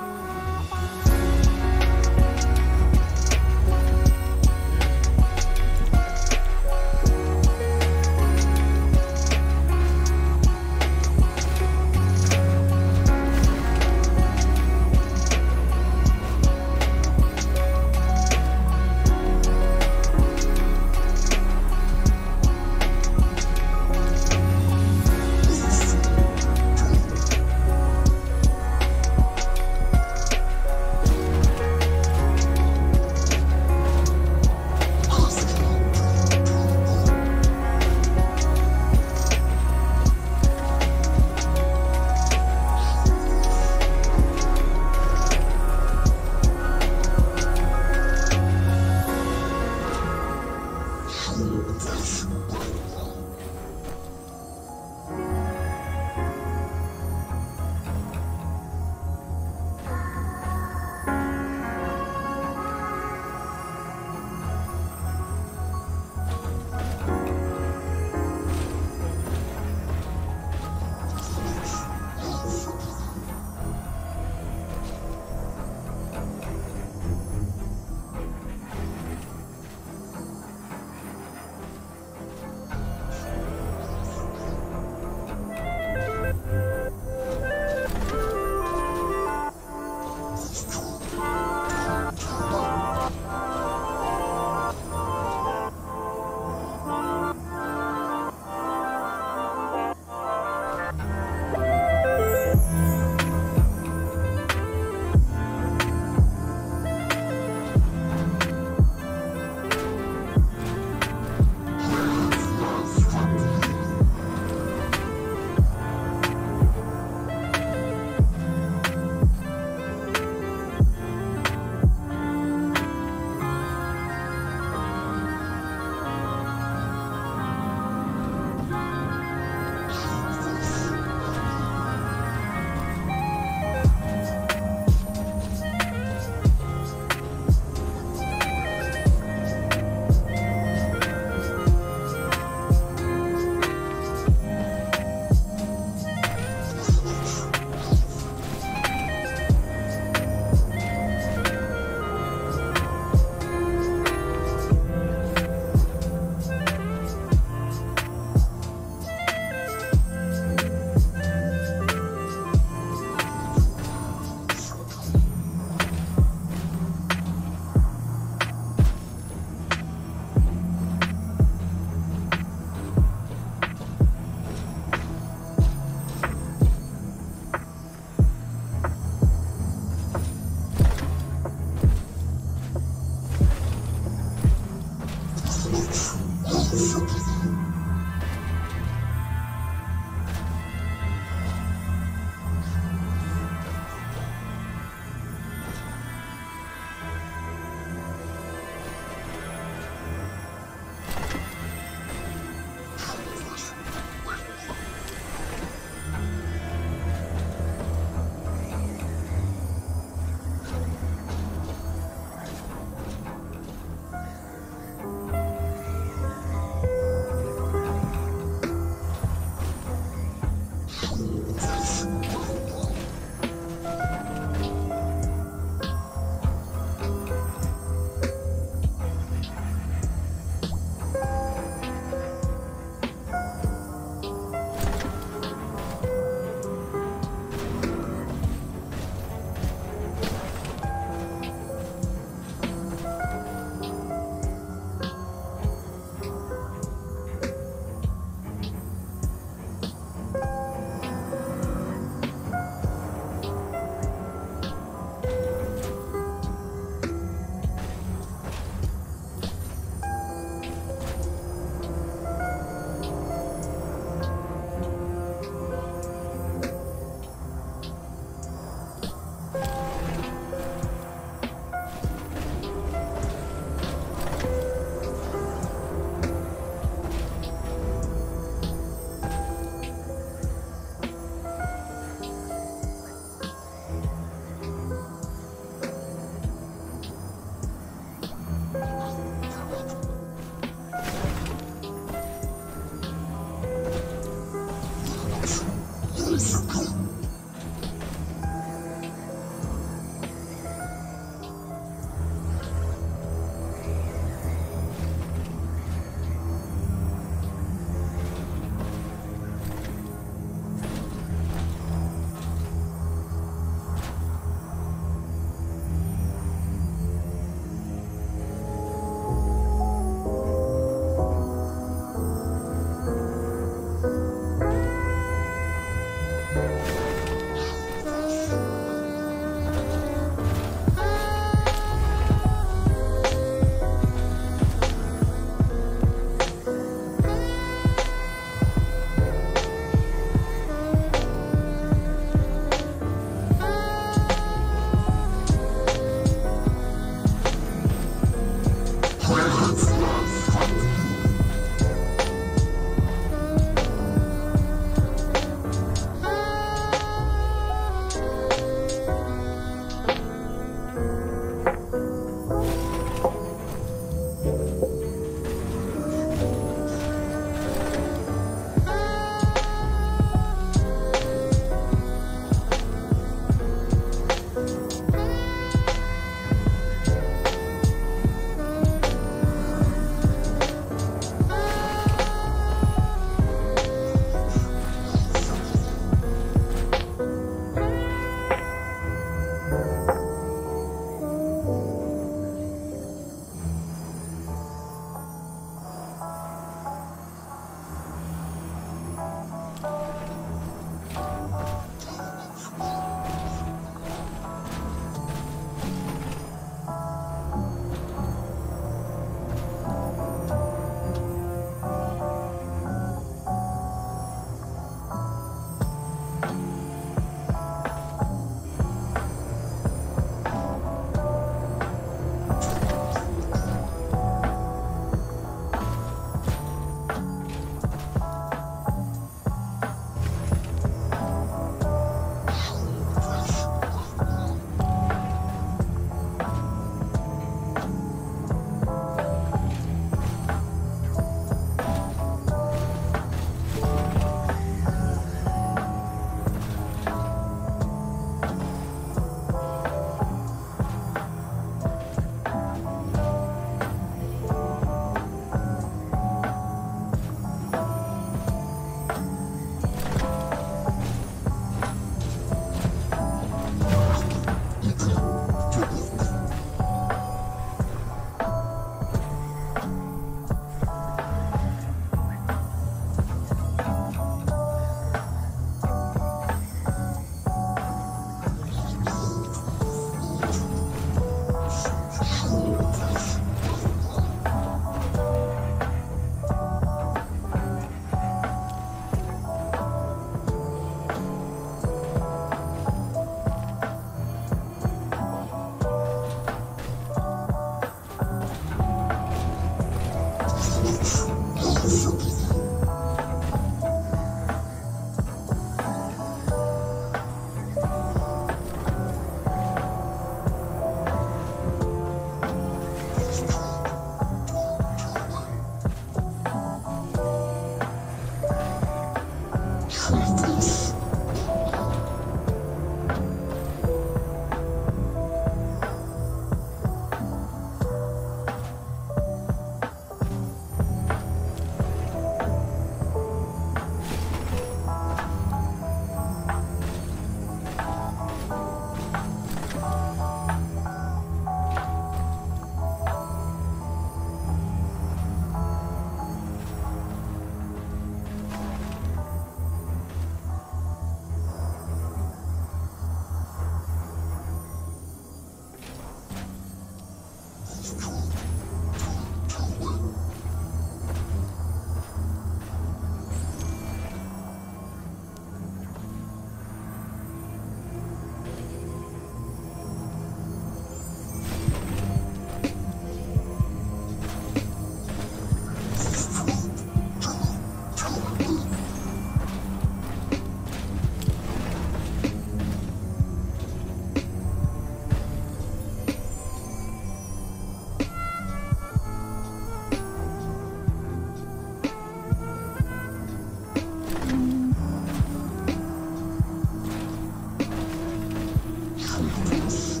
Yes.